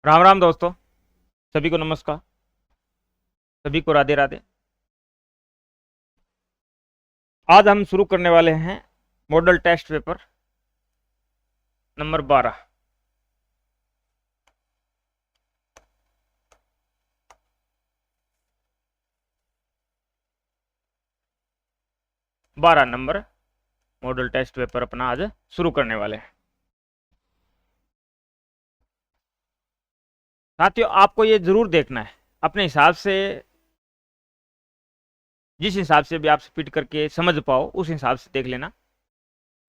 राम राम दोस्तों। सभी को नमस्कार। सभी को राधे राधे। आज हम शुरू करने वाले हैं model test paper number 12। Number model test paper अपना आज शुरू करने वाले हैं। साथियों, आपको ये जरूर देखना है अपने हिसाब से, जिस हिसाब से भी आप स्पीड करके समझ पाओ उस हिसाब से देख लेना।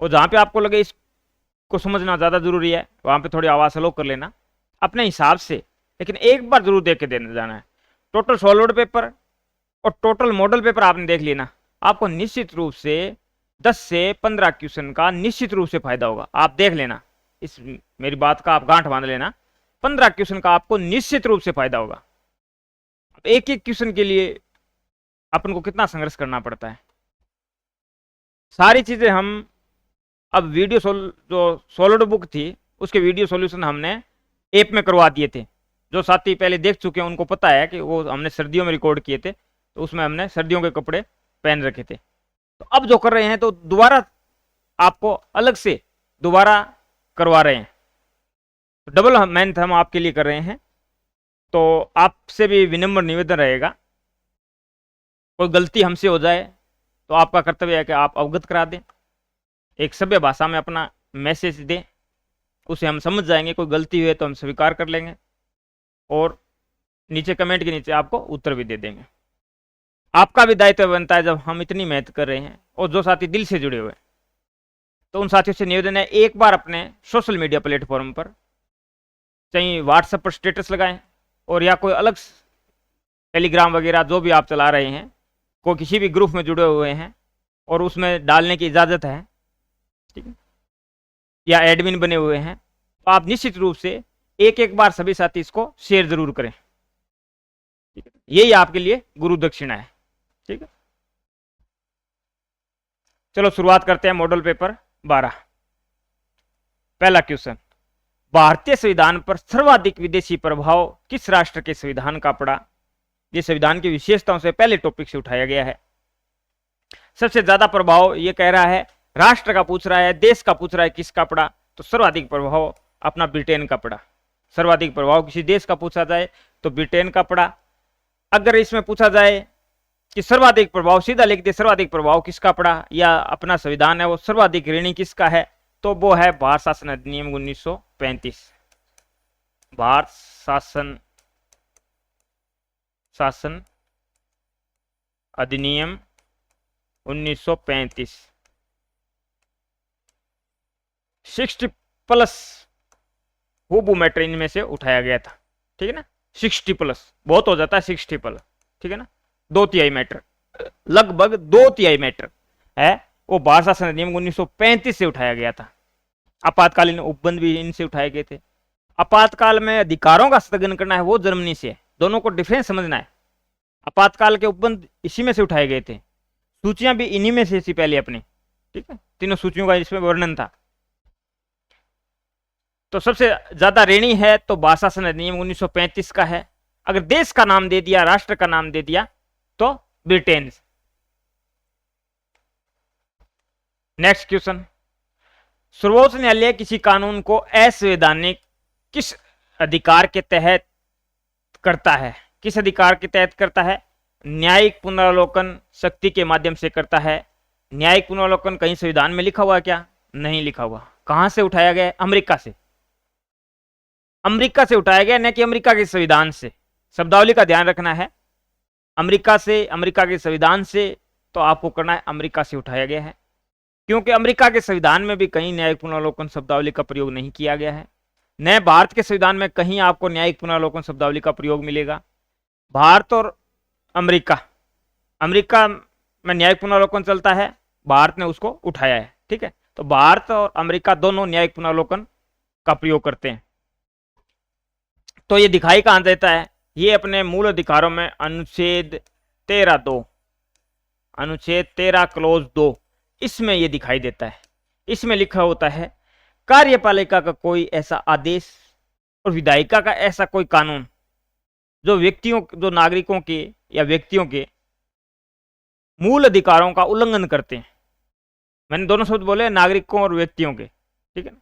और जहाँ पे आपको लगे इसको समझना ज़्यादा जरूरी है वहाँ पे थोड़ी आवाज़ स्लो कर लेना अपने हिसाब से, लेकिन एक बार जरूर देख के देने जाना है। टोटल सॉलिड पेपर और टोटल मॉडल पेपर आपने देख लिया ना, आपको निश्चित रूप से 10 से 15 क्वेश्चन का निश्चित रूप से फायदा होगा। आप देख लेना, इस मेरी बात का आप गांठ बांध लेना, 15 क्वेश्चन का आपको निश्चित रूप से फायदा होगा। एक एक क्वेश्चन के लिए अपन को कितना संघर्ष करना पड़ता है। सारी चीजें हम अब जो सॉलिड बुक थी उसके वीडियो सॉल्यूशन हमने ऐप में करवा दिए थे। जो साथी पहले देख चुके हैं उनको पता है कि वो हमने सर्दियों में रिकॉर्ड किए थे, तो उसमें हमने सर्दियों के कपड़े पहन रखे थे। तो अब जो कर रहे हैं तो दोबारा आपको अलग से दोबारा करवा रहे हैं, डबल मेहनत हम आपके लिए कर रहे हैं। तो आपसे भी विनम्र निवेदन रहेगा, कोई गलती हमसे हो जाए तो आपका कर्तव्य है कि आप अवगत करा दें, एक सभ्य भाषा में अपना मैसेज दें, उसे हम समझ जाएंगे। कोई गलती हुई तो हम स्वीकार कर लेंगे और नीचे कमेंट के नीचे आपको उत्तर भी दे देंगे। आपका भी दायित्व बनता है जब हम इतनी मेहनत कर रहे हैं। और जो साथी दिल से जुड़े हुए हैं तो उन साथियों से निवेदन है, एक बार अपने सोशल मीडिया प्लेटफॉर्म पर चाहे व्हाट्सएप पर स्टेटस लगाएं और या कोई अलग टेलीग्राम वगैरह जो भी आप चला रहे हैं, कोई किसी भी ग्रुप में जुड़े हुए हैं और उसमें डालने की इजाज़त है, ठीक है, या एडमिन बने हुए हैं, तो आप निश्चित रूप से एक एक बार सभी साथी इसको शेयर जरूर करें। ठीक है, यही आपके लिए गुरु दक्षिणा है। ठीक है, चलो शुरुआत करते हैं मॉडल पेपर 12। पहला क्वेश्चन, भारतीय संविधान पर सर्वाधिक विदेशी प्रभाव किस राष्ट्र के संविधान का पड़ा? ये संविधान की विशेषताओं से पहले टॉपिक से उठाया गया है। सबसे ज्यादा प्रभाव ये कह रहा है, राष्ट्र का पूछ रहा है, देश का पूछ रहा है, किसका पड़ा? तो सर्वाधिक प्रभाव अपना ब्रिटेन का पड़ा। सर्वाधिक प्रभाव किसी देश का पूछा जाए तो ब्रिटेन का पड़ा। अगर इसमें पूछा जाए कि सर्वाधिक प्रभाव, सीधा लिख दे सर्वाधिक प्रभाव किसका पड़ा, या अपना संविधान है वो सर्वाधिक ऋणी किसका है, तो वो है भारत शासन अधिनियम 1935। भारत शासन अधिनियम 1935 60+ हुबू मैटर इनमें से उठाया गया था। ठीक है ना, 60+ बहुत हो जाता है 60+, ठीक है ना, 2/3 मैटर, लगभग 2/3 मैटर है वो भारत शासन अधिनियम 1935 से उठाया गया था। आपातकालीन उपबंध भी इनसे उठाए गए थे। आपातकाल में अधिकारों का स्थगन करना है वो जर्मनी से है। दोनों को डिफरेंस समझना है। आपातकाल के उपबंध इसी में से उठाए गए थे। सूचियां भी इन्हीं में से थी पहले अपनी। ठीक है, तीनों सूचियों का इसमें वर्णन था। तो सबसे ज्यादा ऋणी है तो भारत शासन अधिनियम 1935 का है। अगर देश का नाम दे दिया, राष्ट्र का नाम दे दिया तो ब्रिटेन। नेक्स्ट क्वेश्चन, सर्वोच्च न्यायालय किसी कानून को असंवैधानिक किस अधिकार के तहत करता है? किस अधिकार के तहत करता है? न्यायिक पुनरावलोकन शक्ति के माध्यम से करता है। न्यायिक पुनरावलोकन कहीं संविधान में लिखा हुआ क्या? नहीं लिखा हुआ। कहां से उठाया गया? अमेरिका से। अमेरिका से उठाया गया, न कि अमेरिका के संविधान से। शब्दावली का ध्यान रखना है। अमेरिका से, अमेरिका के संविधान से, तो आपको करना है अमेरिका से उठाया गया है, क्योंकि अमेरिका के संविधान में भी कहीं न्यायिक पुनरावलोकन शब्दावली का प्रयोग नहीं किया गया है। न भारत के संविधान में कहीं आपको न्यायिक पुनरावलोकन शब्दावली का प्रयोग मिलेगा। भारत और अमेरिका, अमेरिका में न्यायिक पुनरावलोकन चलता है, भारत ने उसको उठाया है। ठीक है, तो भारत और अमेरिका दोनों न्यायिक पुनरावलोकन का प्रयोग करते हैं। तो ये दिखाई कहां देता है? ये अपने मूल अधिकारों में अनुच्छेद 13(2), अनुच्छेद 13 क्लोज 2, इसमें ये दिखाई देता है। इसमें लिखा होता है, कार्यपालिका का कोई ऐसा आदेश और विधायिका का ऐसा कोई कानून जो नागरिकों के या व्यक्तियों के मूल अधिकारों का उल्लंघन करते हैं। मैंने दोनों शब्द बोले, नागरिकों और व्यक्तियों के, ठीक है ना,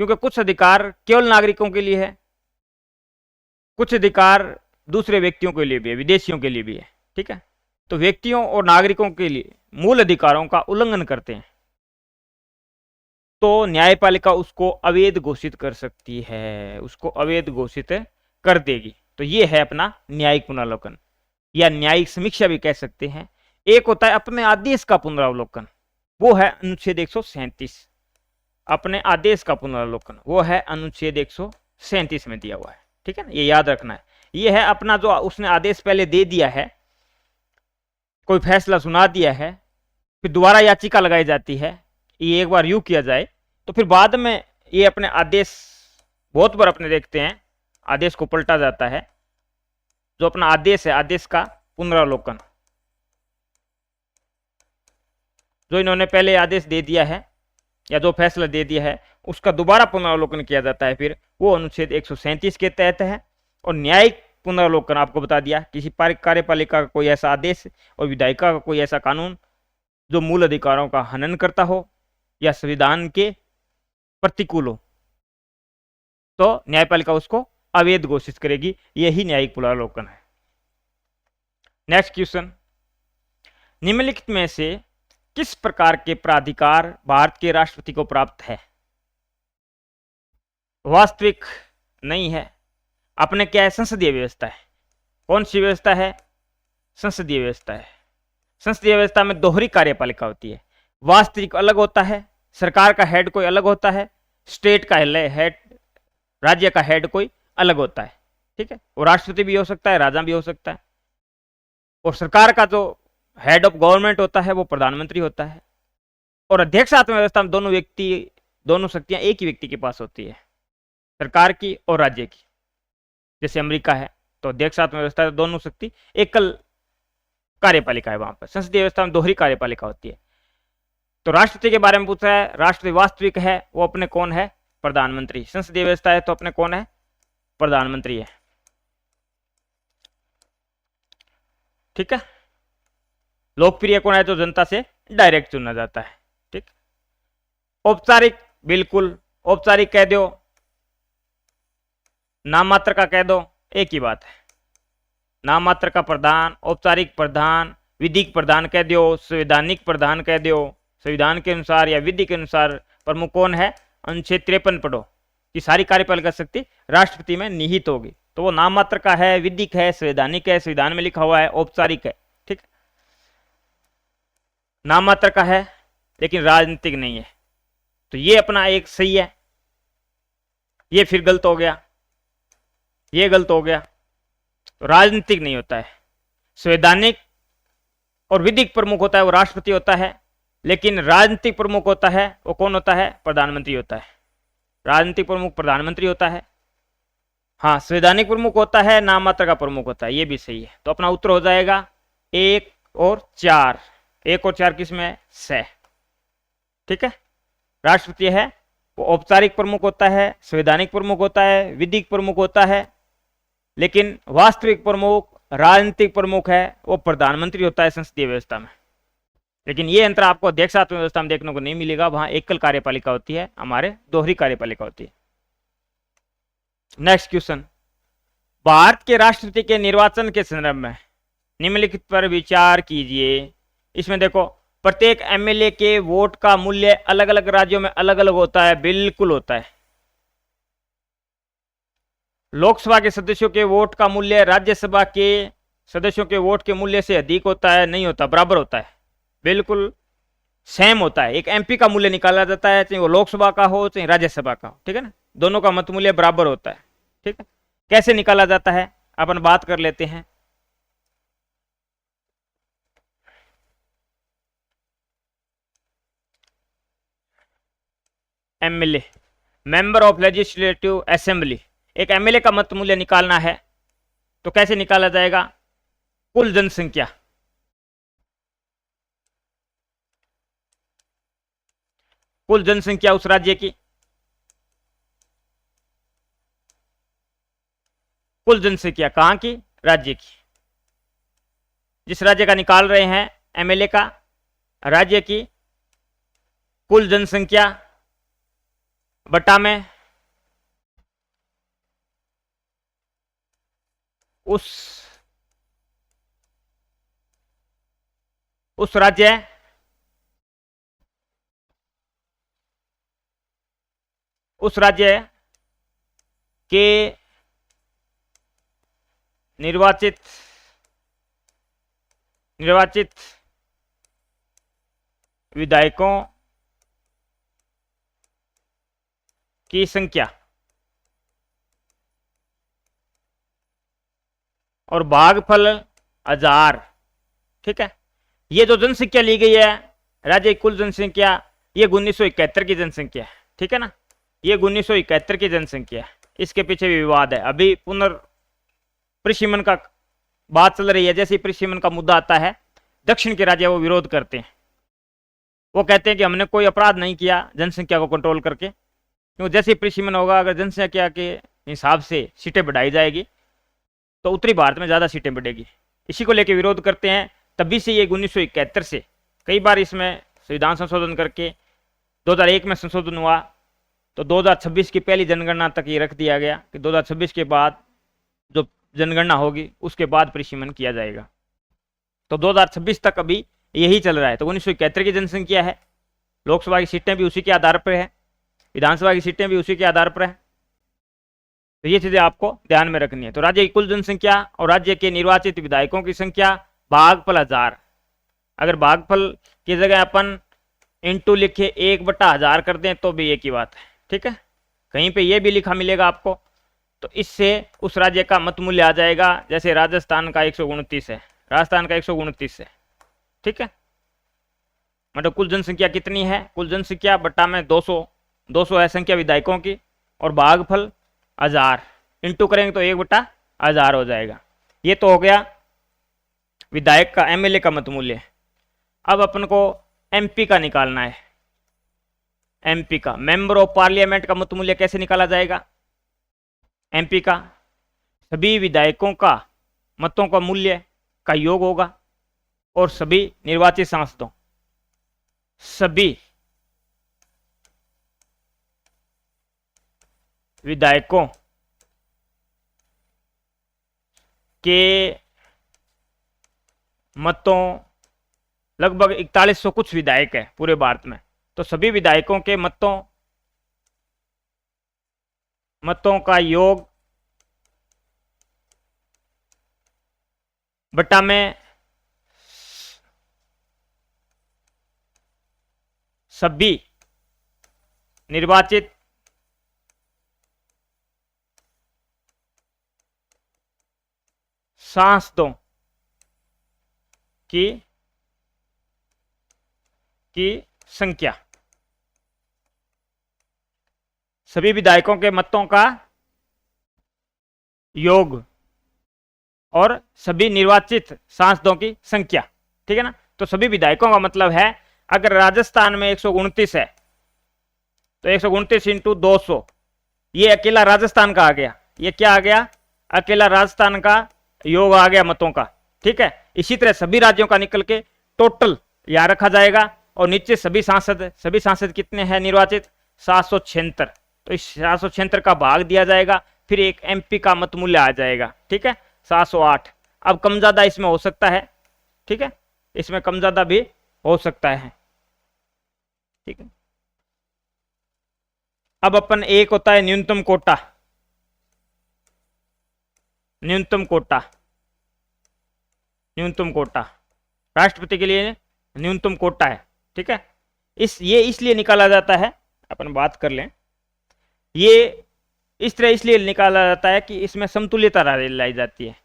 क्योंकि कुछ अधिकार केवल नागरिकों के लिए है, कुछ अधिकार दूसरे व्यक्तियों के लिए भी है, विदेशियों के लिए भी है, ठीक है। तो व्यक्तियों और नागरिकों के लिए मूल अधिकारों का उल्लंघन करते हैं तो न्यायपालिका उसको अवैध घोषित कर सकती है, उसको अवैध घोषित कर देगी। तो ये है अपना न्यायिक पुनरावलोकन या न्यायिक समीक्षा भी कह सकते हैं। एक होता है अपने आदेश का पुनरावलोकन, वो है अनुच्छेद 137। अपने आदेश का पुनरावलोकन वो है अनुच्छेद 137 में दिया हुआ है, ठीक है ना, ये याद रखना है। ये है अपना जो उसने आदेश पहले दे दिया है, कोई फैसला सुना दिया है, फिर दोबारा याचिका लगाई जाती है, ये एक बार यूं किया जाए तो फिर बाद में ये अपने आदेश, बहुत बार अपने देखते हैं आदेश को पलटा जाता है। जो अपना आदेश है, आदेश का पुनरावलोकन, जो इन्होंने पहले आदेश दे दिया है या जो फैसला दे दिया है उसका दोबारा पुनरावलोकन किया जाता है, फिर वो अनुच्छेद 137 के तहत है। और न्यायिक पुनरावलोकन आपको बता दिया, किसी कार्यपालिका का कोई ऐसा आदेश और विधायिका का कोई ऐसा कानून जो मूल अधिकारों का हनन करता हो या संविधान के प्रतिकूल हो, तो न्यायपालिका उसको अवैध घोषित करेगी। यही न्यायिक पुनरावलोकन है। नेक्स्ट क्वेश्चन, निम्नलिखित में से किस प्रकार के प्राधिकार भारत के राष्ट्रपति को प्राप्त है? वास्तविक नहीं है। अपने क्या है? संसदीय व्यवस्था है। कौन सी व्यवस्था है? संसदीय व्यवस्था है। संसदीय व्यवस्था में दोहरी कार्यपालिका होती है। वास्तविक अलग होता है, सरकार का हेड कोई अलग होता है, स्टेट का हेड, राज्य का हेड कोई अलग होता है, ठीक है। वो राष्ट्रपति भी हो सकता है, राजा भी हो सकता है। और सरकार का जो हेड ऑफ गवर्नमेंट होता है वो प्रधानमंत्री होता है। और अध्यक्षात्मक व्यवस्था में दोनों शक्तियां एक ही व्यक्ति के पास होती है, सरकार की और राज्य की। जैसे अमेरिका है तो अध्यक्षात्मक व्यवस्था है, दोनों शक्ति एकल कार्यपालिका है वहां पर। संसदीय व्यवस्था में दोहरी कार्यपालिका होती है। तो राष्ट्रपति के बारे में पूछा है, राष्ट्रपति वास्तविक है वो अपने कौन है? प्रधानमंत्री। संसदीय व्यवस्था है तो अपने कौन है? प्रधानमंत्री है, ठीक है। लोकप्रिय कौन है? जो जनता से डायरेक्ट चुना जाता है, ठीक। औपचारिक, बिल्कुल औपचारिक कह दो, नाम मात्र का कह दो, एक ही बात है। नाम मात्र का प्रधान, औपचारिक प्रधान, विधिक प्रधान कह दो, संवैधानिक प्रधान कह दो। संविधान के अनुसार या विधि के अनुसार प्रमुख कौन है? अनुच्छेद 53 पढ़ो कि सारी कार्यपालिका शक्ति राष्ट्रपति में निहित होगी। तो वो नाम मात्र का है, विधिक है, संवैधानिक है, संविधान में लिखा हुआ है, औपचारिक है, ठीक। नाम मात्र का है लेकिन राजनीतिक नहीं है। तो ये अपना एक सही है, ये फिर गलत हो गया, ये गलत हो गया। तो राजनीतिक नहीं होता है। संवैधानिक और विधिक प्रमुख होता है वो राष्ट्रपति होता है, लेकिन राजनीतिक प्रमुख होता है वो कौन होता है? प्रधानमंत्री होता है। राजनीतिक प्रमुख प्रधानमंत्री होता है। हाँ, संवैधानिक प्रमुख होता है, नाम मात्र का प्रमुख होता है, ये भी सही है। तो अपना उत्तर हो जाएगा 1 और 4। 1 और 4 किस में है? से, ठीक है। राष्ट्रपति है वो औपचारिक प्रमुख होता है, संवैधानिक प्रमुख होता है, विधिक प्रमुख होता है, लेकिन वास्तविक प्रमुख, राजनीतिक प्रमुख है वो प्रधानमंत्री होता है संसदीय व्यवस्था में। लेकिन ये अंतर आपको अध्यक्षात्मक व्यवस्था में देखने को नहीं मिलेगा, वहां एकल कार्यपालिका होती है, हमारे दोहरी कार्यपालिका होती है। नेक्स्ट क्वेश्चन, भारत के राष्ट्रपति के निर्वाचन के संदर्भ में निम्नलिखित पर विचार कीजिए। इसमें देखो, प्रत्येक एमएलए के वोट का मूल्य अलग अलग राज्यों में अलग अलग होता है, बिल्कुल होता है। लोकसभा के सदस्यों के वोट का मूल्य राज्यसभा के सदस्यों के वोट के मूल्य से अधिक होता है? नहीं होता, बराबर होता है, बिल्कुल सेम होता है। एक एमपी का मूल्य निकाला जाता है, चाहे वो लोकसभा का हो चाहे राज्यसभा का हो, ठीक है ना। दोनों का मत मूल्य बराबर होता है, ठीक है। कैसे निकाला जाता है अपन बात कर लेते हैं। MLA, member of legislative assembly, एक एमएलए का मत मूल्य निकालना है तो कैसे निकाला जाएगा? कुल जनसंख्या, कुल जनसंख्या उस राज्य की, कुल जनसंख्या कहाँ की, राज्य की, जिस राज्य का निकाल रहे हैं एमएलए का, राज्य की कुल जनसंख्या बटा में उस राज्य के निर्वाचित विधायकों की संख्या और भागफल 1000। ठीक है, ये जो जनसंख्या ली गई है राज्य की कुल जनसंख्या, ये 1971 की जनसंख्या है। ठीक है ना, ये 1971 की जनसंख्या है, इसके पीछे भी विवाद है। अभी पुनर्परिसीमन का बात चल रही है। जैसे ही परिसीमन का मुद्दा आता है, दक्षिण के राज्य वो विरोध करते हैं, वो कहते हैं कि हमने कोई अपराध नहीं किया जनसंख्या को कंट्रोल करके, क्योंकि जैसे ही परिसीमन होगा, अगर जनसंख्या के हिसाब से सीटें बढ़ाई जाएगी तो उत्तरी भारत में ज़्यादा सीटें बढ़ेगी। इसी को लेकर विरोध करते हैं। तभी से ये 1971 से कई बार इसमें संविधान संशोधन करके 2001 में संशोधन हुआ, तो 2026 की पहली जनगणना तक ये रख दिया गया कि 2026 के बाद जो जनगणना होगी उसके बाद परिसीमन किया जाएगा। तो 2026 तक अभी यही चल रहा है। तो 1971 की जनसंख्या है, लोकसभा की सीटें भी उसी के आधार पर है, विधानसभा की सीटें भी उसी के आधार पर है। तो ये चीजें आपको ध्यान में रखनी है। तो राज्य की कुल जनसंख्या और राज्य के निर्वाचित विधायकों की संख्या भागफल 1000। अगर भागफल की जगह अपन इंटू लिखे 1/1000 कर दें तो भी एक ही बात है। ठीक है, कहीं पे ये भी लिखा मिलेगा आपको, तो इससे उस राज्य का मत मूल्य आ जाएगा। जैसे राजस्थान का 129 है, राजस्थान का 129 है। ठीक है, मतलब कुल जनसंख्या कितनी है, कुल जनसंख्या बटा में 200 है संख्या विधायकों की, और भागफल 1000 इंटू करेंगे तो 1/1000 हो जाएगा। ये तो हो गया विधायक का, एमएलए का मत मूल्य। अब अपन को एमपी का निकालना है। एमपी का मेंबर ऑफ पार्लियामेंट का मत मूल्य कैसे निकाला जाएगा? एमपी का सभी विधायकों का मतों का मूल्य का योग होगा, और सभी निर्वाचित सांसदों, सभी विधायकों के मतों, लगभग 4100 कुछ विधायक है पूरे भारत में, तो सभी विधायकों के मतों का योग बटा में सभी निर्वाचित सांसदों की संख्या, सभी विधायकों के मतों का योग और सभी निर्वाचित सांसदों की संख्या। ठीक है ना, तो सभी विधायकों का मतलब है, अगर राजस्थान में 129 है तो 129 इंटू 200, ये अकेला राजस्थान का आ गया। ये क्या आ गया? अकेला राजस्थान का योग आ गया मतों का। ठीक है, इसी तरह सभी राज्यों का निकल के टोटल यहां रखा जाएगा, और नीचे सभी सांसद कितने हैं निर्वाचित? 776। तो इस 776 का भाग दिया जाएगा, फिर एक एमपी का मत मूल्य आ जाएगा। ठीक है, 708। अब कम ज्यादा इसमें हो सकता है। ठीक है, इसमें कम ज्यादा भी हो सकता है। ठीक है, अब अपन एक होता है न्यूनतम कोटा। न्यूनतम कोटा राष्ट्रपति के लिए न्यूनतम कोटा है। ठीक है, ये इसलिए निकाला जाता है, अपन बात कर लें, ये इस तरह इसलिए निकाला जाता है कि इसमें समतुल्यता लाई जाती है।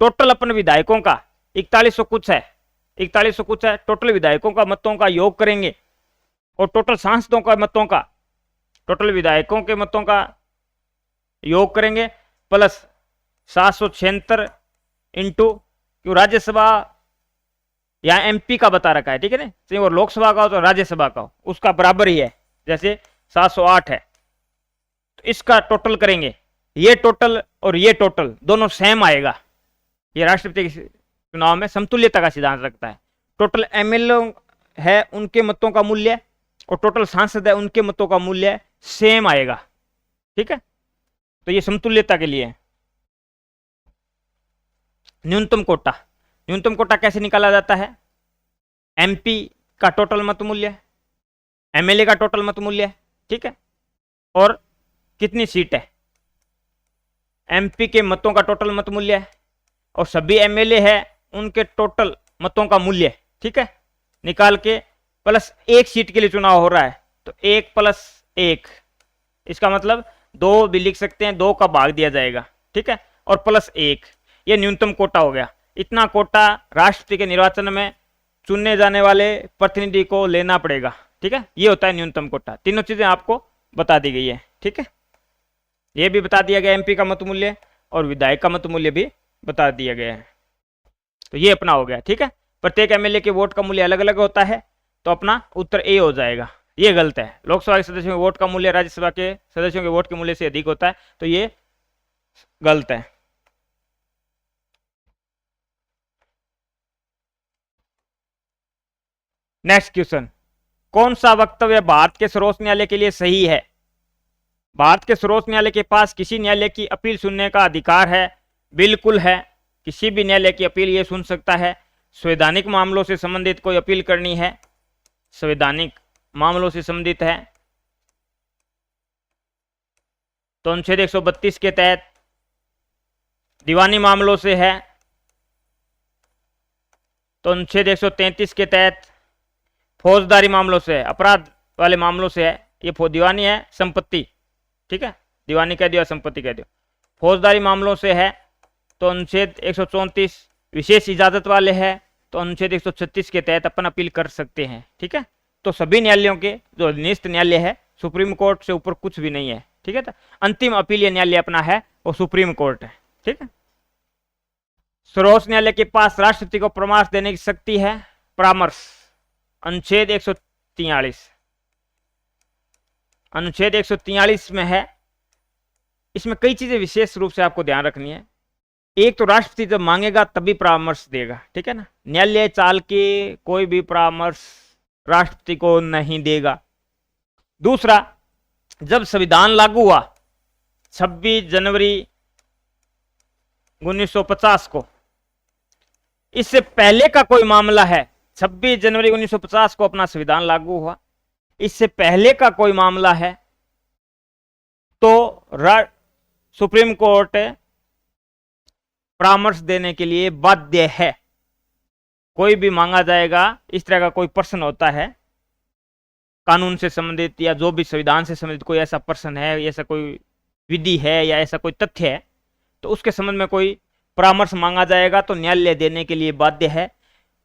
टोटल अपन विधायकों का 4100 कुछ है, 4100 कुछ है। टोटल विधायकों का मतों का योग करेंगे, और टोटल सांसदों का मतों का, टोटल विधायकों के मतों का योग करेंगे, प्लस 776 इंटू, क्यों राज्यसभा या एमपी का बता रखा है। ठीक है ना, चाहे वो लोकसभा का हो तो राज्यसभा का हो, उसका बराबर ही है। जैसे 708 है, तो इसका टोटल करेंगे ये टोटल और ये टोटल दोनों सेम आएगा। ये राष्ट्रपति के चुनाव में समतुल्यता का सिद्धांत रखता है। टोटल एमएलए है उनके मतों का मूल्य और टोटल सांसद है उनके मतों का मूल्य सेम आएगा। ठीक है, तो ये समतुल्यता के लिए है। न्यूनतम कोटा, न्यूनतम कोटा कैसे निकाला जाता है? एमपी का टोटल मत मूल्य, एमएलए का टोटल मत मूल्य, ठीक है, और कितनी सीट है, एमपी के मतों का टोटल मत मूल्य है और सभी एमएलए है उनके टोटल मतों का मूल्य, ठीक है, निकाल के प्लस एक सीट के लिए चुनाव हो रहा है तो 1+1, इसका मतलब 2 भी लिख सकते हैं, 2 का भाग दिया जाएगा, ठीक है, और +1, ये न्यूनतम कोटा हो गया। इतना कोटा राष्ट्रपति के निर्वाचन में चुनने जाने वाले प्रतिनिधि को लेना पड़ेगा, ठीक है, ये होता है न्यूनतम कोटा। तीनों चीजें आपको बता दी गई है, ठीक है, ये भी बता दिया गया एमपी का मत मूल्य और विधायक का मत मूल्य भी बता दिया गया है। तो ये अपना हो गया, ठीक है। प्रत्येक एमएलए के वोट का मूल्य अलग अलग होता है तो अपना उत्तर ए हो जाएगा। ये गलत है, लोकसभा के सदस्यों के वोट का मूल्य राज्यसभा के सदस्यों के वोट के मूल्य से अधिक होता है, तो ये गलत है। नेक्स्ट क्वेश्चन, कौन सा वक्तव्य भारत के सर्वोच्च न्यायालय के लिए सही है? भारत के सर्वोच्च न्यायालय के पास किसी न्यायालय की अपील सुनने का अधिकार है? बिल्कुल है, किसी भी न्यायालय की अपील ये सुन सकता है। संवैधानिक मामलों से संबंधित कोई अपील करनी है, संवैधानिक मामलों से संबंधित है तो अनुच्छेद 132 के तहत, दीवानी मामलों से है तो अनुच्छेद 133 के तहत, फौजदारी मामलों से, अपराध वाले मामलों से है, ये दीवानी है संपत्ति, ठीक है, दीवानी कह दियो, संपत्ति कह दियो। फौजदारी मामलों से है तो अनुच्छेद 134, विशेष इजाजत वाले है तो अनुच्छेद 136 के तहत अपन अपील कर सकते हैं, ठीक है। तो सभी न्यायालयों के जो निष्ठ न्यायालय है, सुप्रीम कोर्ट से ऊपर कुछ भी नहीं है, ठीक है। तो अंतिम अपीलीय न्यायालय अपना है वो सुप्रीम कोर्ट है, ठीक है। सर्वोच्च न्यायालय के पास राष्ट्रपति को परामर्श देने की शक्ति है, परामर्श, अनुच्छेद 143, अनुच्छेद 143 में है। इसमें कई चीजें विशेष रूप से आपको ध्यान रखनी है। एक तो राष्ट्रपति जब मांगेगा तभी परामर्श देगा, ठीक है ना, न्यायालय चाल के कोई भी परामर्श राष्ट्रपति को नहीं देगा। दूसरा, जब संविधान लागू हुआ 26 जनवरी 1950 को, इससे पहले का कोई मामला है, 26 जनवरी 1950 को अपना संविधान लागू हुआ, इससे पहले का कोई मामला है तो सुप्रीम कोर्ट परामर्श देने के लिए बाध्य है। कोई भी मांगा जाएगा, इस तरह का कोई प्रश्न होता है कानून से संबंधित या जो भी संविधान से संबंधित कोई ऐसा प्रश्न है, ऐसा कोई विधि है या ऐसा कोई तथ्य है, तो उसके संबंध में कोई परामर्श मांगा जाएगा तो न्यायालय देने के लिए बाध्य है।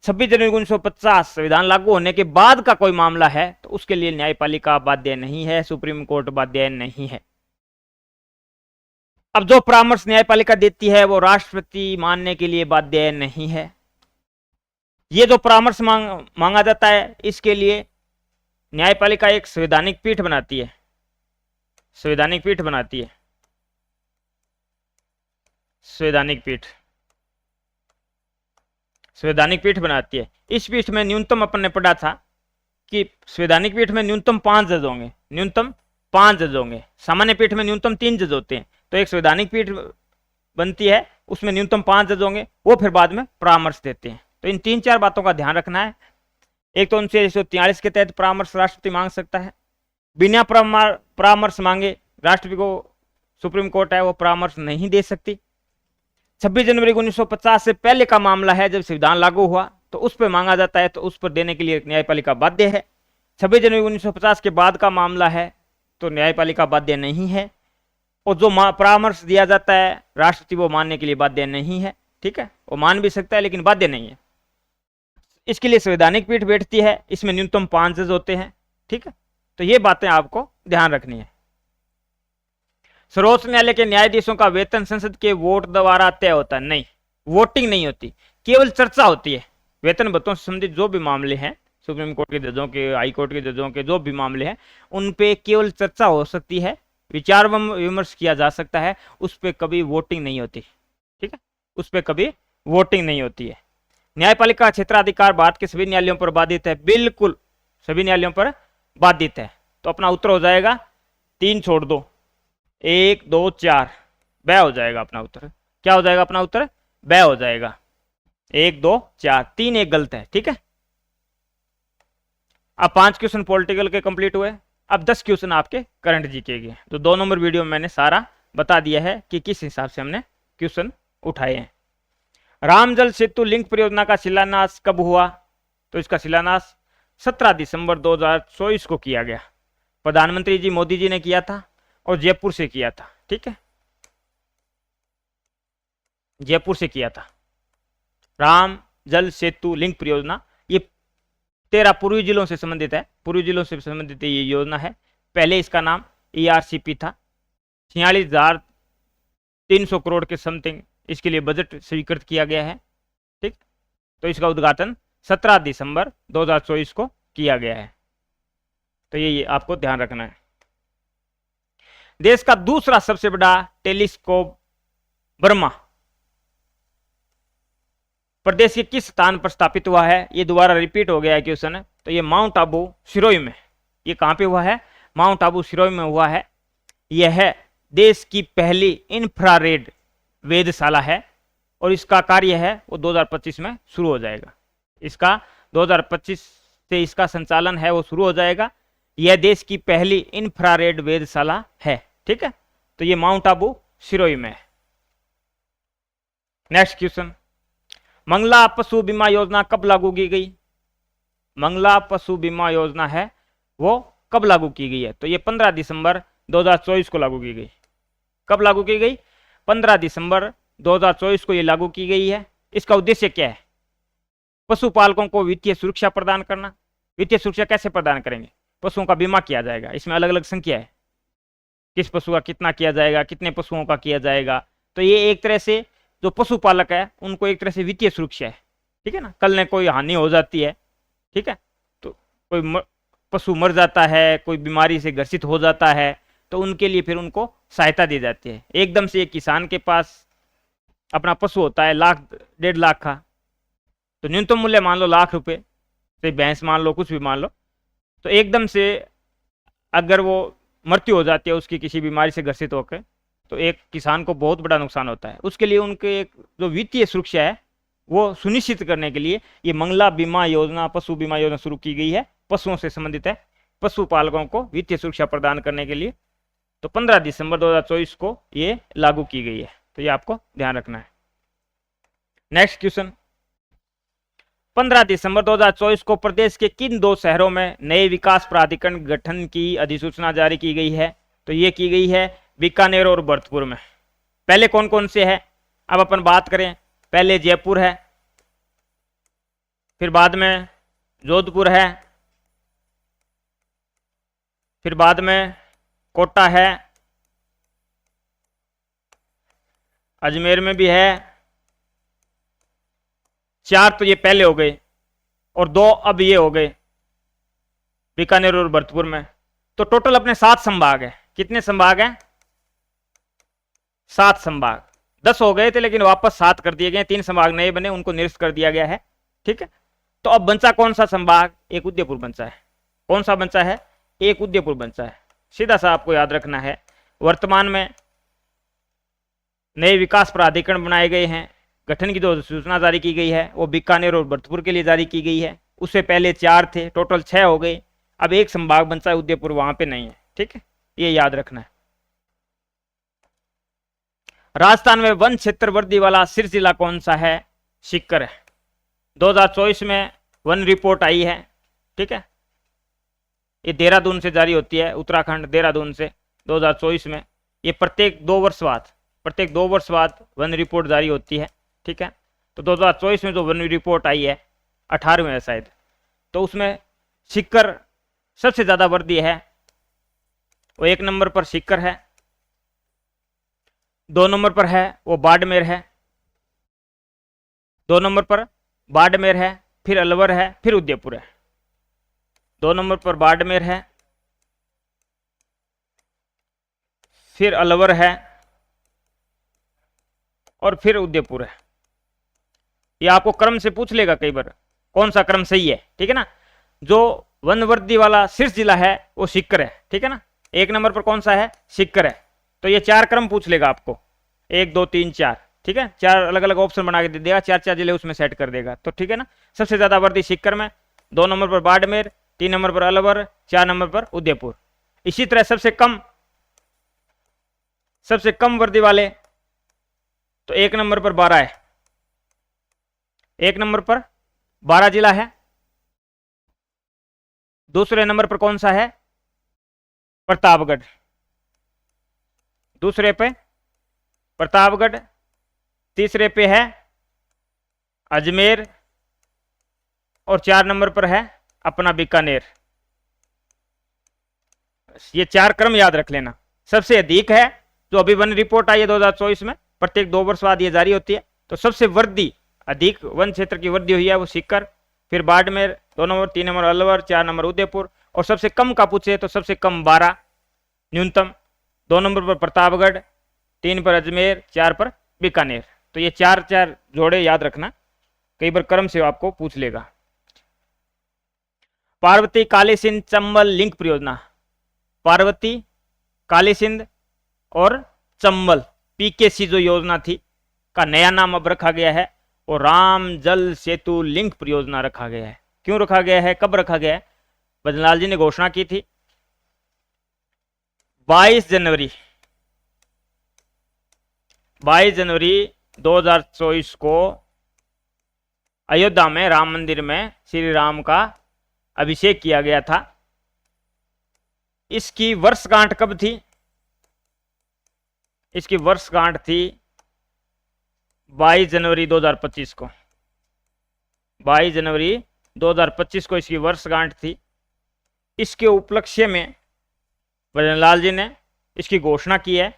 26 जनवरी 1950 संविधान लागू होने के बाद का कोई मामला है तो उसके लिए न्यायपालिका बाध्य नहीं है, सुप्रीम कोर्ट बाध्य नहीं है। अब जो परामर्श न्यायपालिका देती है वो राष्ट्रपति मानने के लिए बाध्य नहीं है। ये जो परामर्श मांगा जाता है इसके लिए न्यायपालिका एक संवैधानिक पीठ बनाती है, संवैधानिक पीठ बनाती है, संवैधानिक पीठ, संवैधानिक पीठ बनाती है। इस पीठ में न्यूनतम अपन ने पढ़ा था कि संवैधानिक पीठ में न्यूनतम 5 जज होंगे, न्यूनतम 5 जज होंगे। सामान्य पीठ में न्यूनतम 3 जज होते हैं, तो एक संवैधानिक पीठ बनती है, उसमें न्यूनतम 5 जज होंगे, वो फिर बाद में परामर्श देते हैं। तो इन 3-4 बातों का ध्यान रखना है। एक तो अनुच्छेद 143 के तहत परामर्श राष्ट्रपति मांग सकता है, बिना परामर्श मांगे राष्ट्रपति को सुप्रीम कोर्ट है वो परामर्श नहीं दे सकती। 26 जनवरी 1950 से पहले का मामला है, जब संविधान लागू हुआ तो उस पर मांगा जाता है तो उस पर देने के लिए न्यायपालिका बाध्य है। 26 जनवरी 1950 के बाद का मामला है तो न्यायपालिका बाध्य नहीं है, और जो परामर्श दिया जाता है राष्ट्रपति वो मानने के लिए बाध्य नहीं है, ठीक है, वो मान भी सकता है लेकिन बाध्य नहीं है। इसके लिए संवैधानिक पीठ बैठती है, इसमें न्यूनतम 5 जज होते हैं, ठीक है। तो ये बातें आपको ध्यान रखनी है। सर्वोच्च न्यायालय के न्यायाधीशों का वेतन संसद के वोट द्वारा तय होता है? नहीं, वोटिंग नहीं होती, केवल चर्चा होती है। वेतन भत्तों से संबंधित जो भी मामले हैं, सुप्रीम कोर्ट के जजों के, हाई कोर्ट के जजों के जो भी मामले हैं, उन पे केवल चर्चा हो सकती है, विचार विमर्श किया जा सकता है, उस पर कभी वोटिंग नहीं होती। ठीक है, उस पर कभी वोटिंग नहीं होती है। न्यायपालिका क्षेत्राधिकार भारत के सभी न्यायालयों पर बाधित है, बिल्कुल सभी न्यायालयों पर बाधित है। तो अपना उत्तर हो जाएगा 3 छोड़ दो, 1 2 4, ब हो जाएगा अपना उत्तर। क्या हो जाएगा अपना उत्तर? ब हो जाएगा। 1 2 4, 3 एक गलत है। ठीक है, अब 5 क्वेश्चन पॉलिटिकल के कंप्लीट हुए। अब 10 क्वेश्चन आपके करंट जीके के। तो 2 नंबर वीडियो में मैंने सारा बता दिया है कि किस हिसाब से हमने क्वेश्चन उठाए हैं। राम जल सेतु लिंक परियोजना का शिलान्यास कब हुआ? तो इसका शिलान्यास 17 दिसंबर 2024 को किया गया। प्रधानमंत्री जी मोदी जी ने किया था और जयपुर से किया था। ठीक है, जयपुर से किया था। राम जल सेतु लिंक परियोजना ये 13 पूर्वी जिलों से संबंधित है, पूर्वी जिलों से संबंधित ये योजना है। पहले इसका नाम ERCP था। 46,300 करोड़ के समथिंग इसके लिए बजट स्वीकृत किया गया है। ठीक, तो इसका उद्घाटन 17 दिसंबर 2024 को किया गया है। तो ये आपको ध्यान रखना है। देश का दूसरा सबसे बड़ा टेलीस्कोप ब्रह्मा प्रदेश के किस स्थान पर स्थापित हुआ है? ये दोबारा रिपीट हो गया है क्वेश्चन। तो ये माउंट आबू सिरोही में। ये कहां पे हुआ है? माउंट आबू सिरोही में हुआ है। यह है देश की पहली इंफ्रारेड वेधशाला है और इसका कार्य है वो 2025 में शुरू हो जाएगा। इसका 2025 से इसका संचालन है वो शुरू हो जाएगा। यह देश की पहली इंफ्रारेड वेधशाला है। ठीक है, तो ये माउंट आबू सिरोही में है। नेक्स्ट क्वेश्चन, मंगला पशु बीमा योजना कब लागू की गई? मंगला पशु बीमा योजना है वो कब लागू की गई है? तो ये 15 दिसंबर 2024 को लागू की गई। कब लागू की गई? 15 दिसंबर 2024 को ये लागू की गई है। इसका उद्देश्य क्या है? पशुपालकों को वित्तीय सुरक्षा प्रदान करना। वित्तीय सुरक्षा कैसे प्रदान करेंगे? पशुओं का बीमा किया जाएगा। इसमें अलग अलग संख्या है, किस पशु का कितना किया जाएगा, कितने पशुओं का किया जाएगा। तो ये एक तरह से जो पशुपालक है उनको एक तरह से वित्तीय सुरक्षा है। ठीक है ना, कल ने कोई हानि हो जाती है, ठीक है, तो कोई पशु मर जाता है, कोई बीमारी से ग्रसित हो जाता है, तो उनके लिए फिर उनको सहायता दी जाती है। एकदम से एक किसान के पास अपना पशु होता है 1 1.5 लाख का, तो न्यूनतम मूल्य मान लो ₹1,00,000, चाहे भैंस मान लो, कुछ भी मान लो, तो एकदम से अगर वो मृत्यु हो जाती है उसकी किसी बीमारी से ग्रसित होकर, तो एक किसान को बहुत बड़ा नुकसान होता है। उसके लिए उनके एक जो वित्तीय सुरक्षा है वो सुनिश्चित करने के लिए ये मंगला बीमा योजना, पशु बीमा योजना शुरू की गई है। पशुओं से संबंधित है, पशुपालकों को वित्तीय सुरक्षा प्रदान करने के लिए। तो 15 दिसंबर 2024 को ये लागू की गई है। तो ये आपको ध्यान रखना है। नेक्स्ट क्वेश्चन, 15 दिसंबर 2024 को प्रदेश के किन 2 शहरों में नए विकास प्राधिकरण गठन की अधिसूचना जारी की गई है? तो ये की गई है बीकानेर और भरतपुर में। पहले कौन कौन से है? अब अपन बात करें, पहले जयपुर है, फिर बाद में जोधपुर है, फिर बाद में कोटा है, अजमेर में भी है। 4 तो ये पहले हो गए और 2 अब ये हो गए बीकानेर और भरतपुर में। तो टोटल अपने 7 संभाग है। कितने संभाग हैं? 7 संभाग। 10 हो गए थे लेकिन वापस 7 कर दिए गए, 3 संभाग नए बने, उनको निरस्त कर दिया गया है। ठीक है, तो अब बचा कौन सा संभाग? एक उदयपुर बचा है। कौन सा बचा है? एक उदयपुर बचा है। सीधा सा आपको याद रखना है। वर्तमान में नए विकास प्राधिकरण बनाए गए हैं। गठन की जो सूचना जारी की गई है वो बीकानेर और भरतपुर के लिए जारी की गई है। उससे पहले 4 थे, टोटल 6 हो गए। अब एक संभाग बचा है उदयपुर, वहां पे नहीं है। ठीक है, ये याद रखना है। राजस्थान में वन क्षेत्र वृद्धि वाला शीर्ष जिला कौन सा है? सीकर है। 2024 में वन रिपोर्ट आई है। ठीक है, ये देहरादून से जारी होती है, उत्तराखंड देहरादून से 2024 में। ये प्रत्येक 2 वर्ष बाद वन रिपोर्ट जारी होती है। ठीक है, तो 2024 में जो वन रिपोर्ट आई है 18वें है शायद, तो उसमें सीकर सबसे ज्यादा वृद्धि है। वो 1 नंबर पर सीकर है, 2 नंबर पर है वो बाड़मेर है, 2 नंबर पर बाड़मेर है, फिर अलवर है, फिर उदयपुर है। 2 नंबर पर बाड़मेर है, फिर अलवर है और फिर उदयपुर है। ये आपको क्रम से पूछ लेगा कई बार कौन सा क्रम सही है, ठीक है ना। जो वनवर्दी वाला शीर्ष जिला है वो सीकर है, ठीक है ना। 1 नंबर पर कौन सा है, सीकर है। तो ये 4 क्रम पूछ लेगा आपको, 1 2 3 4, ठीक है। 4 अलग अलग ऑप्शन बना के दे देगा, 4 जिले उसमें सेट कर देगा, तो ठीक है ना। सबसे ज्यादा वर्दी सीकर में, 2 नंबर पर बाड़मेर, 3 नंबर पर अलवर, 4 नंबर पर उदयपुर। इसी तरह सबसे कम वर्दी वाले तो 1 नंबर पर 12 है, 1 नंबर पर 12 जिला है। दूसरे नंबर पर कौन सा है, प्रतापगढ़, दूसरे पे प्रतापगढ़, तीसरे पे है अजमेर और 4 नंबर पर है अपना बीकानेर। ये 4 क्रम याद रख लेना। सबसे अधिक है जो अभी वन रिपोर्ट आई है 2024 में, प्रत्येक 2 वर्ष बाद ये जारी होती है। तो सबसे वर्दी अधिक वन क्षेत्र की वृद्धि हुई है वो सीकर, फिर Barmer 2 number, 3 number Alwar, 4 number Udaipur. और सबसे कम का पूछे तो सबसे कम 12 न्यूनतम, 2 नंबर पर प्रतापगढ़, 3 पर अजमेर, 4 पर बीकानेर। तो ये 4 जोड़े याद रखना, कई बार क्रम से आपको पूछ लेगा। पार्वती कालीसिंध चंबल लिंक परियोजना, पार्वती कालीसिंध और चंबल पीकेसी जो योजना थी का नया नाम अब रखा गया है और राम जल सेतु लिंक परियोजना रखा गया है। क्यों रखा गया है, कब रखा गया है, भजनलाल जी ने घोषणा की थी 22 जनवरी 2024 को अयोध्या में राम मंदिर में श्री राम का अभिषेक किया गया था। इसकी वर्षगांठ कब थी, इसकी वर्षगांठ थी 22 जनवरी 2025 को, 22 जनवरी 2025 को इसकी वर्षगांठ थी। इसके उपलक्ष्य में भजनलाल जी ने इसकी घोषणा की है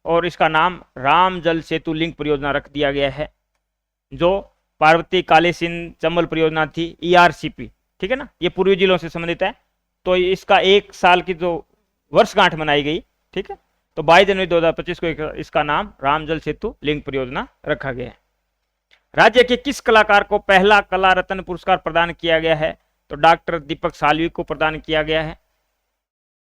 और इसका नाम राम जल सेतु लिंक परियोजना रख दिया गया है, जो पार्वती कालीसिंध चंबल परियोजना थी ERCP, ठीक है ना। ये पूर्वी जिलों से संबंधित है। तो इसका 1 साल की जो वर्षगांठ मनाई गई, ठीक है। तो 22 जनवरी 2025 को इसका नाम राम जल सेतु लिंक परियोजना रखा गया है। राज्य के किस कलाकार को पहला कला रत्न पुरस्कार प्रदान किया गया है, तो डॉक्टर दीपक साल्वी को प्रदान किया गया है,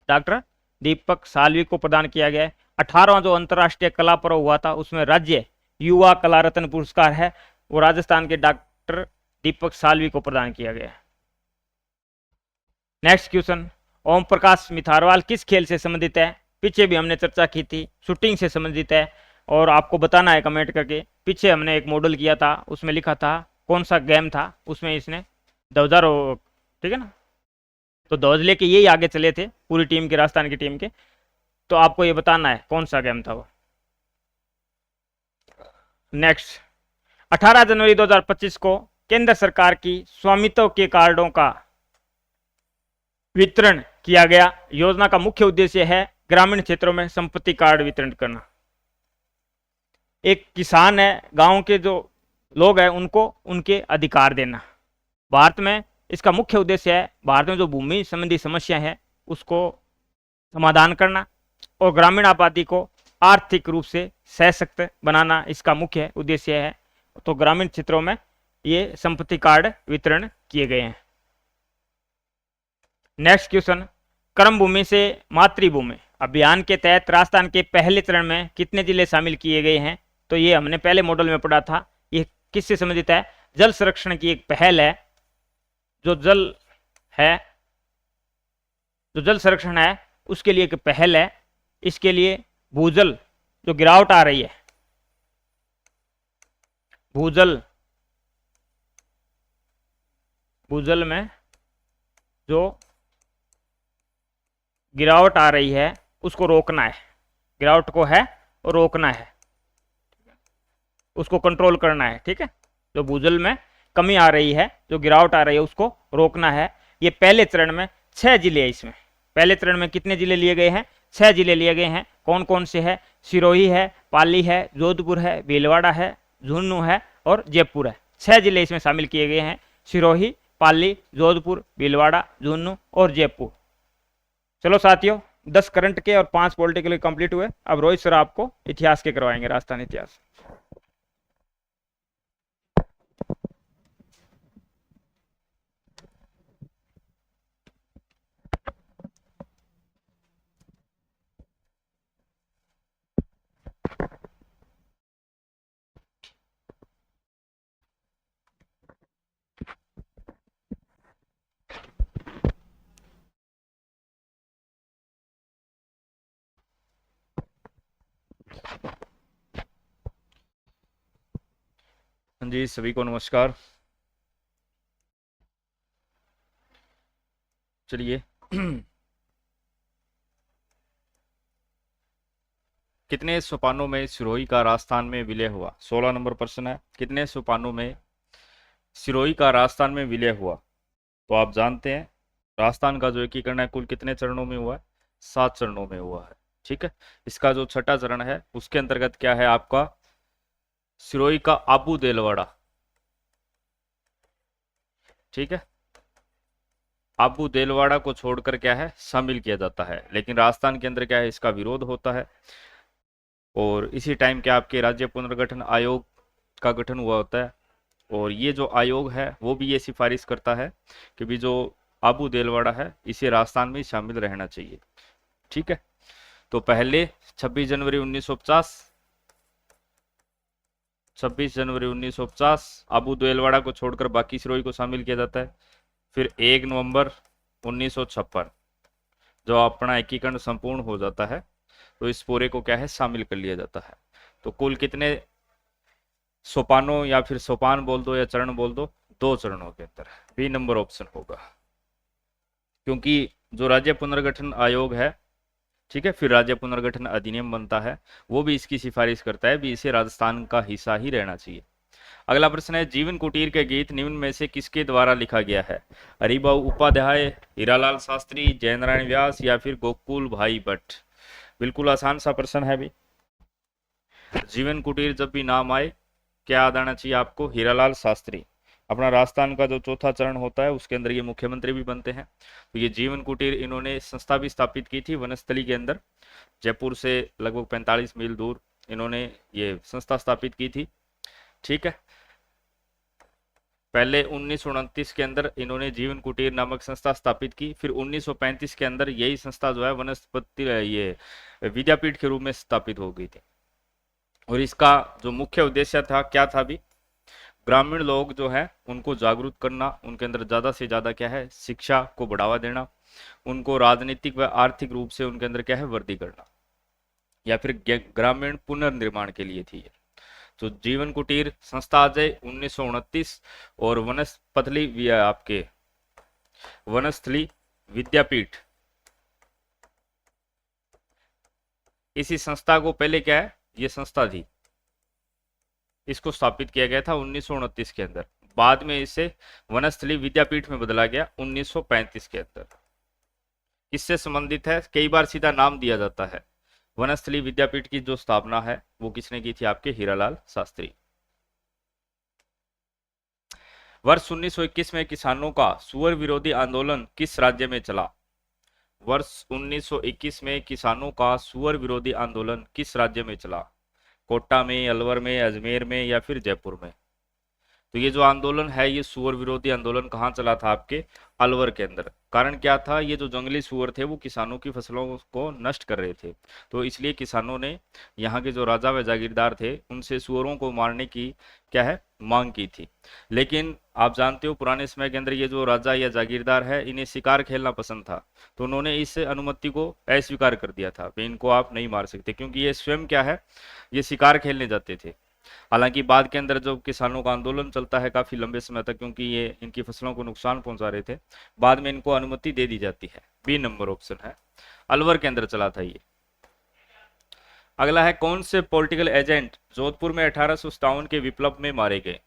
डॉक्टर दीपक साल्वी को प्रदान किया गया है। 18वां जो अंतर्राष्ट्रीय कला पर्व हुआ था उसमें राज्य युवा कला रत्न पुरस्कार है वो राजस्थान के डॉक्टर दीपक साल्वी को प्रदान किया गया है। नेक्स्ट क्वेश्चन, ओम प्रकाश मिथारवाल किस खेल से संबंधित है, पीछे भी हमने चर्चा की थी, शूटिंग से संबंधित है और आपको बताना है कमेंट करके। पीछे हमने एक मॉडल किया था उसमें लिखा था कौन सा गेम था, उसमें इसने ध्वजा, ठीक है ना। तो ध्वज लेके यही आगे चले थे पूरी टीम के, राजस्थान की टीम के। तो आपको ये बताना है कौन सा गेम था वो। नेक्स्ट, 18 जनवरी 2025 को केंद्र सरकार की स्वामित्व के कार्डों का वितरण किया गया। योजना का मुख्य उद्देश्य है ग्रामीण क्षेत्रों में संपत्ति कार्ड वितरण करना। एक किसान है, गांव के जो लोग हैं उनको उनके अधिकार देना। भारत में इसका मुख्य उद्देश्य है भारत में जो भूमि संबंधी समस्या है उसको समाधान करना और ग्रामीण आबादी को आर्थिक रूप से सशक्त बनाना इसका मुख्य उद्देश्य है। तो ग्रामीण क्षेत्रों में ये संपत्ति कार्ड वितरण किए गए हैं। नेक्स्ट क्वेश्चन, कर्म भूमि से मातृभूमि अभियान के तहत राजस्थान के पहले चरण में कितने जिले शामिल किए गए हैं, तो ये हमने पहले मॉडल में पढ़ा था। ये किससे संबंधित है, जल संरक्षण की एक पहल है। जो जल संरक्षण है उसके लिए एक पहल है। इसके लिए भूजल जो गिरावट आ रही है, भूजल में जो गिरावट आ रही है उसको रोकना है, गिरावट को है और रोकना है, उसको कंट्रोल करना है, ठीक है। जो भूजल में कमी आ रही है, जो गिरावट आ रही है उसको रोकना है। ये पहले चरण में 6 जिले हैं। इसमें पहले चरण में कितने जिले लिए गए हैं, 6 जिले लिए गए हैं। कौन कौन से है, सिरोही है, पाली है, जोधपुर है, भीलवाड़ा है, झुंझुनू है और जयपुर है। 6 जिले इसमें शामिल किए गए हैं, सिरोही, पाली, जोधपुर, भीलवाड़ा, झुंझुनू और जयपुर। चलो साथियों, 10 करंट के और 5 पॉलिटिकल कंप्लीट हुए। अब रोहित सर आपको इतिहास के करवाएंगे, राजस्थान इतिहास। हाँ जी, सभी को नमस्कार। चलिए कितने सोपानों में सिरोही का राजस्थान में विलय हुआ? 16 नंबर प्रश्न है। कितने सोपानों में सिरोही का राजस्थान में विलय हुआ? तो आप जानते हैं राजस्थान का जो एकीकरण है कुल कितने चरणों में हुआ है? 7 चरणों में हुआ है। ठीक है। इसका जो छठा चरण है उसके अंतर्गत क्या है आपका? सिरोही का आबू देलवाड़ा। ठीक है। आबू देलवाड़ा को छोड़कर क्या है शामिल किया जाता है, लेकिन राजस्थान के अंदर क्या है इसका विरोध होता है। और इसी टाइम के आपके राज्य पुनर्गठन आयोग का गठन हुआ होता है, और ये जो आयोग है वो भी ये सिफारिश करता है कि भी जो आबू देलवाड़ा है इसे राजस्थान में शामिल रहना चाहिए। ठीक है। तो पहले 26 जनवरी 1950, 26 जनवरी 1950 आबू देलवाड़ा को छोड़कर बाकी सिरोही को शामिल किया जाता है। फिर 1 नवंबर 1956 जो अपना एकीकरण संपूर्ण हो जाता है तो इस पूरे को क्या है शामिल कर लिया जाता है। तो कुल कितने सोपानों, या फिर सोपान बोल दो या चरण बोल दो, 2 चरणों के अंदर बी नंबर ऑप्शन होगा। क्योंकि जो राज्य पुनर्गठन आयोग है, ठीक है, फिर राज्य पुनर्गठन अधिनियम बनता है, वो भी इसकी सिफारिश करता है भी इसे राजस्थान का हिस्सा ही रहना चाहिए। अगला प्रश्न है जीवन कुटीर के गीत निम्न में से किसके द्वारा लिखा गया है? हरिभाऊ उपाध्याय, हीरालाल शास्त्री, जयनारायण व्यास या फिर गोकुल भाई भट्ट? बिल्कुल आसान सा प्रश्न है भी। जीवन कुटीर जब भी नाम आए क्या याद आना चाहिए आपको? हीरालाल शास्त्री। अपना राजस्थान का जो चौथा चरण होता है उसके अंदर ये मुख्यमंत्री भी बनते हैं। तो ये जीवन कुटीर इन्होंने संस्था भी स्थापित की थी वनस्थली के अंदर, जयपुर से लगभग 45 मील दूर इन्होंने ये संस्था स्थापित की थी। ठीक है। पहले 1929 के अंदर इन्होंने जीवन कुटीर नामक संस्था स्थापित की, फिर 1935 के अंदर यही संस्था जो है वनस्पति ये विद्यापीठ के रूप में स्थापित हो गई थी। और इसका जो मुख्य उद्देश्य था क्या था भी? ग्रामीण लोग जो है उनको जागरूक करना, उनके अंदर ज्यादा से ज्यादा क्या है शिक्षा को बढ़ावा देना, उनको राजनीतिक व आर्थिक रूप से उनके अंदर क्या है वृद्धि करना, या फिर ग्रामीण पुनर्निर्माण के लिए थी। तो जीवन कुटीर संस्था आ जाए 1929, और वनस्पति आपके वनस्थली विद्यापीठ, इसी संस्था को पहले क्या है ये संस्था थी, इसको स्थापित किया गया था 1929 के अंदर। बाद में इसे वनस्थली विद्यापीठ में बदला गया 1935 के अंदर। किससे संबंधित है? कई बार सीधा नाम दिया जाता है। वनस्थली विद्यापीठ की जो स्थापना है वो किसने की थी? आपके हीरालाल शास्त्री। वर्ष 1921 में किसानों का सुअर विरोधी आंदोलन किस राज्य में चला? वर्ष 1921 में किसानों का सुअर विरोधी आंदोलन किस राज्य में चला? कोटा में, अलवर में, अजमेर में या फिर जयपुर में? तो ये जो आंदोलन है ये सुअर विरोधी आंदोलन कहाँ चला था? आपके अलवर के अंदर। कारण क्या था? ये जो जंगली सुअर थे वो किसानों की फसलों को नष्ट कर रहे थे, तो इसलिए किसानों ने यहाँ के जो राजा व जागीरदार थे उनसे सुअरों को मारने की क्या है मांग की थी। लेकिन आप जानते हो पुराने समय के अंदर ये जो राजा या जागीरदार है इन्हें शिकार खेलना पसंद था, तो उन्होंने इस अनुमति को अस्वीकार कर दिया था, इनको आप नहीं मार सकते, क्योंकि ये स्वयं क्या है ये शिकार खेलने जाते थे। हालांकि बाद के अंदर जो किसानों का आंदोलन चलता है काफी लंबे समय तक, क्योंकि ये इनकी फसलों को नुकसान पहुंचा रहे थे, बाद में इनको अनुमति दे दी जाती है। बी नंबर ऑप्शन है, अलवर के अंदर चला था ये। अगला है कौन से पॉलिटिकल एजेंट जोधपुर में 1857 के विप्लव में मारे गए?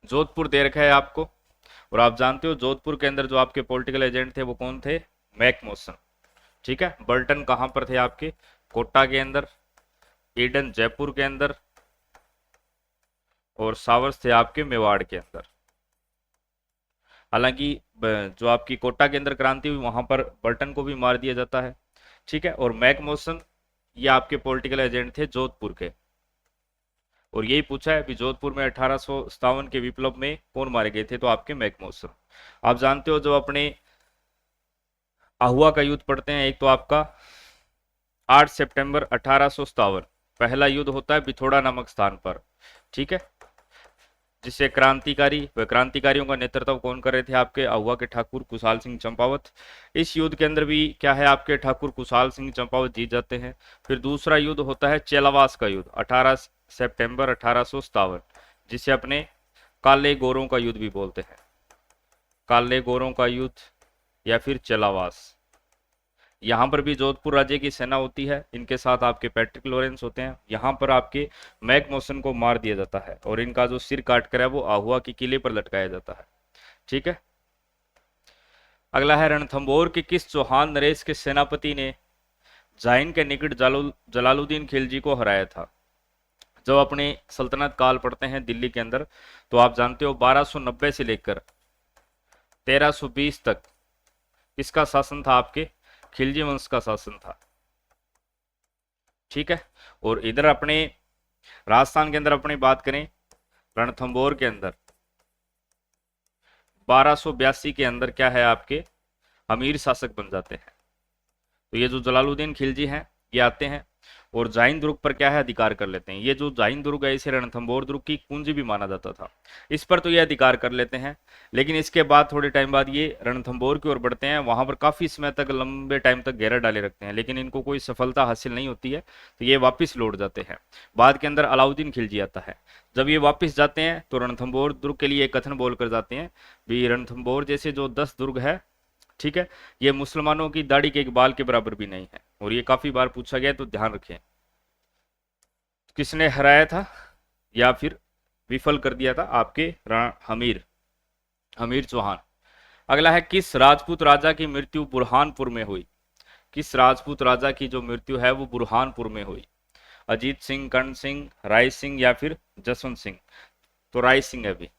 जोधपुर दे रखा है आपको, और आप जानते हो जोधपुर के अंदर जो आपके पॉलिटिकल एजेंट थे वो कौन थे? मैकमोसन। ठीक है। बर्टन कहां पर थे? आपके कोटा के अंदर, ईडन जयपुर के अंदर, और सावर्स थे आपके मेवाड़ के अंदर। हालांकि जो आपकी कोटा के अंदर क्रांति हुई वहां पर बर्टन को भी मार दिया जाता है, ठीक है। और मैक मॉसन ये आपके पॉलिटिकल एजेंट थे जोधपुर के, और यही पूछा है कि जोधपुर में 1857 के विप्लव में कौन मारे गए थे, तो आपके मैक मॉसन। आप जानते हो जो अपने आहुआ का युद्ध पढ़ते हैं, एक तो आपका 8 सितंबर 1857 पहला युद्ध होता है बिथोड़ा नामक स्थान पर, ठीक है, जिससे क्रांतिकारियों का नेतृत्व कौन कर रहे थे, आपके आहुआ के ठाकुर कुशाल सिंह चंपावत। इस युद्ध के अंदर भी क्या है, आपके ठाकुर कुशाल सिंह चंपावत जीत जाते हैं। फिर दूसरा युद्ध होता है चेलावास का युद्ध 18 सितंबर 1857, जिसे अपने काले गोरों का युद्ध भी बोलते हैं, काले गोरों का युद्ध या फिर चेलावास। यहाँ पर भी जोधपुर राज्य की सेना होती है, इनके साथ आपके पैट्रिक लॉरेंस होते हैं। यहाँ पर आपके मैक मॉसन को मार दिया जाता है और इनका जो सिर काट कर है वो आहुआ के किले पर लटकाया जाता है, ठीक है। अगला है रणथंभौर के किस चौहान नरेश के सेनापति ने जाइन के निकट जलालुद्दीन खिलजी को हराया था। जब अपने सल्तनत काल पढ़ते हैं दिल्ली के अंदर, तो आप जानते हो 1290 से लेकर 1320 तक किसका शासन था, आपके खिलजी वंश का शासन था, ठीक है। और इधर अपने राजस्थान के अंदर अपनी बात करें, रणथंभौर के अंदर 1282 के अंदर क्या है, आपके अमीर शासक बन जाते हैं। तो ये जो जलालुद्दीन खिलजी हैं ये आते हैं और जाइन दुर्ग पर क्या है, अधिकार कर लेते हैं। ये जो जाइन दुर्ग है इसे रणथंभौर दुर्ग की कुंजी भी माना जाता था। इस पर तो ये अधिकार कर लेते हैं, लेकिन इसके बाद थोड़े टाइम बाद ये रणथंभौर की ओर बढ़ते हैं, वहां पर काफी समय तक, लंबे टाइम तक घेरा डाले रखते हैं, लेकिन इनको कोई सफलता हासिल नहीं होती है, तो ये वापिस लौट जाते हैं। बाद के अंदर अलाउद्दीन खिलजी आता है। जब ये वापिस जाते हैं तो रणथंभौर दुर्ग के लिए एक कथन बोलकर जाते हैं भी रणथंभौर जैसे जो 10 दुर्ग है, ठीक है, ये मुसलमानों की दाढ़ी के एक बाल के बराबर भी नहीं है। और ये काफी बार पूछा गया, तो ध्यान रखें। किसने हराया था या फिर विफल कर दिया था, आपके हमीर चौहान। अगला है किस राजपूत राजा की मृत्यु बुरहानपुर में हुई। किस राजपूत राजा की जो मृत्यु है वो बुरहानपुर में हुई। अजीत सिंह, कर्ण सिंह, राय सिंह या फिर जसवंत सिंह। तो राय सिंह अभी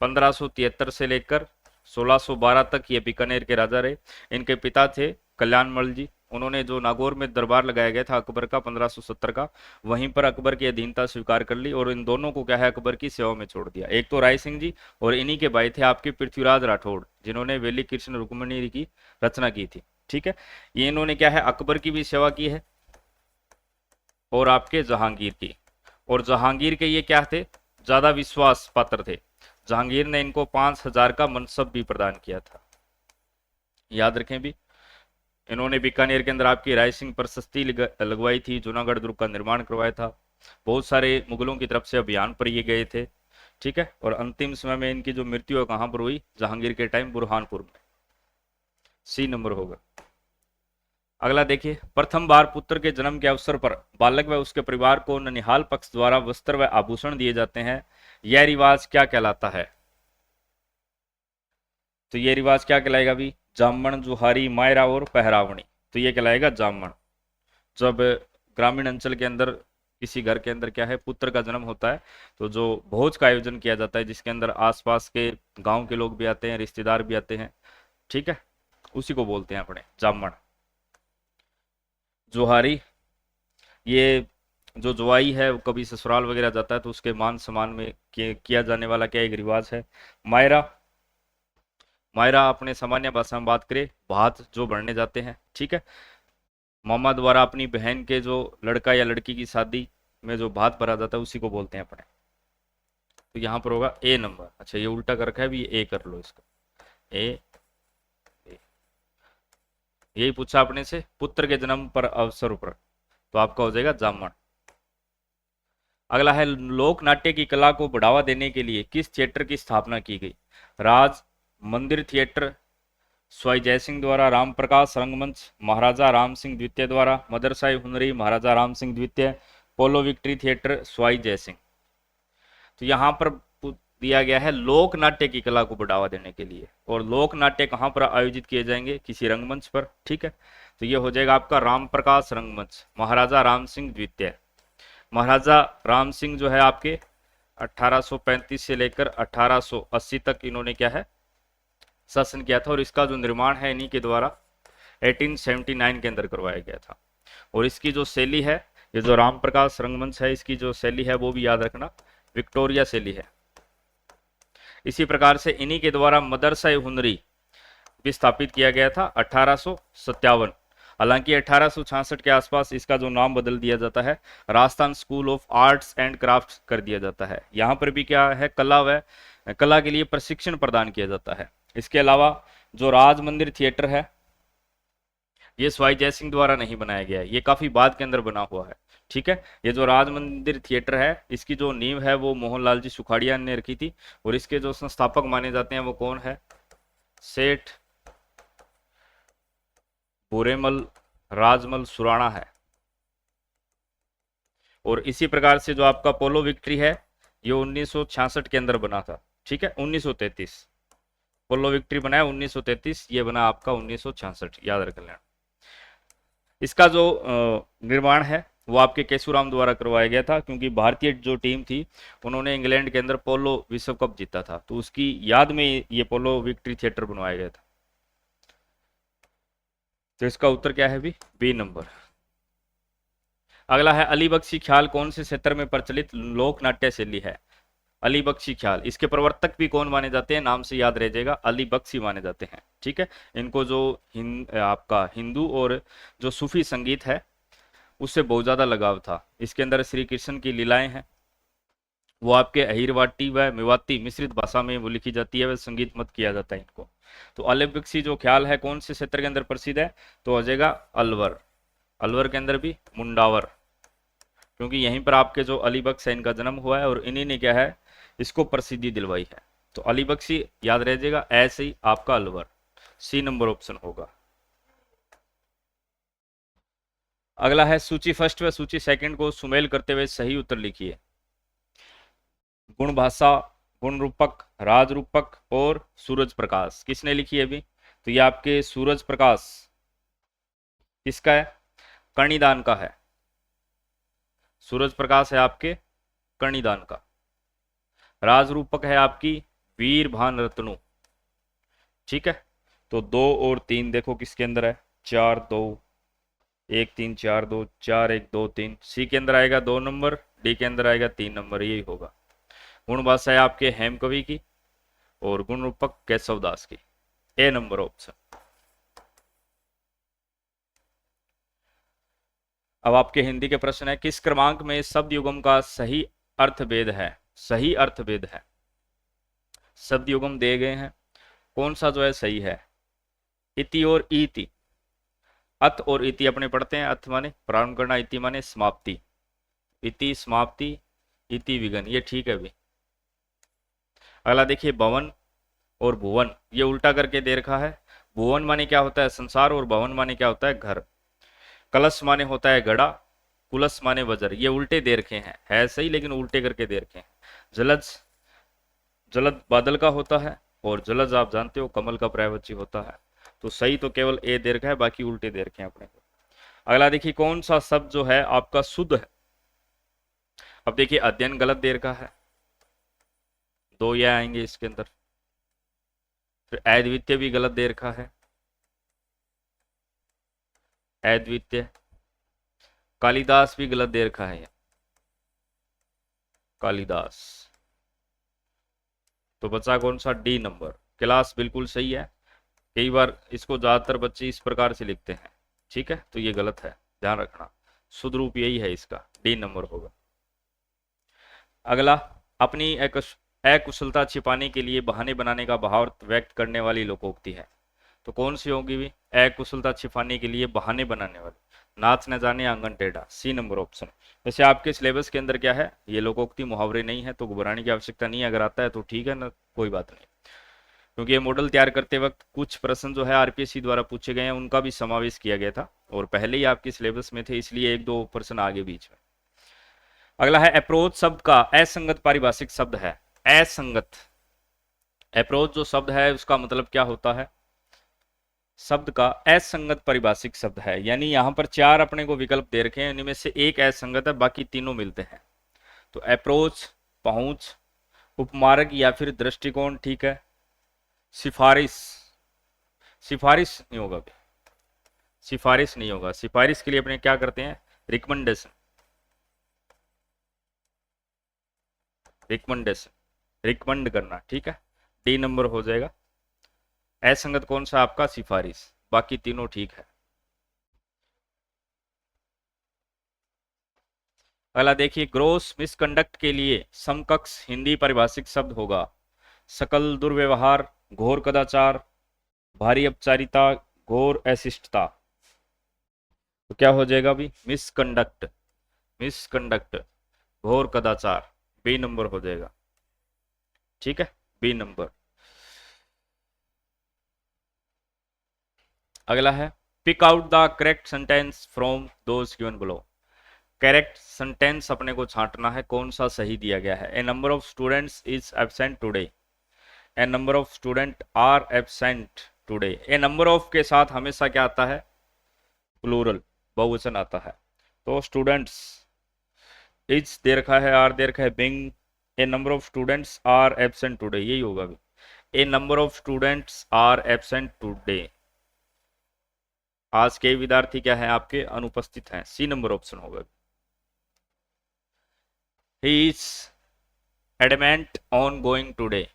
1573 से लेकर 1612 तक ये बीकानेर के राजा रहे। इनके पिता थे कल्याणमल जी, उन्होंने जो नागौर में दरबार लगाया गया था अकबर का 1570 का, वहीं पर अकबर की अधीनता स्वीकार कर ली और इन दोनों को क्या है, अकबर की सेवा में छोड़ दिया। एक तो राय सिंह जी और इन्हीं के भाई थे आपके पृथ्वीराज राठौड़, जिन्होंने वेली कृष्ण रुक्मणी की रचना की थी, ठीक है। ये इन्होंने क्या है, अकबर की भी सेवा की है और आपके जहांगीर की। और जहांगीर के ये क्या थे, ज्यादा विश्वास पात्र थे। जहांगीर ने इनको 5000 का मनसब भी प्रदान किया था, याद रखें भी। इन्होंने बीकानेर के अंदर आपकी राय सिंह प्रशस्ति लगवाई थी, जूनागढ़ दुर्ग का निर्माण करवाया था, बहुत सारे मुगलों की तरफ से अभियान पर ये गए थे, ठीक है। और अंतिम समय में इनकी जो मृत्यु है कहां पर हुई, जहांगीर के टाइम बुरहानपुर में। सी नंबर होगा। अगला देखिए, प्रथम बार पुत्र के जन्म के अवसर पर बालक व उसके परिवार को ननिहाल पक्ष द्वारा वस्त्र व आभूषण दिए जाते हैं। यह रिवाज क्या कहलाता है। तो ये रिवाज क्या कहलाएगा भी, जामण, जुहारी, मायरा और पहरावणी। तो ये कहलाएगा जामण। जब ग्रामीण अंचल के अंदर किसी घर के अंदर क्या है, पुत्र का जन्म होता है, तो जो भोज का आयोजन किया जाता है, जिसके अंदर आसपास के गांव के लोग भी आते हैं, रिश्तेदार भी आते हैं, ठीक है, उसी को बोलते हैं अपने जामण। जुहारी, ये जो जुआई है वो कभी ससुराल वगैरह जाता है तो उसके मान सम्मान में किया जाने वाला क्या एक रिवाज है। मायरा, मायरा अपने सामान्य भाषा में बात करें, भात जो बढ़ने जाते हैं, ठीक है। मामा द्वारा अपनी बहन के जो लड़का या लड़की की शादी में जो भात भरा जाता है उसी को बोलते हैं अपने। तो यहाँ पर होगा ए नंबर। अच्छा ये उल्टा कर रखा है भी, ए कर लो इसको, ए। यही पूछा अपने से, पुत्र के जन्म पर अवसर पर, तो आपका हो जाएगा जामण। अगला है, लोक नाट्य की कला को बढ़ावा देने के लिए किस थिएटर की स्थापना की गई। राज मंदिर थिएटर स्वाई जयसिंह द्वारा, राम प्रकाश रंगमंच महाराजा राम सिंह द्वितीय द्वारा, मदरसाई हुनरी महाराजा राम सिंह द्वितीय, पोलो विक्ट्री थिएटर स्वाई जयसिंह। तो यहाँ पर दिया गया है लोक नाट्य की कला को बढ़ावा देने के लिए, और लोक नाट्य कहाँ पर आयोजित किए जाएंगे, किसी रंगमंच पर, ठीक है। तो ये हो जाएगा आपका राम प्रकाश रंगमंच महाराजा राम सिंह द्वितीय। महाराजा राम सिंह जो है आपके 1835 से लेकर 1880 तक इन्होंने क्या है, शासन किया था। और इसका जो निर्माण है इन्हीं के द्वारा 1879 के अंदर करवाया गया था। और इसकी जो शैली है, ये जो राम प्रकाश रंगमंच है, इसकी जो शैली है वो भी याद रखना विक्टोरिया शैली है। इसी प्रकार से इन्हीं के द्वारा मदरसा-ए-हुनरी भी स्थापित किया गया था 1857। हालांकि 1866 के आसपास इसका जो नाम बदल दिया जाता है, Rajasthan school of arts and crafts कर दिया जाता है। यहाँ पर भी क्या है, कला के लिए प्रशिक्षण प्रदान किया जाता है। इसके अलावा जो राज मंदिर थिएटर है, ये स्वाई जय सिंह द्वारा नहीं बनाया गया है, ये काफी बाद के अंदर बना हुआ है। ठीक है, ये जो राज मंदिर थिएटर है, इसकी जो नींव है वो मोहनलाल जी सुखाड़िया ने रखी थी। और इसके जो संस्थापक माने जाते हैं वो कौन है, सेठ बुरेमल राजमल सुराणा है। और इसी प्रकार से जो आपका पोलो विक्ट्री है, ये 1966 के अंदर बना था। ठीक है, 1933 पोलो विक्ट्री बनाया 1933, ये बना आपका 1966, याद रख लेना। इसका जो निर्माण है वो आपके केशुराम द्वारा करवाया गया था, क्योंकि भारतीय जो टीम थी उन्होंने इंग्लैंड के अंदर पोलो विश्व कप जीता था, तो उसकी याद में ये पोलो विक्ट्री थिएटर बनवाया गया था। तो इसका उत्तर क्या है भी, बी नंबर। अगला है अली बख्शी ख्याल कौन से क्षेत्र में प्रचलित लोक नाट्य शैली है। अली बख्शी ख्याल, इसके प्रवर्तक भी कौन माने जाते हैं, नाम से याद रह जाएगा, अली बख्शी माने जाते हैं। ठीक है, इनको जो आपका हिंदू और जो सूफी संगीत है उससे बहुत ज्यादा लगाव था। इसके अंदर श्री कृष्ण की लीलाएं हैं, वो आपके अहिरवाटी व मेवाती मिश्रित भाषा में वो लिखी जाती है, वह संगीत मत किया जाता है इनको। तो अली बख्शी जो ख्याल है कौन से क्षेत्र के अंदर प्रसिद्ध है, तो हो जाएगा अलवर। अलवर के अंदर भी मुंडावर, क्योंकि यहीं पर आपके जो अली बख्श है इनका जन्म हुआ है और इन्हीं ने क्या है इसको प्रसिद्धि दिलवाई है। तो अली बख्शी याद रह जाएगा, ऐसे ही आपका अलवर, सी नंबर ऑप्शन होगा। अगला है सूची फर्स्ट व सूची सेकंड को सुमेल करते हुए सही उत्तर लिखिए। गुण भाषा, गुण रूपक, राज रूपक और सूरज प्रकाश किसने लिखी है अभी, तो ये आपके सूरज प्रकाश किसका है, कर्णिदान का है। सूरज प्रकाश है आपके कर्णिदान का। राज रूपक है आपकी वीर भान रत्नु। ठीक है, तो 2 और 3 देखो किसके अंदर है, 4 2 1 3 4 2 4 1 2 3, सी के अंदर आएगा 2 नंबर, डी के अंदर आएगा 3 नंबर, यही होगा। गुण भाषा है आपके हेम कवि की और गुण रूपक केशव दास की, ए नंबर ऑप्शन। अब आपके हिंदी के प्रश्न है, किस क्रमांक में शब्द युगम का सही अर्थभेद है, सही अर्थभेद है। शब्द युगम दिए गए हैं, कौन सा जो है सही है, इति और इति। अत और इति अपने पढ़ते हैं, अथ माने प्रारंभ करना, इति माने समाप्ति, इति समाप्ति, इति विघन, ये ठीक है भी। अगला देखिए भवन और भुवन, ये उल्टा करके दे रखा है। भुवन माने क्या होता है संसार और भवन माने क्या होता है घर। कलश माने होता है घड़ा, कुलस माने वज्र, ये उल्टे दे रखे हैं, है सही लेकिन उल्टे करके दे रखे हैं। जलज, जलद बादल का होता है और जलज आप जानते हो कमल का पर्यायवाची होता है। तो सही तो केवल ए दे रखा है, बाकी उल्टे दे रखे हैं अपने को। अगला देखिए कौन सा शब्द जो है आपका शुद्ध है। अब देखिए अध्ययन गलत दे रखा है, 2 ये आएंगे इसके अंदर। फिर अद्वितीय भी गलत दे रखा है, अद्वितीय। कालिदास भी गलत दे रखा है, कालिदास। तो बचा कौन सा, डी नंबर। क्लास बिल्कुल सही है, कई बार इसको ज्यादातर बच्चे इस प्रकार से लिखते हैं। ठीक है, तो ये गलत है, ध्यान रखना, शुद्ध रूप यही है इसका, डी नंबर होगा। अगला, अपनी अकुशलता छिपाने के लिए बहाने बनाने का भाव व्यक्त करने वाली लोकोक्ति है। तो कौन सी होगी भी, अकुशलता छिपाने के लिए बहाने बनाने वाली, नाच न जाने आंगन टेढ़ा, सी नंबर ऑप्शन। वैसे आपके सिलेबस के अंदर क्या है, ये लोकोक्ति मुहावरे नहीं है, तो घबराने की आवश्यकता नहीं है, अगर आता है तो ठीक है ना, कोई बात नहीं। क्योंकि ये मॉडल तैयार करते वक्त कुछ प्रश्न जो है आरपीएससी द्वारा पूछे गए हैं, उनका भी समावेश किया गया था और पहले ही आपके सिलेबस में थे, इसलिए 1-2 प्रश्न आगे बीच में। अगला है अप्रोच शब्द का असंगत पारिभाषिक शब्द है, असंगत। अप्रोच जो शब्द है उसका मतलब क्या होता है, शब्द का असंगत पारिभाषिक शब्द है, यानी यहां पर 4 अपने को विकल्प दे रखे हैं, इनमें से एक असंगत है, बाकी तीनों मिलते हैं। तो अप्रोच पहुंच, उपमार्ग या फिर दृष्टिकोण, ठीक है। सिफारिश, सिफारिश नहीं होगा अभी, सिफारिश नहीं होगा। सिफारिश के लिए अपने क्या करते हैं, रिकमेंडेशन, रिकमेंडेशन, रिकमेंड करना, ठीक है। डी नंबर हो जाएगा। असंगत कौन सा आपका, सिफारिश, बाकी तीनों ठीक है। अगला देखिए, ग्रोस मिसकंडक्ट के लिए समकक्ष हिंदी परिभाषित शब्द होगा सकल दुर्व्यवहार, घोर कदाचार, भारी अपचारिता, घोर अशिष्टता। तो क्या हो जाएगा अभी, मिसकंडक्ट, मिसकंडक्ट, घोर कदाचार, बी नंबर हो जाएगा, ठीक है, बी नंबर। अगला है, pick out the correct sentence from those given below. Correct sentence अपने को छांटना है, कौन सा सही दिया गया है। A number of students is absent today, a number of student are absent today. A number of के साथ हमेशा क्या आता है, प्लूरल, बहुवचन आता है। तो स्टूडेंट्स, इज दे रखा है, आर दे रखा है, being, a number of students are absent today, यही होगा अभी। A number of students are absent today, आज के विद्यार्थी क्या है आपके, अनुपस्थित हैं, सी नंबर ऑप्शन होगा। He is adamant on going today,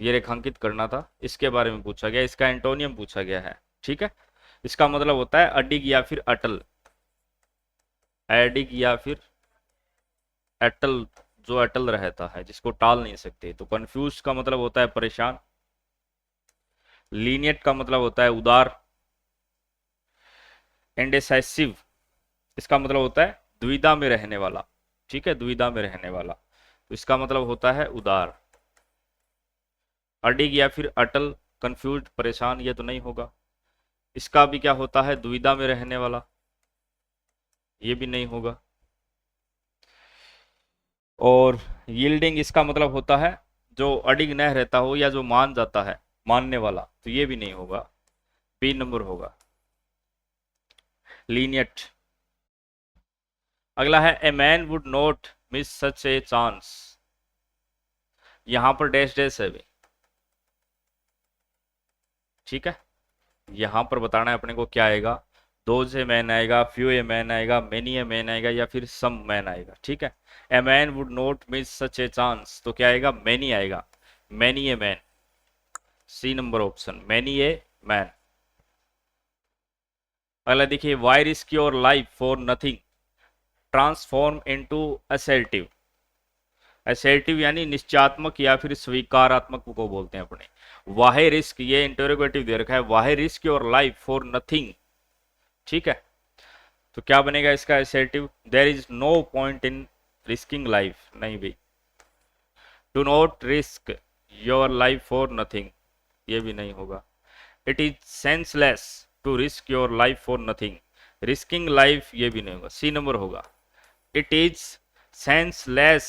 ये रेखांकित करना था, इसके बारे में पूछा गया, इसका एंटोनियम पूछा गया है, ठीक है। इसका मतलब होता है अडिग या फिर अटल, एडिग या फिर अटल, जो अटल रहता है, जिसको टाल नहीं सकते। तो कंफ्यूज का मतलब होता है परेशान, लीनियट का मतलब होता है उदार, इंडेसाइसिव इसका मतलब होता है द्विधा में रहने वाला, ठीक है, द्विधा में रहने वाला, तो इसका मतलब होता है उदार। अडिग या फिर अटल, कंफ्यूज, परेशान, ये तो नहीं होगा। इसका भी क्या होता है, दुविधा में रहने वाला, ये भी नहीं होगा। और यील्डिंग, इसका मतलब होता है जो अडिग न रहता हो या जो मान जाता है, मानने वाला, तो ये भी नहीं होगा, बी नंबर होगा, लीनियट। अगला है, a man would not miss such a chance, यहां पर डैश डैश है भी, ठीक है। यहां पर बताना है अपने को क्या आएगा, दोज ए मैन आएगा, फ्यू ए मैन आएगा, मेनी ए मैन आएगा, या फिर सम मैन आएगा, ठीक है। A man would not miss such a chance, तो क्या आएगा, मेनी आएगा, many a man, C number option, many a man. अगला देखिए, why risk your life for nothing, transform into assertive, assertive यानी निश्चयात्मक या फिर स्वीकारात्मक को बोलते हैं अपने। वाहे रिस्क, ये इंटरोगेटिव दे रखा है, why risk your life for nothing, ठीक है। तो क्या बनेगा इसका assertive, there is no point in risking life, नहीं भाई। Do not risk your life for nothing, ये भी नहीं होगा। It is senseless to risk your life for nothing, risking life, ये भी नहीं होगा, सी नंबर होगा। It is senseless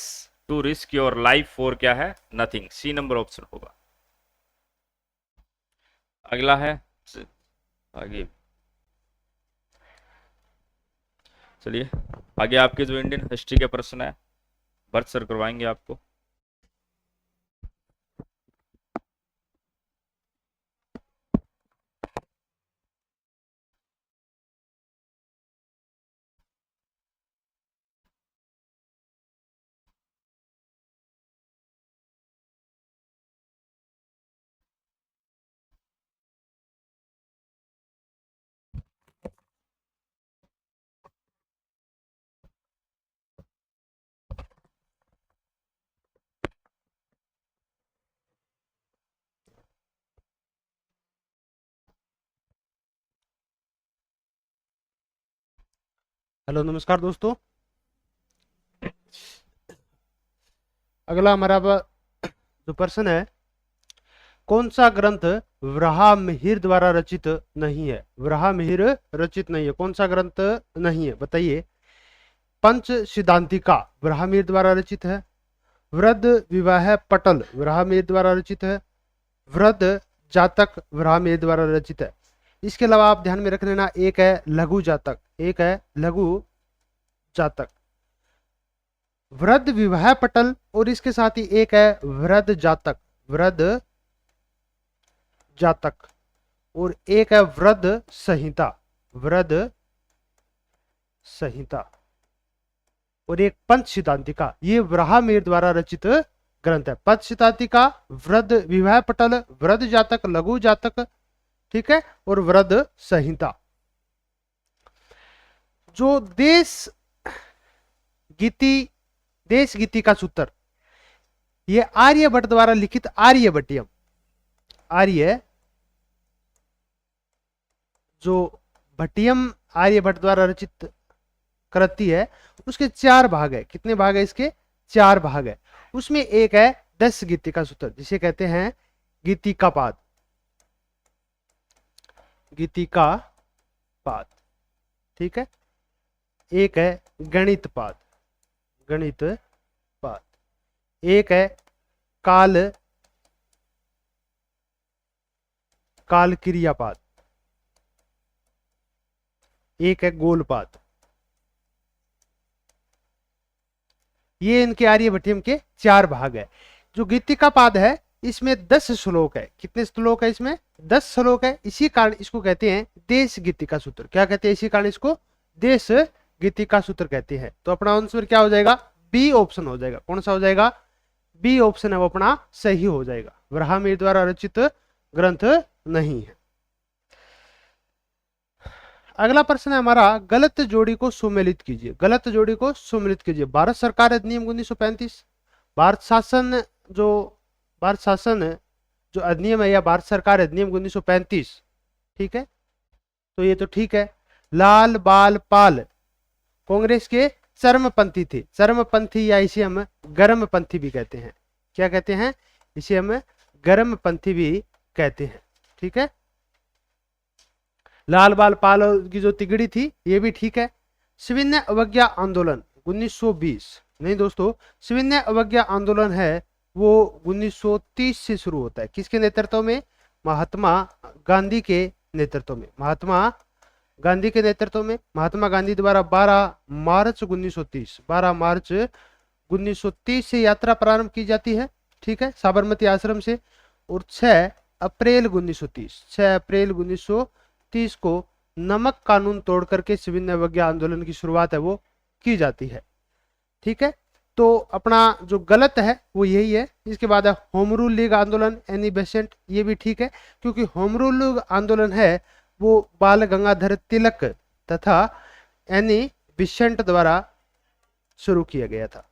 to risk your life for क्या है, नथिंग, सी नंबर ऑप्शन होगा। अगला है, आगे चलिए, आगे आपके जो इंडियन हिस्ट्री के प्रश्न है भरत सर करवाएंगे आपको। हेलो नमस्कार दोस्तों। अगला हमारा जो प्रश्न है, कौन सा ग्रंथ वराहमिहिर द्वारा रचित नहीं है, वराहमिहिर रचित नहीं है, कौन सा ग्रंथ नहीं है बताइए। पंच सिद्धांतिका वराहमिहिर द्वारा रचित है, वृद्ध विवाह पटल वराहमिहिर द्वारा रचित है, वृद्ध जातक वराहमिहिर द्वारा रचित है। इसके अलावा आप ध्यान में रख लेना, एक है लघु जातक, एक है लघु जातक। वृद्ध विवाह पटल और इसके साथ ही एक है वृद्ध जातक, वृद्ध जातक, और एक है वृद्ध संहिता, वृद्ध संहिता, और एक पंच सिद्धांतिका। ये वराहमिहिर द्वारा रचित ग्रंथ है। पंच सिद्धांतिका, वृद्ध विवाह पटल, वृद्ध जातक, लघु जातक, ठीक है, और वृद्ध संहिता। जो देश गीति का सूत्र, ये आर्यभट्ट द्वारा लिखित आर्यभट्टियम, जो भट्टियम आर्यभट्ट द्वारा रचित कृति है, उसके 4 भाग है। कितने भाग है इसके? 4 भाग है। उसमें एक है 10 गीति का सूत्र, जिसे कहते हैं गीति का पाद, गीति का पाद, ठीक है। एक है गणित पाद, गणित पाद, एक है काल क्रियापाद, एक है गोलपाद। ये इनके आर्यभट्टियम के 4 भाग है। जो गीतिका पाद है इसमें 10 श्लोक है। कितने श्लोक है इसमें? 10 श्लोक है। इसी कारण इसको कहते हैं देश गीतिका सूत्र। क्या कहते हैं? इसी कारण इसको देश गीतिका सूत्र कहते हैं। तो अपना आंसर क्या हो जाएगा? बी ऑप्शन हो जाएगा। कौन सा हो जाएगा? बी ऑप्शन है वो अपना सही हो जाएगा। वराहमिहिर द्वारा रचित ग्रंथ नहीं है। अगला प्रश्न है हमारा, गलत जोड़ी को सुमेलित कीजिए। गलत जोड़ी को सुमेलित कीजिए। भारत सरकार अधिनियम 1935, भारत शासन जो अधिनियम है या भारत सरकार अधिनियम 1935, ठीक है, तो ये तो ठीक है। लाल बाल पाल कांग्रेस के चरमपंथी थे। चरमपंथी या इसे हम गर्मपंथी भी कहते हैं। क्या कहते हैं? इसे हम गर्मपंथी भी कहते हैं, ठीक है। लाल बाल पाल की जो तिगड़ी थी ये भी ठीक है। सविनय अवज्ञा आंदोलन 1920, नहीं दोस्तों, सविनय अवज्ञा आंदोलन है वो 1930 से शुरू होता है। किसके नेतृत्व में? महात्मा गांधी के नेतृत्व में। महात्मा गांधी के नेतृत्व में। महात्मा गांधी द्वारा 12 मार्च 1930 से यात्रा प्रारंभ की जाती है, ठीक है, साबरमती आश्रम से। और 6 अप्रैल 1930 को नमक कानून तोड़ करके सविनय अवज्ञा आंदोलन की शुरुआत है वो की जाती है, ठीक है। तो अपना जो गलत है वो यही है। इसके बाद है होम रूल लीग आंदोलन, एनी बेसेंट, ये भी ठीक है, क्योंकि होम रूल लीग आंदोलन है वो बाल गंगाधर तिलक तथा एनी बेसेंट द्वारा शुरू किया गया था।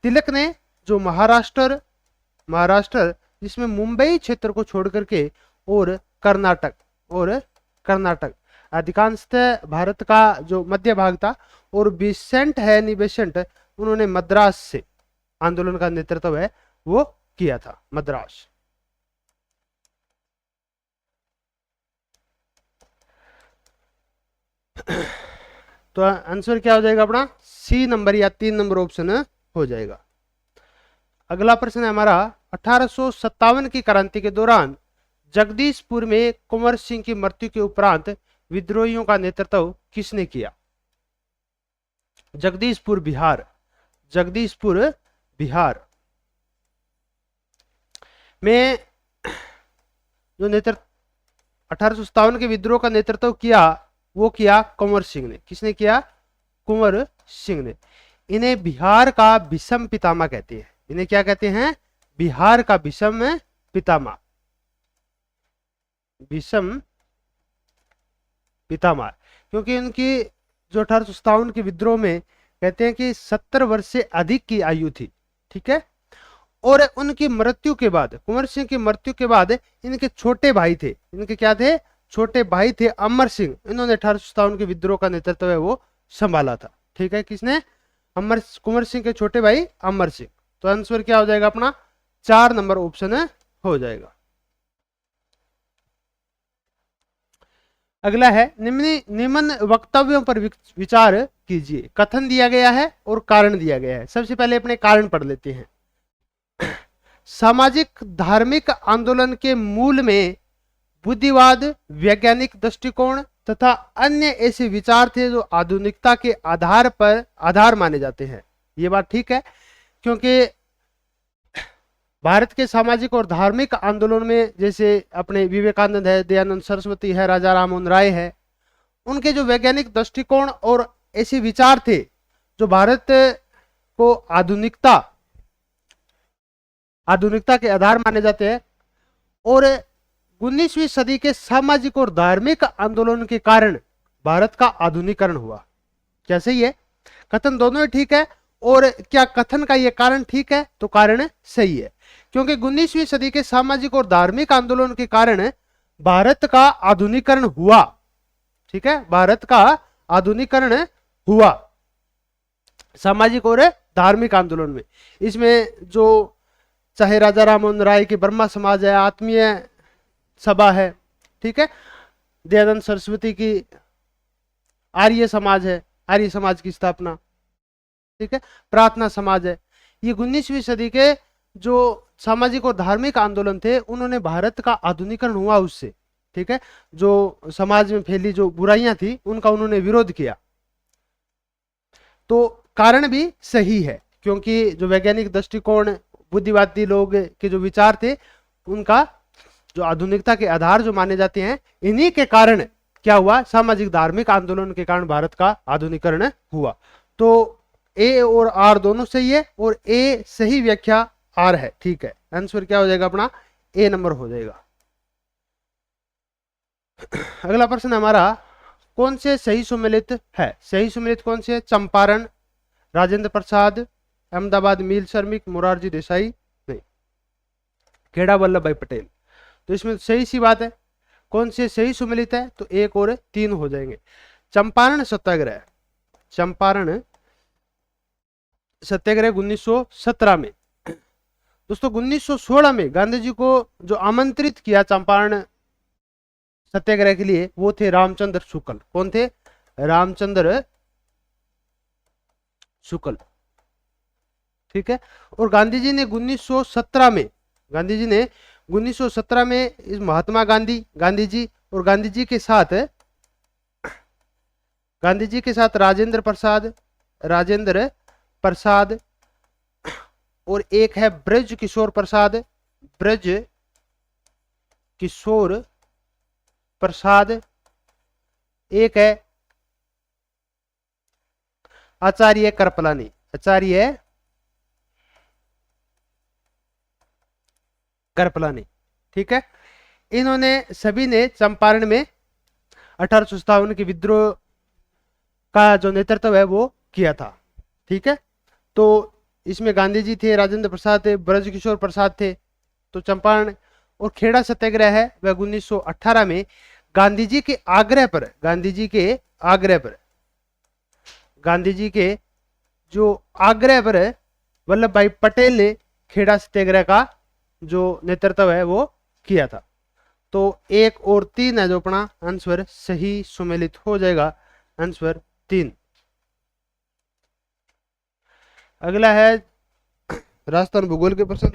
तिलक ने जो महाराष्ट्र जिसमें मुंबई क्षेत्र को छोड़ करके और कर्नाटक अधिकांशतः भारत का जो मध्य भाग था, और बेसेंट है एनी बेसेंट, उन्होंने मद्रास से आंदोलन का नेतृत्व है वो किया था, मद्रास। तो आंसर क्या हो जाएगा अपना? सी नंबर या 3 नंबर ऑप्शन हो जाएगा। अगला प्रश्न है हमारा, 1857 की क्रांति के दौरान जगदीशपुर में कुंवर सिंह की मृत्यु के उपरांत विद्रोहियों का नेतृत्व किसने किया? जगदीशपुर बिहार में जो नेतृत्व 1857 के विद्रोह का नेतृत्व किया वो किया कुंवर सिंह ने। किसने किया? कुंवर सिंह ने। इन्हें बिहार का भीष्म पितामह कहते हैं। इन्हें क्या कहते हैं? बिहार का भीष्म पितामह, भीष्म पितामह, क्योंकि इनकी जो 1857 के विद्रोह में कहते हैं कि 70 वर्ष से अधिक की आयु थी, ठीक है। और उनकी मृत्यु के बाद, कुंवर सिंह की मृत्यु के बाद इनके छोटे भाई थे। इनके क्या थे? छोटे भाई थे अमर सिंह। इन्होंने 1857 के विद्रोह का नेतृत्व है वो संभाला था, ठीक है। किसने? कुंवर सिंह के छोटे भाई अमर सिंह। तो आंसर क्या हो जाएगा अपना? 4 नंबर ऑप्शन हो जाएगा। अगला है, निम्न वक्तव्यों पर विचार कीजिए। कथन दिया गया है और कारण दिया गया है। सबसे पहले अपने कारण पढ़ लेते हैं। सामाजिक धार्मिक आंदोलन के मूल में बुद्धिवाद, वैज्ञानिक दृष्टिकोण तथा अन्य ऐसे विचार थे जो आधुनिकता के आधार माने जाते हैं। ये बात ठीक है, क्योंकि भारत के सामाजिक और धार्मिक आंदोलन में जैसे अपने विवेकानंद है, दयानंद सरस्वती है, राजा राममोहन राय है, उनके जो वैज्ञानिक दृष्टिकोण और ऐसे विचार थे जो भारत को आधुनिकता के आधार माने जाते हैं, और 19वीं सदी के सामाजिक और धार्मिक आंदोलन के कारण भारत का आधुनिकरण हुआ। क्या सही है? कथन दोनों ही ठीक है। और क्या कथन का यह कारण ठीक है? तो कारण सही है, क्योंकि 19वीं सदी के सामाजिक और धार्मिक आंदोलन के कारण भारत का आधुनिकरण हुआ। ठीक है, भारत का आधुनिकरण हुआ सामाजिक और धार्मिक आंदोलन में। इसमें जो चाहे राजा राममोहन राय की ब्रह्मा समाज है, आत्मीय सभा है, ठीक है, दयानंद सरस्वती की आर्य समाज है, आर्य समाज की स्थापना, ठीक है, प्रार्थना समाज है, ये 19वीं सदी के जो सामाजिक और धार्मिक आंदोलन थे उन्होंने भारत का आधुनिकरण हुआ उससे। ठीक है, जो समाज में फैली जो बुराइयां थी उनका उन्होंने विरोध किया। तो कारण भी सही है, क्योंकि जो वैज्ञानिक दृष्टिकोण, बुद्धिवादी लोग के जो विचार थे, उनका जो आधुनिकता के आधार जो माने जाते हैं, इन्हीं के कारण क्या हुआ, सामाजिक धार्मिक आंदोलन के कारण भारत का आधुनिकरण हुआ। तो ए और आर दोनों सही है, और ए सही व्याख्या आर है। ठीक है, आंसर क्या हो जाएगा अपना? ए नंबर हो जाएगा। अगला प्रश्न हमारा, कौन से सही सुमेलित है? सही सुमेलित कौन से है? चंपारण, राजेंद्र प्रसाद, अहमदाबाद मील श्रमिक, मोरारजी देसाई, नहीं, खेड़ा वल्लभ भाई पटेल। तो इसमें सही सी बात है। कौन से सही सुमेलित है? तो 1 और 3 हो जाएंगे। चंपारण सत्याग्रह, चंपारण सत्याग्रह 1917 में। दोस्तों 1916 में गांधी जी को जो आमंत्रित किया चंपारण सत्याग्रह के लिए, वो थे रामचंद्र शुक्ल। कौन थे? रामचंद्र शुक्ल। ठीक है, और गांधी जी ने 1917 में, गांधी जी ने 1917 में इस महात्मा गांधी जी और गांधी जी के साथ राजेंद्र प्रसाद और एक है ब्रज किशोर प्रसाद, एक है आचार्य कृपलानी, ठीक है। इन्होंने सभी ने चंपारण में 1857 के विद्रोह का जो नेतृत्व है वो किया था। ठीक है, तो इसमें गांधी जी थे, राजेंद्र प्रसाद थे, ब्रज किशोर प्रसाद थे। तो चंपारण और खेड़ा सत्याग्रह है वह 1918 में गांधी जी के आग्रह पर वल्लभ भाई पटेल ने खेड़ा सत्याग्रह का जो नेतृत्व है वो किया था। तो 1 और 3 है जो अपना आंसर सही सुमेलित हो जाएगा, आंसर 3। अगला है राजस्थान भूगोल के प्रश्न।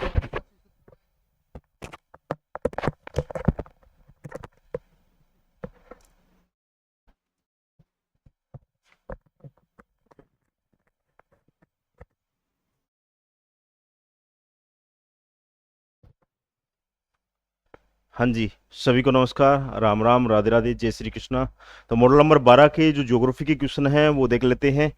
हाँ जी, सभी को नमस्कार, राम राम, राधे राधे, जय श्री कृष्णा। तो मॉडल नंबर 12 के जो ज्योग्राफी के क्वेश्चन हैं वो देख लेते हैं।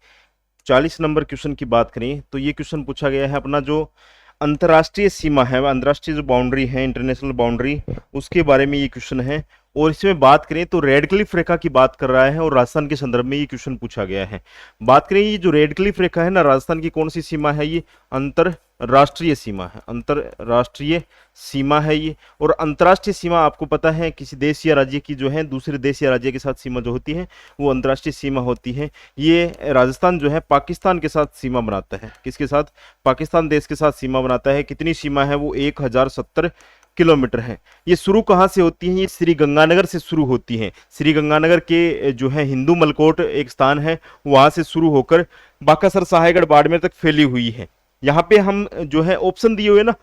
40 नंबर क्वेश्चन की बात करें तो ये क्वेश्चन पूछा गया है अपना जो अंतर्राष्ट्रीय सीमा है, अंतर्राष्ट्रीय जो बाउंड्री है, इंटरनेशनल बाउंड्री, उसके बारे में ये क्वेश्चन है। और इसमें बात करें तो रेड क्लिफ रेखा की बात कर रहा है और राजस्थान के संदर्भ में ये क्वेश्चन पूछा गया है। बात करें ये जो रेड क्लिफ रेखा है ना, राजस्थान की कौन सी सीमा है? ये अंतरराष्ट्रीय सीमा है, अंतरराष्ट्रीय सीमा है ये। और अंतर्राष्ट्रीय सीमा आपको पता है किसी देश या राज्य की जो है दूसरे देश या राज्य के साथ सीमा जो होती है वो अंतर्राष्ट्रीय सीमा होती है। ये राजस्थान जो है पाकिस्तान के साथ सीमा बनाता है। किसके साथ? पाकिस्तान देश के साथ सीमा बनाता है। कितनी सीमा है? वो 1070 किलोमीटर है। ये शुरू कहाँ से होती है? ये श्री गंगानगर से शुरू होती है। श्री गंगानगर के जो है हिंदू मलकोट एक स्थान है, वहां से शुरू होकर बाकासर, सहायगढ़, बाड़मेर तक फैली हुई है। यहाँ पे हम जो है ऑप्शन दिए हुए ना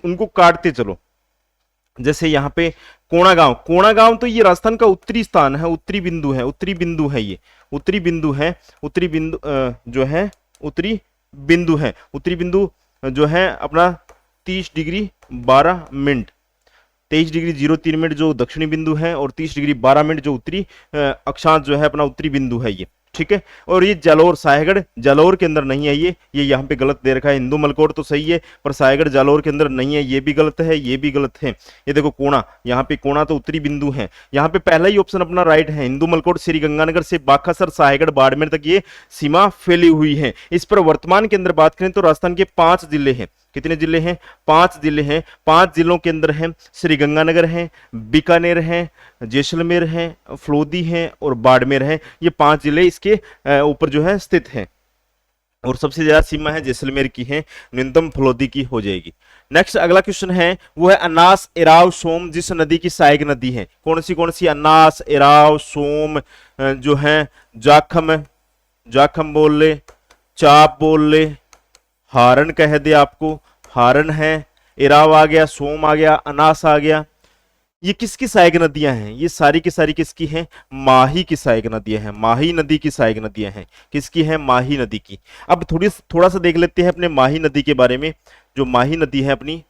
उनको काटते चलो। जैसे यहाँ पे कोणा गांव तो ये राजस्थान का उत्तरी स्थान है, उत्तरी बिंदु है ये, उत्तरी बिंदु जो है उत्तरी बिंदु हैं। उत्तरी बिंदु जो है अपना 30 डिग्री 12 मिनट, 23 डिग्री 03 मिनट जो दक्षिणी बिंदु है, और 30 डिग्री 12 मिनट जो उत्तरी अक्षांश जो है अपना उत्तरी बिंदु है ये, ठीक है। और ये जालोर साहेगढ़ जालोर के अंदर नहीं है, ये यहाँ पे गलत दे रखा है। हिंदू मलकोट तो सही है पर साहेगढ़ जालोर के अंदर नहीं है, ये भी गलत है, ये भी गलत है। ये देखो कोणा, यहाँ पे कोणा तो उत्तरी बिंदु है, यहाँ पे पहला ही ऑप्शन अपना राइट है। हिंदू मलकोट श्री गंगानगर से बाखासर साहेगढ़ बाड़मेर तक ये सीमा फैली हुई है। इस पर वर्तमान के अंदर बात करें तो राजस्थान के 5 जिले हैं। कितने जिले हैं? 5 जिले हैं। 5 जिलों के अंदर हैं श्री गंगानगर है, बीकानेर है, जैसलमेर है, फलोदी है और बाड़मेर है। ये 5 जिले इसके ऊपर जो है स्थित हैं, और सबसे ज्यादा सीमा है जैसलमेर की है, न्यूनतम फलोदी की हो जाएगी। नेक्स्ट अगला क्वेश्चन है वो है अनास एराव सोम जिस नदी की सहायक नदी है। कौन सी? अनास एराव सोम जो है जाखम बोल ले, चाप बोल ले, हारण कह दे आपको, हारण है, एराव आ गया, सोम आ गया, अनास आ गया। ये किसकी सहायक नदियां हैं? ये सारी की सारी किसकी हैं? माही की सहायक नदियां हैं, माही नदी की सहायक नदियां हैं। किसकी हैं? माही नदी की। अब थोड़ा सा देख लेते हैं अपने माही नदी के बारे में। जो माही नदी है अपनी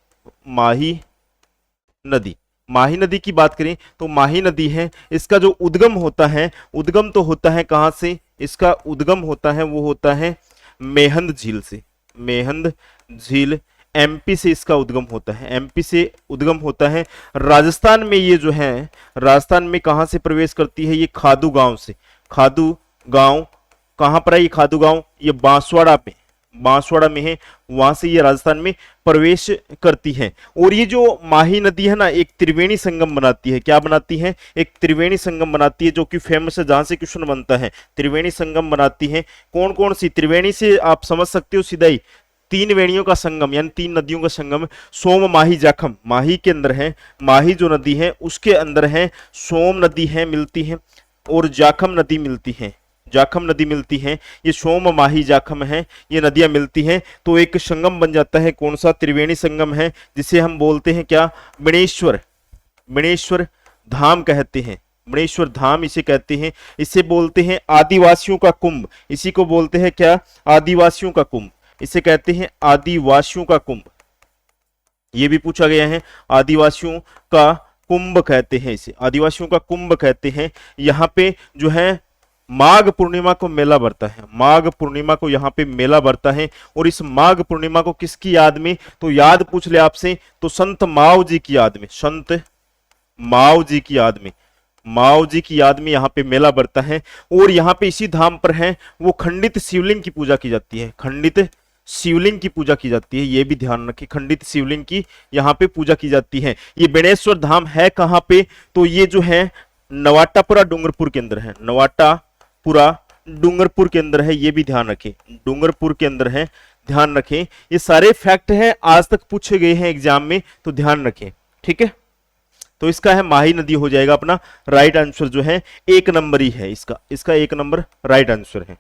माही नदी की बात करें तो माही नदी है, इसका जो उद्गम होता है, उद्गम तो होता है कहां से? इसका उद्गम होता है वो होता है मेहंद झील से। मेहंद झील एमपी से इसका उद्गम होता है, एमपी से उद्गम होता है। राजस्थान में ये जो है, राजस्थान में कहां से प्रवेश करती है? ये खादू गांव से। खादू गांव कहां पर है? ये खादू गांव ये बांसवाड़ा में है, वहां से ये राजस्थान में प्रवेश करती है। और ये जो माही नदी है ना, एक त्रिवेणी संगम बनाती है। क्या बनाती है? एक त्रिवेणी संगम बनाती है, जो कि फेमस है, जहां से क्वेश्चन बनता है। त्रिवेणी संगम बनाती है। कौन कौन सी त्रिवेणी? से आप समझ सकते हो सीधा ही, 3 वेणियों का संगम, यानी 3 नदियों का संगम। सोम माही जाखम, माही के अंदर है, माही जो नदी है उसके अंदर है सोम नदी है मिलती है, और जाखम नदी मिलती है, जाखम नदी मिलती है। ये सोम माही जाखम है, ये नदियां मिलती हैं तो एक संगम बन जाता है। कौन सा? त्रिवेणी संगम है, जिसे हम बोलते हैं क्या? बिणेश्वर धाम कहते हैं। बिणेश्वर धाम इसे कहते हैं। इसे बोलते हैं आदिवासियों का कुंभ। इसी को बोलते हैं क्या? आदिवासियों का कुंभ। इसे कहते हैं आदिवासियों का कुंभ। ये भी पूछा गया है, आदिवासियों का कुंभ कहते हैं इसे, आदिवासियों का कुंभ कहते हैं। यहाँ पे जो है माघ पूर्णिमा को मेला भरता है, माघ पूर्णिमा को यहाँ पे मेला भरता है। और इस माघ पूर्णिमा को किसकी याद में? तो याद पूछ ले आपसे तो संत माव जी की याद में, संत माव जी की याद में, माव जी की याद में यहाँ पे मेला भरता है। और यहाँ पे इसी धाम पर है वो खंडित शिवलिंग की पूजा की जाती है, खंडित शिवलिंग की पूजा की जाती है। ये भी ध्यान रखें, खंडित शिवलिंग की यहाँ पे पूजा की जाती है। ये बेणेश्वर धाम है कहाँ पे? तो ये जो है नवाटापुरा डूंगरपुर के अंदर है, नवाटापुरा डूंगरपुर के अंदर है। ये भी ध्यान रखें, डूंगरपुर के अंदर है, ध्यान रखें। ये सारे फैक्ट हैं, आज तक पूछे गए हैं एग्जाम में, तो ध्यान रखें, ठीक है। तो इसका है माही नदी हो जाएगा अपना राइट आंसर जो है, 1 नंबर ही है इसका 1 नंबर राइट आंसर है।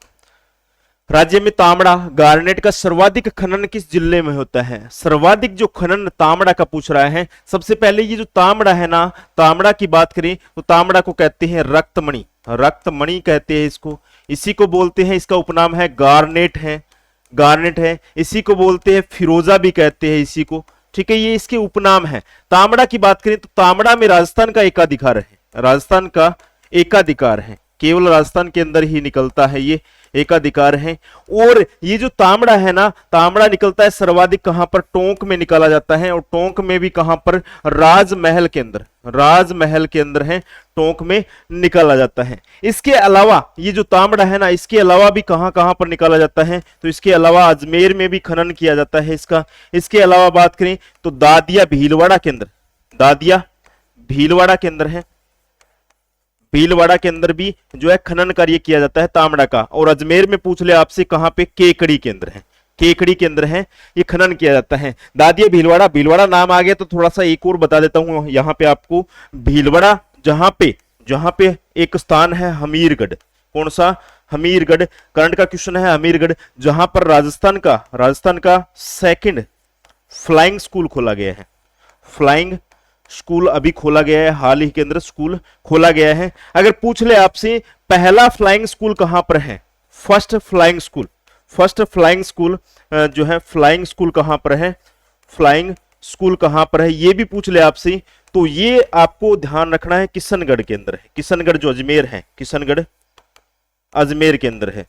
राज्य में तांबड़ा गार्नेट का सर्वाधिक खनन किस जिले में होता है? सर्वाधिक जो खनन तांबड़ा का पूछ रहा है। सबसे पहले ये जो तांबड़ा है ना, तांबड़ा की बात करें तो तांबड़ा को कहते हैं रक्तमणि, रक्तमणि कहते हैं इसको। इसी को बोलते हैं, इसका उपनाम है गार्नेट है, गार्नेट है। इसी को बोलते हैं फिरोजा भी कहते हैं इसी को, ठीक है। ये इसके उपनाम है। तांबड़ा की बात करें तो तांबड़ा में राजस्थान का एकाधिकार है, राजस्थान का एकाधिकार है, केवल राजस्थान के अंदर ही निकलता है, ये एकाधिकार है। और ये जो तांबड़ा है ना, तांबड़ा निकलता है सर्वाधिक कहां पर? टोंक में निकाला जाता है। और टोंक में भी कहां पर? राजमहल के अंदर, राजमहल के अंदर है, टोंक में निकाला जाता है। इसके अलावा ये जो तांबड़ा है ना, इसके अलावा भी कहां कहां पर निकाला जाता है? तो इसके अलावा अजमेर में भी खनन किया जाता है इसका। इसके अलावा बात करें तो दादिया भीलवाड़ा के अंदर, दादिया भीलवाड़ा के अंदर है, भीलवाड़ा के अंदर भी जो है खनन कार्य किया जाता है तांबड़ा का। और अजमेर में पूछ ले आपसे कहां पे? केकड़ी के अंदर है, केकड़ी के अंदर है, ये खनन किया जाता है। दादिया भीलवाड़ा, भीलवाड़ा नाम आ गया तो थोड़ा सा एक और बता देता हूं यहाँ पे आपको। भीलवाड़ा जहां पे एक स्थान है हमीरगढ़। कौन सा? हमीरगढ़। करंट का क्वेश्चन है हमीरगढ़, जहां पर राजस्थान का 2nd फ्लाइंग स्कूल खोला गया है। फ्लाइंग स्कूल अभी खोला गया है, हाल ही के अंदर स्कूल खोला गया है। अगर पूछ ले आपसे पहला फ्लाइंग स्कूल कहां पर है? First flying school, first flying school जो है, फ्लाइंग स्कूल कहां पर है, फ्लाइंग स्कूल कहां पर है, ये भी पूछ ले आपसे, तो ये आपको ध्यान रखना है किशनगढ़ के अंदर है। किशनगढ़ जो अजमेर है, किशनगढ़ अजमेर के अंदर है,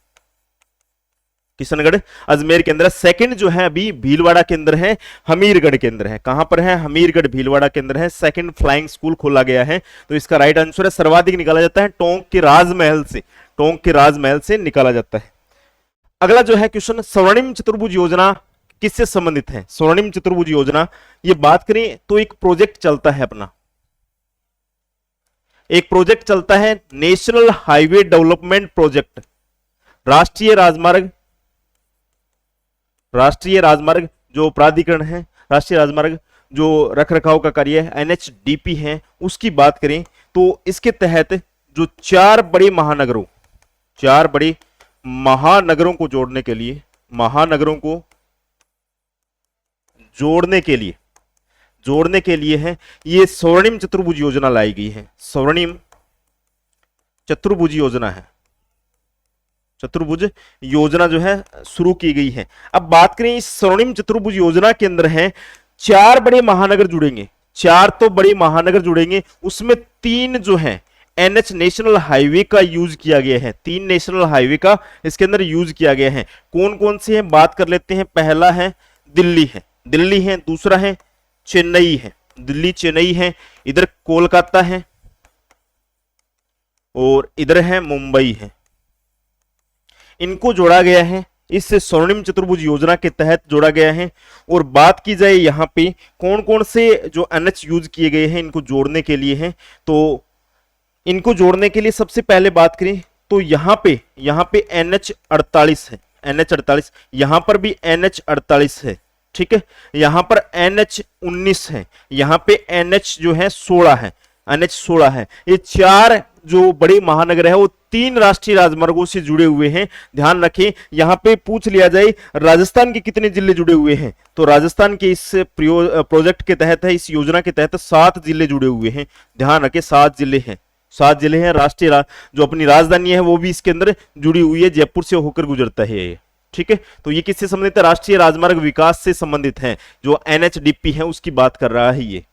किशनगढ़ अजमेर के अंदर। सेकंड जो है अभी भीलवाड़ा के अंदर है, हमीरगढ़ के अंदर है। कहां पर है, हमीरगढ़ भीलवाड़ा के अंदर है। सेकंड फ्लाइंग स्कूल खोला गया है, तो इसका राइट आंसर है, सर्वाधिक निकाला जाता है टोंक के राजमहल से, टोंक के राजमहल से निकाला जाता है। अगला जो है क्वेश्चन, स्वर्णिम चतुर्भुज योजना किससे संबंधित है। स्वर्णिम चतुर्भुज योजना, ये बात करें तो एक प्रोजेक्ट चलता है अपना, एक प्रोजेक्ट चलता है नेशनल हाईवे डेवलपमेंट प्रोजेक्ट, राष्ट्रीय राजमार्ग जो प्राधिकरण है, राष्ट्रीय राजमार्ग जो रखरखाव का कार्य है, NHDP है, उसकी बात करें तो इसके तहत जो चार बड़े महानगरों को जोड़ने के लिए, जोड़ने के लिए है, ये स्वर्णिम चतुर्भुज योजना लाई गई है। स्वर्णिम चतुर्भुज योजना है, चतुर्भुज योजना जो है शुरू की गई है। अब बात करें इस स्वर्णिम चतुर्भुज योजना के अंदर है, चार बड़े महानगर जुड़ेंगे, चार तो बड़े महानगर जुड़ेंगे, उसमें तीन जो है NH नेशनल हाईवे का यूज किया गया है, 3 नेशनल हाईवे का इसके अंदर यूज किया गया है। कौन कौन से हैं बात कर लेते हैं। पहला है दिल्ली है, दूसरा है चेन्नई है, दिल्ली चेन्नई है, इधर कोलकाता है और इधर है मुंबई है। इनको जोड़ा गया है, इस स्वर्णिम चतुर्भुज योजना के तहत जोड़ा गया है। और बात की जाए यहाँ पे कौन कौन से जो NH यूज किए गए हैं इनको जोड़ने के लिए हैं, तो इनको जोड़ने के लिए सबसे पहले बात करें तो यहाँ पे NH48 है, NH48, यहाँ पर भी NH48 है, ठीक है, यहाँ पर NH19 है, यहाँ पे NH जो है 16 है, NH16 है। ये चार जो बड़े महानगर है वो 3 राष्ट्रीय राजमार्गों से जुड़े हुए हैं। ध्यान रखें, यहाँ पे पूछ लिया जाए राजस्थान के कितने जिले जुड़े हुए हैं, तो राजस्थान के इस प्रोजेक्ट के तहत है, इस योजना के तहत 7 जिले जुड़े हुए हैं। ध्यान रखें 7 जिले हैं, 7 जिले हैं। राष्ट्रीय जो अपनी राजधानी है वो भी इसके अंदर जुड़ी हुई है, जयपुर से होकर गुजरता है ये, ठीक है। तो ये किससे संबंधित है, राष्ट्रीय राजमार्ग विकास से संबंधित है, जो NHDP है उसकी बात कर रहा है ये।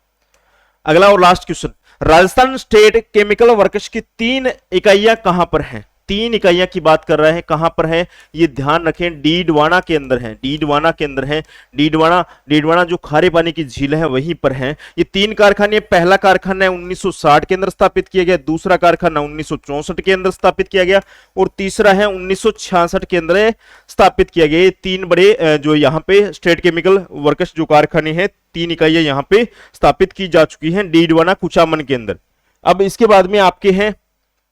अगला और last question, Rajasthan state chemical works की 3 इकाइयां कहां पर हैं, 3 इकाइयां की बात कर रहा है, कहां पर है ये ध्यान रखें, डीडवाना के अंदर है, डीडवाना के अंदर है। डीडवाना जो खारे पानी की झील है वहीं पर है। ये 3 कारखाने, पहला कारखाना 1960 के अंदर स्थापित किया गया, दूसरा कारखाना 1964 के अंदर स्थापित किया गया और तीसरा है 1966 के अंदर स्थापित किया गया। ये 3 बड़े जो यहाँ पे स्टेट केमिकल वर्क्स जो कारखाने हैं, 3 इकाइयां यहाँ पे स्थापित की जा चुकी हैं डीडवाना कुचामन के अंदर। अब इसके बाद में आपके हैं,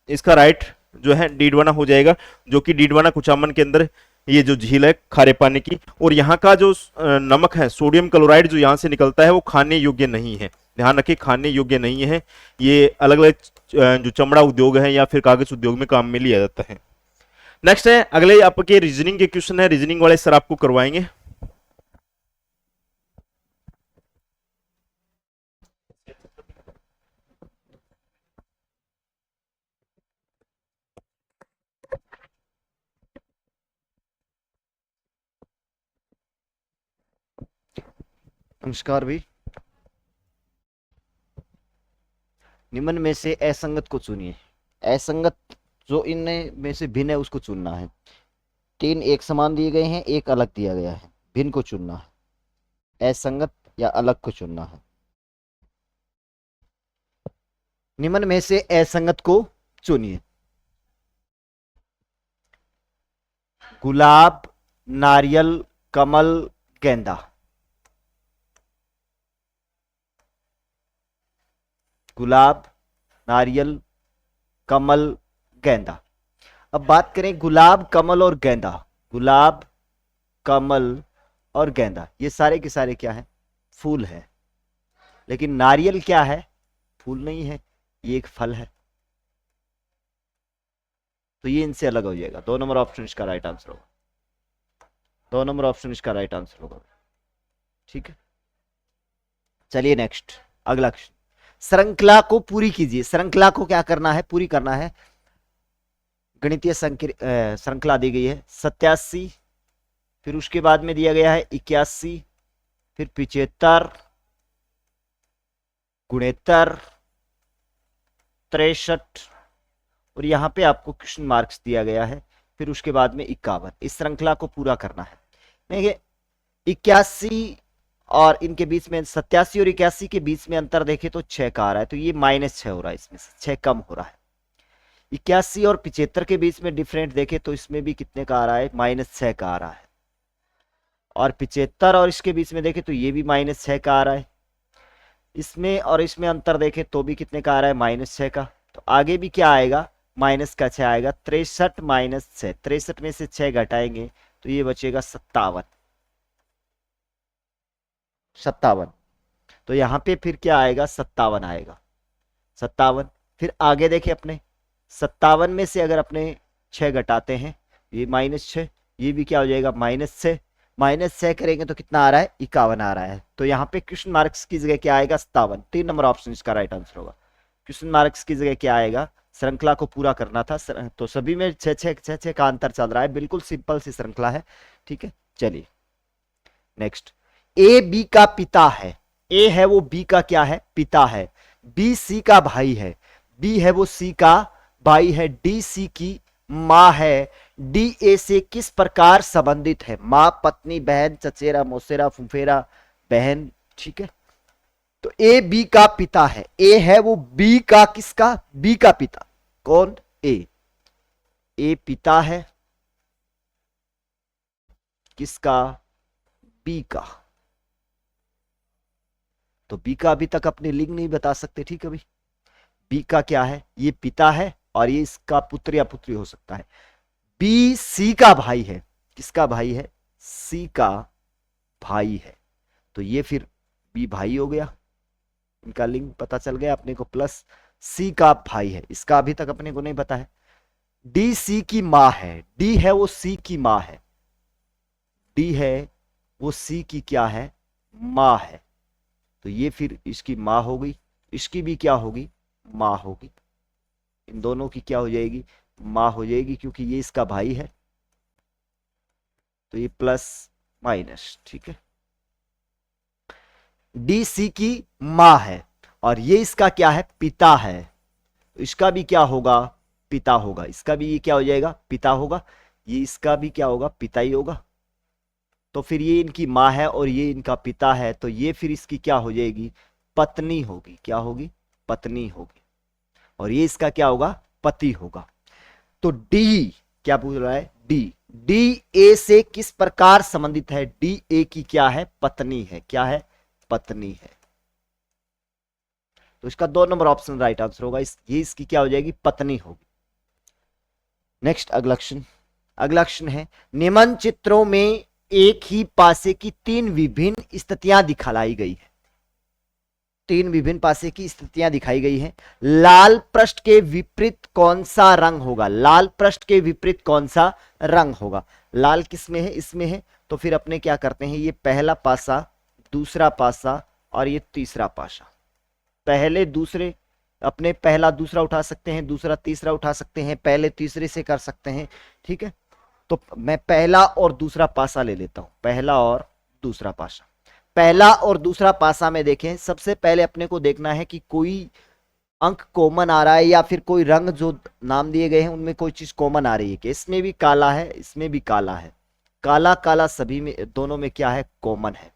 इसका राइट जो है डीडवाना हो जाएगा, जो कि डीडवाना कुचामन के अंदर ये जो झील है खारे पानी की, और यहाँ का जो नमक है सोडियम क्लोराइड जो यहाँ से निकलता है वो खाने योग्य नहीं है। ध्यान रखिए खाने योग्य नहीं है, ये अलग अलग जो चमड़ा उद्योग है या फिर कागज उद्योग में काम में लिया जाता है। नेक्स्ट है, अगले आपके रीजनिंग के क्वेश्चन है, रीजनिंग वाले सर आपको करवाएंगे। नमस्कार भी। निम्न में से असंगत को चुनिए। असंगत जो इनमें में से भिन्न है उसको चुनना है। 3 एक समान दिए गए हैं, 1 अलग दिया गया है, भिन्न को चुनना है, असंगत या अलग को चुनना है। निम्न में से असंगत को चुनिए। गुलाब, नारियल, कमल, गेंदा। गुलाब, नारियल, कमल, गेंदा। अब बात करें गुलाब, कमल और गेंदा। गुलाब, कमल और गेंदा ये सारे के सारे क्या है, फूल है। लेकिन नारियल क्या है, फूल नहीं है, ये एक फल है। तो ये इनसे अलग हो जाएगा। 2 नंबर ऑप्शन इसका राइट आंसर होगा। 2 नंबर ऑप्शन इसका राइट आंसर होगा, ठीक है। चलिए नेक्स्ट, अगला क्वेश्चन। श्रृंखला को पूरी कीजिए। श्रृंखला को क्या करना है, पूरी करना है। गणितीय श्रृंखला दी गई है 87, फिर उसके बाद में दिया गया है 81, फिर 75, 69, 63 और यहां पे आपको क्वेश्चन मार्क्स दिया गया है, फिर उसके बाद में 51। इस श्रृंखला को पूरा करना है। देखिए 81 और इनके बीच में 87 और 81 के बीच में अंतर देखे तो 6 का आ रहा है, तो ये -6 हो रहा है, इसमें से 6 कम हो रहा है। 81 और 75 के बीच में डिफरेंट देखे तो इसमें भी कितने का आ रहा है, -6 का आ रहा है। और 75 और इसके बीच में देखे तो ये भी -6 का आ रहा है। इसमें और इसमें अंतर देखे तो भी कितने का आ रहा है, -6 का। तो आगे भी क्या आएगा, -6 आएगा। 63 -6, 63 में से 6 घटाएंगे तो ये बचेगा 57। तो यहां पे फिर क्या आएगा, 57 आएगा, 57। फिर आगे देखे अपने 57 में से अगर अपने 6 घटाते हैं, ये -6, ये भी क्या हो जाएगा, -6, -6 करेंगे तो कितना आ रहा है, 51 आ रहा है। तो यहाँ पे क्वेश्चन मार्क्स की जगह क्या आएगा, 57। 3 नंबर ऑप्शन इसका राइट आंसर होगा। क्वेश्चन मार्क्स की जगह क्या आएगा, श्रृंखला को पूरा करना था, तो सभी में 6 का अंतर चल रहा है, बिल्कुल सिंपल सी श्रृंखला है, ठीक है। चलिए नेक्स्ट, ए बी का पिता है, ए है वो बी का क्या है, पिता है। बी सी का भाई है, बी है वो सी का भाई है। डी सी की मां है, डी ए से किस प्रकार संबंधित है, मां, पत्नी, बहन, चचेरा, मौसेरा, फुफेरा, बहन, ठीक है। तो ए बी का पिता है, ए है वो बी का किसका, बी का पिता, कौन, ए पिता है किसका, बी का। तो बी का अभी तक अपने लिंग नहीं बता सकते, ठीक है भाई। बी का क्या है, ये पिता है और ये इसका पुत्र या पुत्री हो सकता है। बी सी का भाई है, किसका भाई है, सी का भाई है। तो ये फिर बी भाई हो गया, इनका लिंग पता चल गया अपने को, प्लस सी का भाई है, इसका अभी तक अपने को नहीं पता है। डी सी की मां है, डी है वो सी की मां है, डी है वो सी की क्या है, मां है। तो ये फिर इसकी मां हो गई, इसकी भी क्या होगी, मां होगी। इन दोनों की क्या हो जाएगी, मां हो जाएगी, क्योंकि ये इसका भाई है। तो ये प्लस माइनस, ठीक है। डी सी की मां है और ये इसका क्या है, पिता है। तो इसका भी क्या होगा, पिता होगा। इसका भी ये क्या हो जाएगा, पिता होगा। ये इसका भी क्या होगा, पिता ही होगा। तो फिर ये इनकी मां है और ये इनका पिता है, तो ये फिर इसकी क्या हो जाएगी, पत्नी होगी। क्या होगी, पत्नी होगी। और ये इसका क्या होगा, पति होगा। तो डी क्या पूछ रहा है, डी ए से किस प्रकार संबंधित है, डी ए की क्या है, पत्नी है। क्या है, पत्नी है। तो इसका 2 नंबर ऑप्शन राइट आंसर होगा। ये इसकी क्या हो जाएगी, पत्नी होगी। नेक्स्ट अगला क्वेश्चन है, निम्न चित्रों में एक ही पासे की 3 विभिन्न स्थितियां दिखाई गई है। 3 विभिन्न पासे की स्थितियां दिखाई गई हैं। लाल पृष्ठ के विपरीत कौन सा रंग होगा, लाल पृष्ठ के विपरीत कौन सा रंग होगा। लाल किस में है, इसमें है। तो फिर अपने क्या करते हैं, ये पहला पासा, दूसरा पासा और ये तीसरा पासा। पहले दूसरे, अपने पहला दूसरा उठा सकते हैं, दूसरा तीसरा उठा सकते हैं, पहले तीसरे से कर सकते हैं, ठीक है। तो मैं पहला और दूसरा पासा ले लेता हूं, पहला और दूसरा पासा। पहला और दूसरा पासा में देखें, सबसे पहले अपने को देखना है कि कोई अंक कॉमन आ रहा है या फिर कोई रंग जो नाम दिए गए हैं उनमें कोई चीज कॉमन आ रही है कि इसमें भी काला है, इसमें भी काला है। काला काला सभी में, दोनों में क्या है, कॉमन है।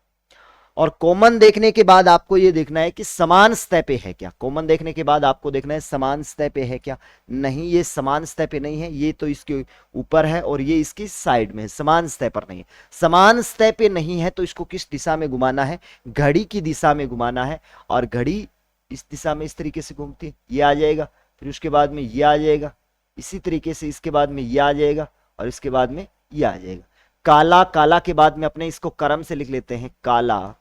और कॉमन देखने के बाद आपको ये देखना है कि समान सतह पे है क्या। कॉमन देखने के बाद आपको देखना है समान सतह पे है क्या। नहीं, ये समान सतह पे नहीं है, ये तो इसके ऊपर है और ये इसकी साइड में है, समान सतह पर नहीं है। समान सतह पे नहीं है तो इसको किस दिशा में घुमाना है, घड़ी की दिशा में घुमाना है। और घड़ी इस दिशा में इस तरीके से घूमती है, ये आ जाएगा, फिर उसके बाद में ये आ जाएगा, इसी तरीके से इसके बाद में ये आ जाएगा और इसके बाद में ये आ जाएगा। काला, काला के बाद में अपने इसको क्रम से लिख लेते हैं, काला,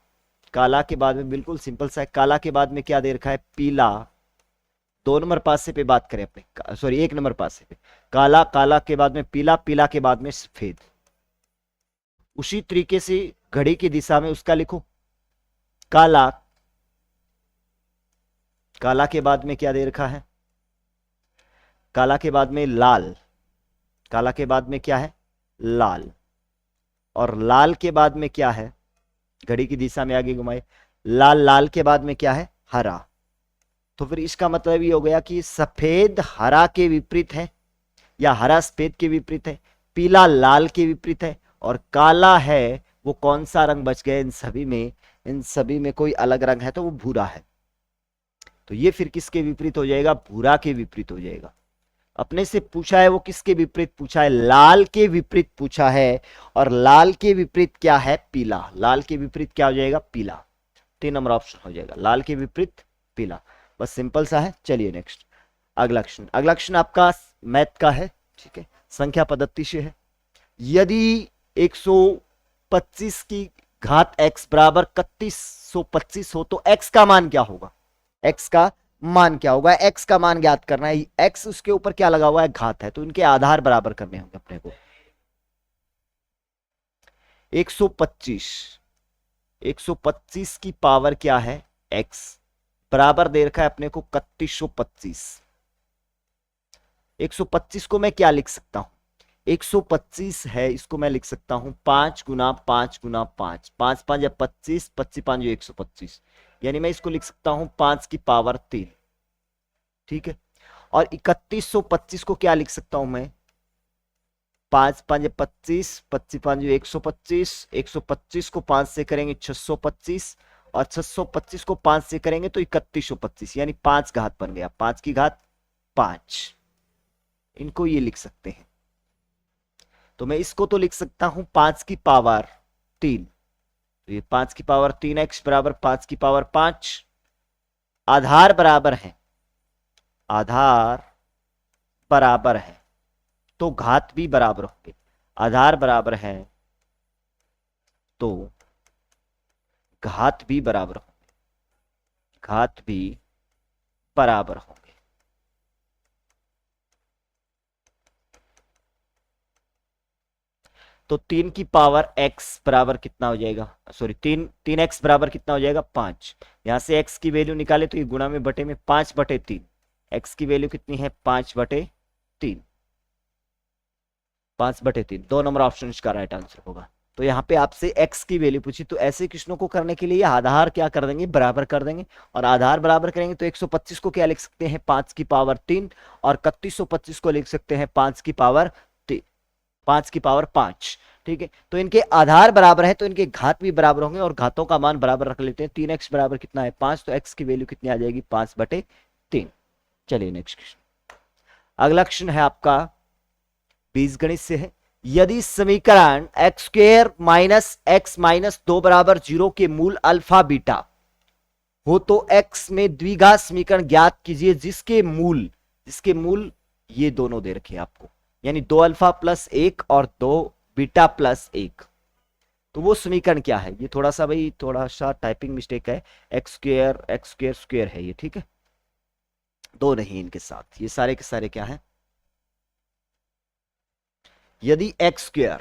काला के बाद में बिल्कुल सिंपल सा है। काला के बाद में क्या दे रखा है, पीला। 2 नंबर पासे पे बात करें अपने, सॉरी 1 नंबर पासे पे, काला, काला के बाद में पीला, पीला के बाद में सफेद। उसी तरीके से घड़ी की दिशा में उसका लिखो, काला, काला के बाद में क्या दे रखा है, काला के बाद में लाल, काला के बाद में क्या है, लाल। और लाल के बाद में क्या है, घड़ी की दिशा में आगे घुमाए, लाल, लाल के बाद में क्या है, हरा। तो फिर इसका मतलब ये हो गया कि सफेद हरा के विपरीत है, या हरा सफेद के विपरीत है, पीला लाल के विपरीत है, और काला है वो कौन सा रंग बच गया इन सभी में, इन सभी में कोई अलग रंग है तो वो भूरा है। तो ये फिर किसके विपरीत हो जाएगा, भूरा के विपरीत हो जाएगा। अपने से पूछा है वो किसके विपरीत पूछा है, लाल के विपरीत पूछा है, और लाल के विपरीत क्या है, पीला। लाल के विपरीत क्या हो जाएगा, पीला। 3 नंबर ऑप्शन हो जाएगा, लाल के विपरीत पीला। बस सिंपल सा है। चलिए नेक्स्ट, अगला क्वेश्चन। अगला क्वेश्चन आपका मैथ का है, ठीक है, संख्या पद्धति से है। यदि 125 की घात x बराबर 3125 हो तो x का मान क्या होगा, x का मान क्या होगा, x का मान ज्ञात करना है। x उसके ऊपर क्या लगा हुआ है, घात है, तो इनके आधार बराबर करने होंगे अपने को। 125 की पावर क्या है, x बराबर दे रखा है अपने को 3125। 125 को मैं क्या लिख सकता हूं, 125 है, इसको मैं लिख सकता हूं 5 गुना 5 गुना 5, 5 5 या 25, 25 5 125, यानी मैं इसको लिख सकता हूं 5 की पावर 3, ठीक है। और 3125 को क्या लिख सकता हूं मैं, 5 5 या 25, 25 5 125, 125 को 5 से करेंगे 625, और 625 को 5 से करेंगे तो 3125, यानी 5 घात बन गया, 5 की घात 5। इनको ये लिख सकते हैं। तो मैं इसको तो लिख सकता हूं 5 की पावर 3, तो ये 5 की पावर 3x बराबर 5 की पावर 5। आधार बराबर है, आधार बराबर है तो घात भी बराबर होंगे। आधार बराबर है तो घात भी बराबर होंगे, घात भी बराबर होंगे। तो 3 की पावर x बराबर कितना हो जाएगा, सॉरी 3x बराबर कितना हो जाएगा, 5। यहां से x की वैल्यू निकाले तो ये गुणा में बटे में 5/3, x की वैल्यू कितनी है, 5/3, 5/3। 2 नंबर ऑप्शन इसका राइट आंसर होगा। तो यहाँ पे आपसे x की वैल्यू पूछी, तो ऐसे क्वेश्चनों को करने के लिए आधार क्या कर देंगे, बराबर कर देंगे, और आधार बराबर करेंगे तो 125 को क्या लिख सकते हैं, 5 की पावर 3, और 3125 को लिख सकते हैं 5 की पावर 5, ठीक है। तो इनके आधार बराबर है तो इनके घात भी बराबर होंगे, और घातों का मान बराबर रख लेते हैं। 3x बराबर कितना है, 5, तो x की वैल्यू कितनी आ जाएगी, 5/3। चलिए नेक्स्ट क्वेश्चन। अगला क्वेश्चन है आपका बीजगणित से है। यदि समीकरण x² माइनस x माइनस 2 बराबर 0 के मूल अल्फा बीटा हो तो x में द्विघात समीकरण ज्ञात कीजिए जिसके मूल ये दोनों दे रखे आपको, यानी 2 अल्फा प्लस 1 और 2 बीटा प्लस 1। तो वो समीकरण क्या है, ये थोड़ा सा टाइपिंग मिस्टेक है, x² है ये, ठीक है, 2 नहीं इनके साथ, ये सारे के सारे क्या है। यदि x²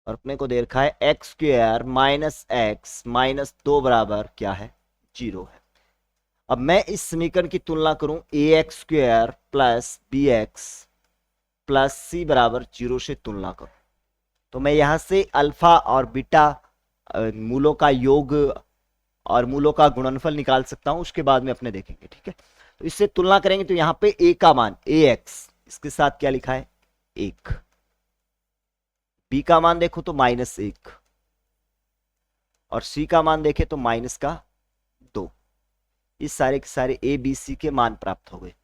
और अपने को दे रखा है x² माइनस x माइनस 2 बराबर क्या है, 0 है। अब मैं इस समीकरण की तुलना करूं ax² plus bx plus c बराबर 0 से तुलना करूं, तो मैं यहां से अल्फा और बीटा मूलों का योग और मूलों का गुणनफल निकाल सकता हूं, उसके बाद में अपने देखेंगे, ठीक है। तो इससे तुलना करेंगे तो यहां पे a का मान ax, इसके साथ क्या लिखा है 1, b का मान देखो तो -1, और c का मान देखे तो -2। इस सारे के सारे a b c के मान प्राप्त हो गए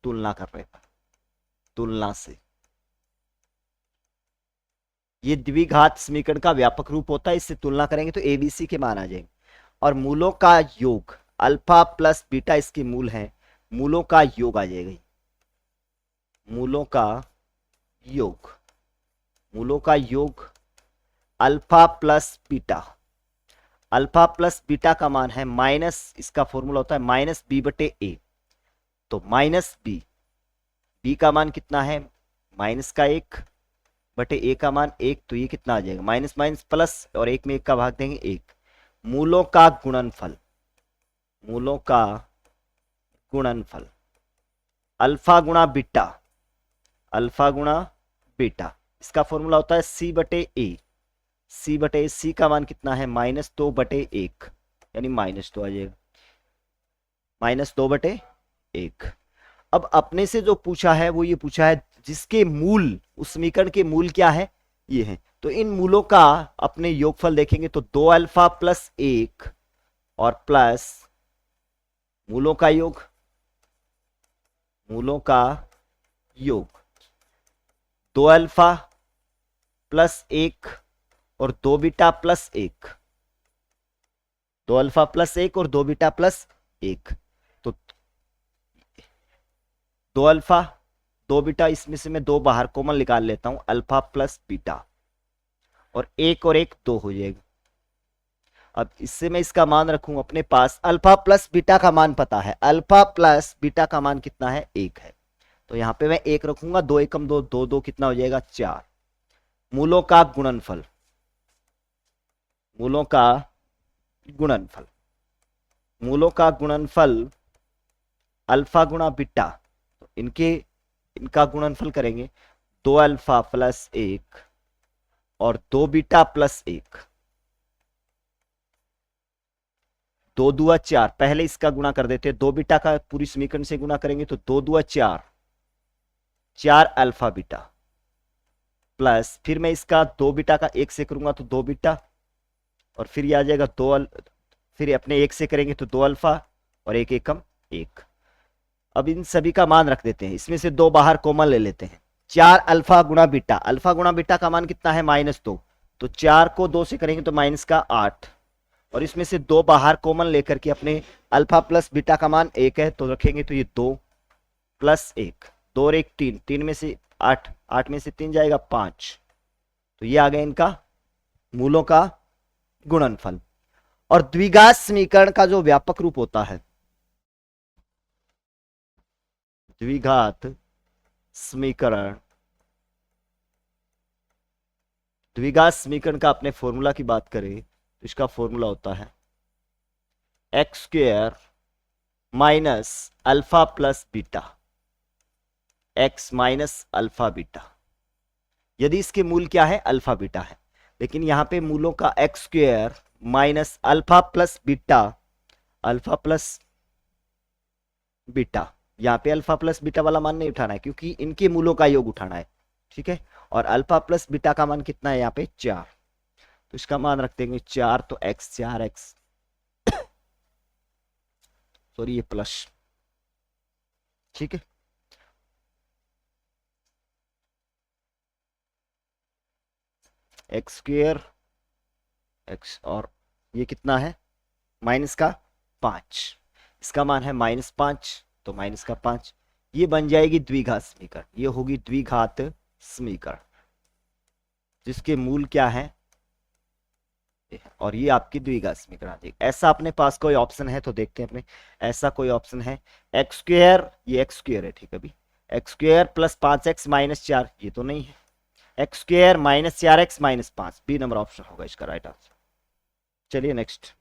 तुलना कर रहे हैं, तुलना से। ये द्विघात समीकरण का व्यापक रूप होता है, इससे तुलना करेंगे तो a b c के मान आ जाएंगे, और मूलों का योग अल्फा प्लस बीटा इसके मूल हैं, मूलों का योग आ जाएगा, मूलों का योग alpha plus beta, alpha plus beta का मान है माइनस, इसका फॉर्मूला होता है -b/a, तो -b का मान कितना है, -1/a का मान 1, तो ये कितना आ जाएगा, माइनस माइनस प्लस, और 1 में 1 का भाग देंगे 1। मूलों का गुणनफल अल्फा गुणा बीटा, इसका फॉर्मूला होता है c/a, सी बटे सी का मान कितना है -2/1, यानी -2 आ जाएगा, -2/1। अब अपने से जो पूछा है वो ये पूछा है जिसके मूल, उस समीकरण के मूल क्या है, ये है। तो इन मूलों का अपने योगफल देखेंगे तो 2 अल्फा प्लस 1 और प्लस मूलों का योग, मूलों का योग 2 अल्फा प्लस 1 और 2 बीटा प्लस 1, 2 अल्फा प्लस 1 और 2 बीटा प्लस 1। तो 2 अल्फा 2 बीटा, इसमें से मैं 2 बाहर कॉमन निकाल लेता हूं, अल्फा प्लस बीटा, और 1 और 1 2 हो जाएगा। अब इससे मैं इसका मान रखूं अपने पास, अल्फा प्लस बीटा का मान पता है, अल्फा प्लस बीटा का मान कितना है 1 है, तो यहां पे मैं 1 रखूंगा, 2 एकम 2, 2 2 कितना हो जाएगा 4। मूलों का गुणनफल, मूलों का गुणनफल, मूलों का गुणनफल अल्फा गुणा बीटा, तो इनका गुणनफल करेंगे 2 अल्फा प्लस 1 और 2 बीटा प्लस 1, 2 दूआ 4, पहले इसका गुणा कर देते हैं, 2 बीटा का पूरी समीकरण से गुणा करेंगे तो 2 दूआ 4, 4 अल्फा बीटा, प्लस फिर मैं इसका 2 बीटा का 1 से करूंगा तो 2 बीटा, और फिर ये आ जाएगा 2, फिर अपने 1 से करेंगे तो 2 अल्फा और 1 एकम 1। अब इन सभी का मान रख देते हैं, इसमें से 2 बाहर कॉमन ले लेते हैं, 4 अल्फा गुणा बीटा, अल्फा गुणा बीटा का मान कितना है -2, तो 4 को 2 से करेंगे तो माइनस का 8, और इसमें से 2 बाहर कॉमन लेकर के अपने अल्फा प्लस बीटा का मान 1 है तो रखेंगे तो ये 2 प्लस 1, 2 और 1 3, 3 में से 8, 8 में से 3 जाएगा 5, तो ये आ गया इनका मूलों का गुणनफल। और द्विघात समीकरण का जो व्यापक रूप होता है, द्विघात समीकरण, द्विघात समीकरण का अपने फॉर्मूला की बात करें तो इसका फॉर्मूला होता है x² minus alpha plus beta, x minus alpha beta, यदि इसके मूल क्या है अल्फा बीटा है, लेकिन यहां पे मूलों का x² minus alpha plus beta, alpha plus beta, यहाँ पे अल्फा प्लस बीटा वाला मान नहीं उठाना है क्योंकि इनके मूलों का योग उठाना है, ठीक है। और अल्फा प्लस बीटा का मान कितना है यहाँ पे 4, तो इसका मान रख देंगे 4, तो x 4x, सॉरी ये प्लस, ठीक है। x² x और ये कितना है माइनस का 5, इसका मान है -5, तो माइनस का 5, ये बन जाएगी द्विघात समीकरण, ये होगी द्विघात समीकरण जिसके मूल क्या है, और ये आपकी द्विघात समीकरण आ जाएगी। ऐसा अपने पास कोई ऑप्शन है तो देखते हैं अपने, ऐसा कोई ऑप्शन है x², ये x² है, ठीक है। अभी x² प्लस 5x माइनस 4, ये तो नहीं है, x² minus 4x minus 5, B number option होगा इसका राइट आंसर। चलिए नेक्स्ट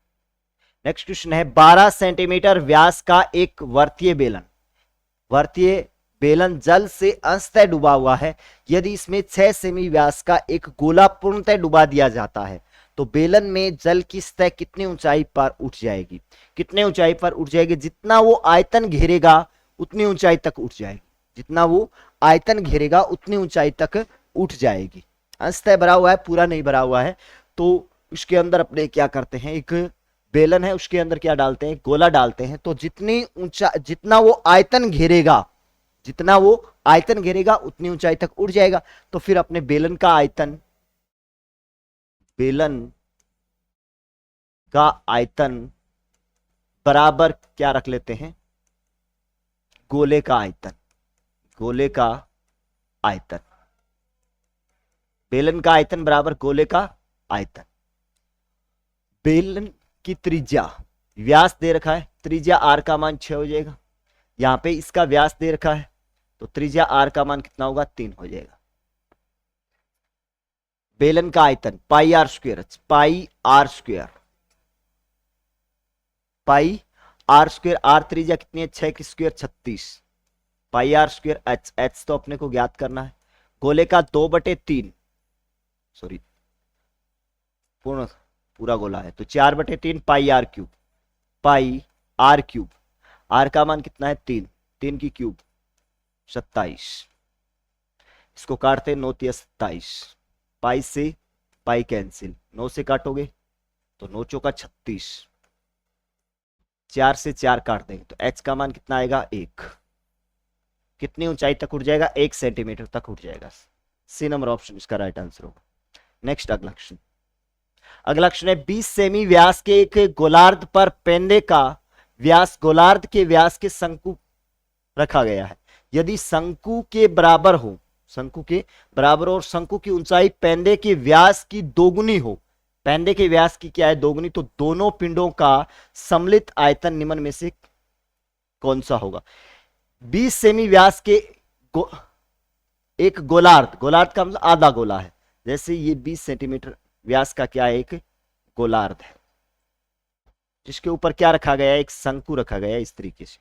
क्वेश्चन है, 12 सेंटीमीटर व्यास का एक वर्तीय बेलन, वर्तीय बेलन जल से अंशतः डूबा हुआ है, यदि इसमें 6 सेमी व्यास का एक गोला पूर्णतः डुबा दिया जाता है तो बेलन में जल की सतह कितनी ऊंचाई पर उठ जाएगी, कितने ऊंचाई पर उठ जाएगी, जितना वो आयतन घेरेगा उतनी ऊंचाई तक उठ जाएगी, जितना वो आयतन घेरेगा उतनी ऊंचाई तक उठ जाएगी। अंशतः भरा हुआ है, पूरा नहीं भरा हुआ है, तो उसके अंदर अपने क्या करते हैं, एक बेलन है उसके अंदर क्या डालते हैं, गोला डालते हैं, तो जितनी ऊंचा, जितना वो आयतन घेरेगा, जितना वो आयतन घेरेगा उतनी ऊंचाई तक उड़ जाएगा। तो फिर अपने बेलन का आयतन, बेलन का आयतन बराबर क्या रख लेते हैं, गोले का आयतन, गोले का आयतन, बेलन का आयतन बराबर गोले का आयतन। बेलन की त्रिज्या, व्यास दे रखा है, त्रिज्या r का मान 6 हो जाएगा, यहां पे इसका व्यास दे रखा है तो त्रिज्या r का मान कितना होगा 3 हो जाएगा। बेलन का आयतन पाई r स्क्वायर, पाई r स्क्वायर, पाई r स्क्वायर, r त्रिज्या कितनी है 6 की स्क्वायर 36, पाई r स्क्वायर h, h तो अपने को ज्ञात करना है, गोले का 2/3, सॉरी पूरा गोला है, तो 4/3 pi r cube, pi r cube. R का मान कितना है 3, 3 की क्यूब 27, इसको काटते 9 × 27, पाई से पाई कैंसिल, 9 से काटोगे तो 9 × 36, 4 से 4 काट देंगे तो h का मान कितना आएगा 1। कितनी ऊंचाई तक उठ जाएगा 1 सेंटीमीटर तक उठ जाएगा। सी नंबर ऑप्शन इसका राइट आंसर होगा। नेक्स्ट अगला क्वेश्चन, अगला क्वेश्चन है 20 सेमी व्यास के एक गोलार्ध पर पेंदे का व्यास गोलार्ध के व्यास के शंकु रखा गया है। यदि शंकु के बराबर हो, शंकु के बराबर और शंकु की ऊंचाई पेंदे के व्यास की दोगुनी हो, पेंदे के व्यास की क्या है दोगुनी, तो दोनों पिंडों का सम्मिलित आयतन निम्न में से कौन सा होगा। 20 सेमी व्यास के एक गोलार्ध, गोलार्ध का मतलब आधा गोला है, जैसे ये 20 सेंटीमीटर व्यास का क्या है एक गोलार्ध है, जिसके ऊपर क्या रखा गया है एक शंकु रखा गया है इस तरीके से,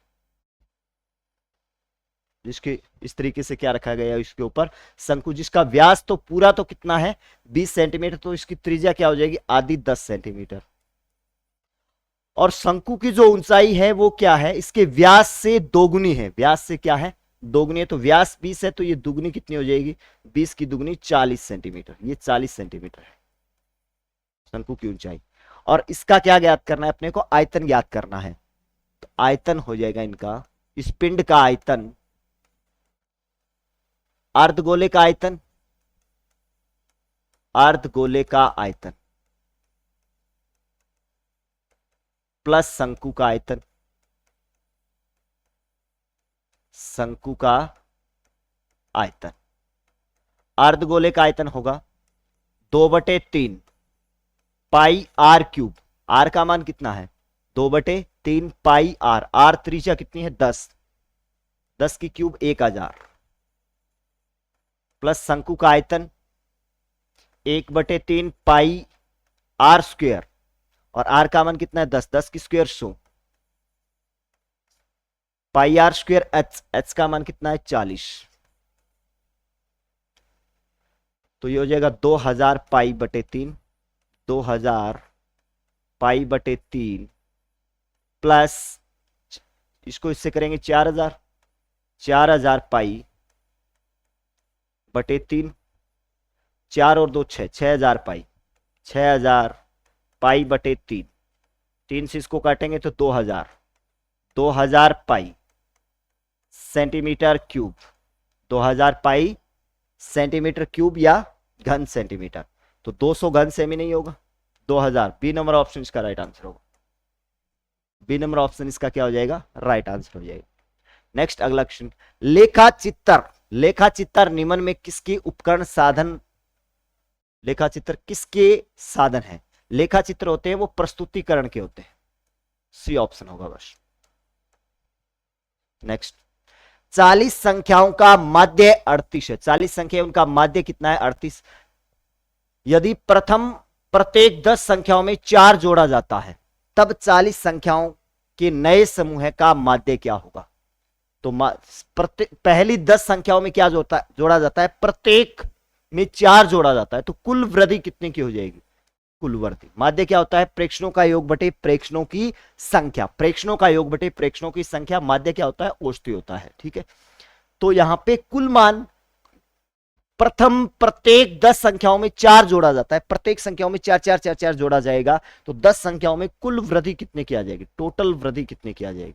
जिसके इस तरीके से क्या रखा गया है इसके ऊपर शंकु, जिसका व्यास तो पूरा तो कितना है 20 सेंटीमीटर, तो इसकी त्रिज्या क्या हो जाएगी आधी 10 सेंटीमीटर। और शंकु की जो ऊंचाई है वो क्या है इसके व्यास से दोगुनी है, व्यास से क्या है दोगुनी है, तो व्यास 20 है तो ये दुगुनी कितनी हो जाएगी 20 की दुगुनी 40 सेंटीमीटर, ये 40 सेंटीमीटर है शंकु की ऊंचाई। और इसका क्या ज्ञात करना है अपने को, आयतन ज्ञात करना है, तो आयतन हो जाएगा इनका, इस पिंड का आयतन, अर्धगोले का आयतन, अर्धगोले का आयतन प्लस शंकु का आयतन, शंकु का आयतन। अर्धगोले का आयतन होगा 2/3 पाई आर क्यूब, आर का मान कितना है 2/3 पाई आर, आर त्रिज्या कितनी है 10, 10 की क्यूब 1000, प्लस शंकु का आयतन 1/3 पाई आर स्क्वायर, और आर का मान कितना है 10, 10 की square 100, pi R square H, H का मान कितना है 40, तो ये हो जाएगा 2000 पाई/3, 2000 पाई/3 प्लस इसको इससे करेंगे 4000, 4000 पाई/3, 4 और 2 6, 6000 पाई, 6000 पाई/3, 3 से इसको काटेंगे तो 2000, 2000 पाई सेंटीमीटर क्यूब, 2000 पाई सेंटीमीटर क्यूब या घन सेंटीमीटर, तो 200 घन सेमी नहीं होगा 2000, बी नंबर ऑप्शन इसका राइट आंसर होगा, बी नंबर ऑप्शन इसका क्या हो जाएगा राइट आंसर हो जाएगा। नेक्स्ट अगला क्वेश्चन, लेखा चित्र, लेखा चित्र निम्न में किसके उपकरण साधन, लेखा चित्र किसके साधन है, लेखा चित्र होते हैं वो प्रस्तुतिकरण के होते हैं, सी ऑप्शन होगा बस। नेक्स्ट, 40 संख्याओं का माध्य 38 है, 40 संख्या उनका माध्य कितना है 38। यदि प्रथम प्रत्येक 10 संख्याओं में 4 जोड़ा जाता है तब 40 संख्याओं के नए समूह का माध्य क्या होगा, तो पहली 10 संख्याओं में क्या जोड़ा जाता है, प्रत्येक में 4 जोड़ा जाता है, तो कुल वृद्धि कितने की हो जाएगी, कुल वृद्धि। माध्य क्या होता है प्रेक्षणों का योग बटे प्रेक्षणों की संख्या, प्रेक्षणों का योग बटे प्रेक्षणों की संख्या, माध्य क्या होता है औषधि होता है, ठीक है। तो यहां पे कुल मान प्रथम प्रत्येक 10 संख्याओं में 4 जोड़ा जाता है, प्रत्येक संख्याओं में 4 4 4 4 जोड़ा जाएगा, तो 10 संख्याओं में कुल वृद्धि कितने की आ जाएगी, टोटल वृद्धि कितने की आ जाएगी,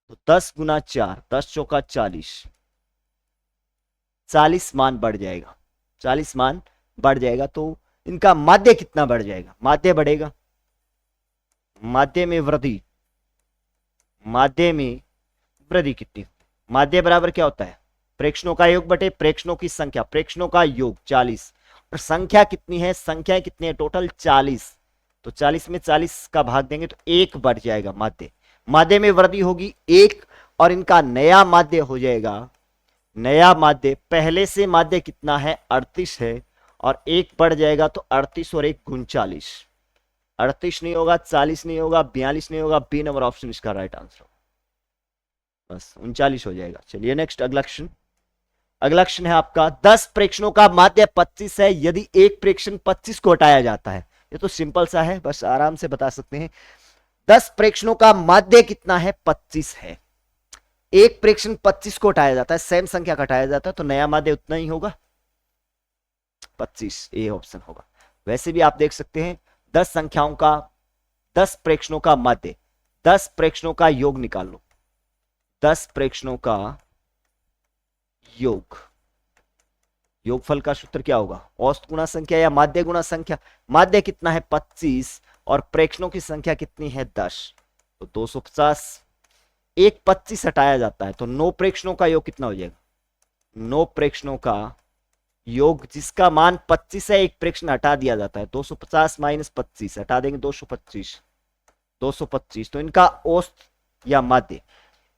तो 10 गुना 4, 10 चौका 40, 40 मान बढ़ जाएगा, 40 मान बढ़ जाएगा, तो इनका माध्य कितना बढ़ जाएगा, माध्य बढ़ेगा, माध्य में वृद्धि, माध्य में वृद्धि कितनी, माध्य बराबर क्या होता है प्रेक्षणों का योग बटे प्रेक्षणों की संख्या, प्रेक्षणों का योग 40 और संख्या कितनी है, संख्या कितनी है टोटल 40, तो 40 में 40 का भाग देंगे तो 1 बढ़ जाएगा माध्य, माध्य में वृद्धि होगी 1 और इनका नया माध्य हो जाएगा, नया माध्य पहले से माध्य कितना है 38 है और 1 बढ़ जाएगा तो 38 और 1 39, 38 नहीं होगा 40 नहीं होगा 42 नहीं होगा, बी नंबर ऑप्शन इसका राइट आंसर होगा, बस 39 हो जाएगा। चलिए नेक्स्ट अगला क्वेश्चन, अगला क्वेश्चन है आपका 10 प्रेक्षणों का माध्य 25 है, यदि एक प्रेक्षण 25 को हटाया जाता है। ये तो सिंपल सा है, बस आराम से बता सकते हैं। 10 प्रेक्षणों का माध्य कितना है? 25 है। एक प्रेक्षण 25 को हटाया जाता है, सेम संख्या का हटाया जाता है, तो नया माध्य उतना ही होगा 25। ए ऑप्शन होगा। वैसे भी आप देख सकते हैं 10 संख्याओं का 10 प्रेक्षणों का माध्य, 10 प्रेक्षणों का योग निकाल लो। 10 प्रेक्षणों का योग, योगफल का सूत्र क्या होगा? औसत गुणा संख्या या माध्य गुणा संख्या। माध्य कितना है? 25 और प्रेक्षणों की संख्या कितनी है? 10, तो 250। एक 25 हटाया जाता है तो 9 प्रेक्षणों का योग कितना हो जाएगा? 9 प्रेक्षणों का योग जिसका मान 25 है, एक प्रेक्षण हटा दिया जाता है। 250 माइनस 25 हटा देंगे 225। 225 तो इनका औसत या माध्य,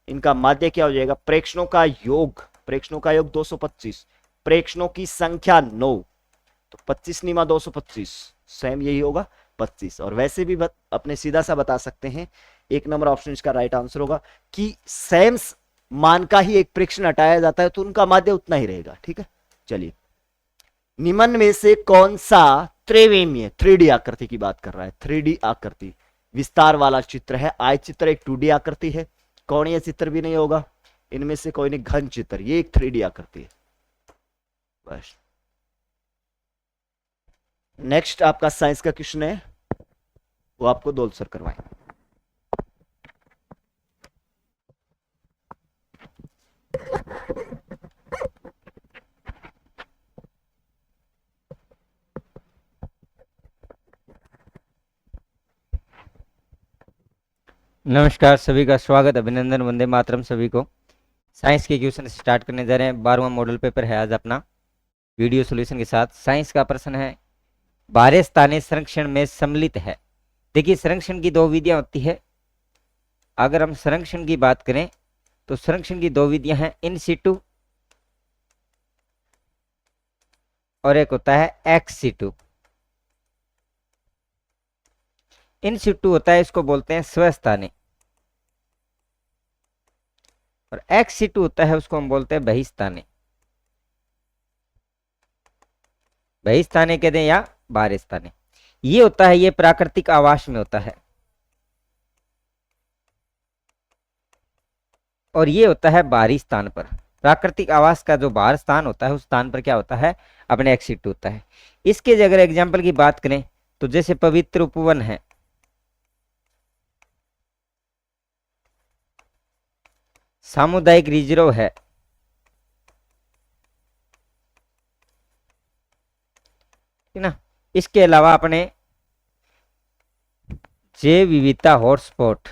इनका माध्य क्या हो जाएगा? प्रेक्षणों का योग, प्रेक्षणों का योग 225, प्रेक्षणों की संख्या 9, तो 25 निमा 225, सेम यही होगा 25। और वैसे भी अपने सीधा सा बता सकते हैं, एक नंबर ऑप्शन इसका राइट आंसर होगा कि सेम मान का ही एक प्रेक्षण हटाया जाता है तो उनका माध्य उतना ही रहेगा। ठीक है, चलिए। निम्न में से कौन सा त्रिविमीय, 3D आकृति की बात कर रहा है, 3D आकृति विस्तार वाला चित्र है? आय चित्र एक 2D आकृति है, कोणीय चित्र भी नहीं होगा, इनमें से कोई नहीं, घन चित्र, ये एक 3D आकृति है। बस। नेक्स्ट आपका साइंस का क्वेश्चन है, वो आपको दो आंसर करवाएं। नमस्कार, सभी का स्वागत, अभिनंदन, वंदे मातरम सभी को। साइंस के क्वेश्चन स्टार्ट करने जा रहे हैं। 12वां मॉडल पेपर है आज अपना वीडियो सॉल्यूशन के साथ। साइंस का प्रश्न है, बाह्य स्थानीय संरक्षण में सम्मिलित है। देखिए, संरक्षण की दो विधियां होती है। अगर हम संरक्षण की बात करें तो संरक्षण की दो विधियां हैं, इन सिटू और एक होता है एक्स सिटू। इन सिटू होता है, इसको बोलते हैं स्वस्थानी, और एक्स सिटू होता है, उसको हम बोलते हैं बहिस्थानी। बहिस्थानी कहते हैं या बाह्यस्थानी। ये होता है, ये प्राकृतिक आवास में होता है, और ये होता है बाहरी स्थान पर। प्राकृतिक आवास का जो बाहर स्थान होता है, उस स्थान पर क्या होता है? अपने एक्स सिटू होता है। इसके अगर एग्जाम्पल की बात करें तो जैसे पवित्र उपवन है, सामुदायिक रिजर्व है, ना। इसके अलावा अपने जैव विविधता हॉटस्पॉट,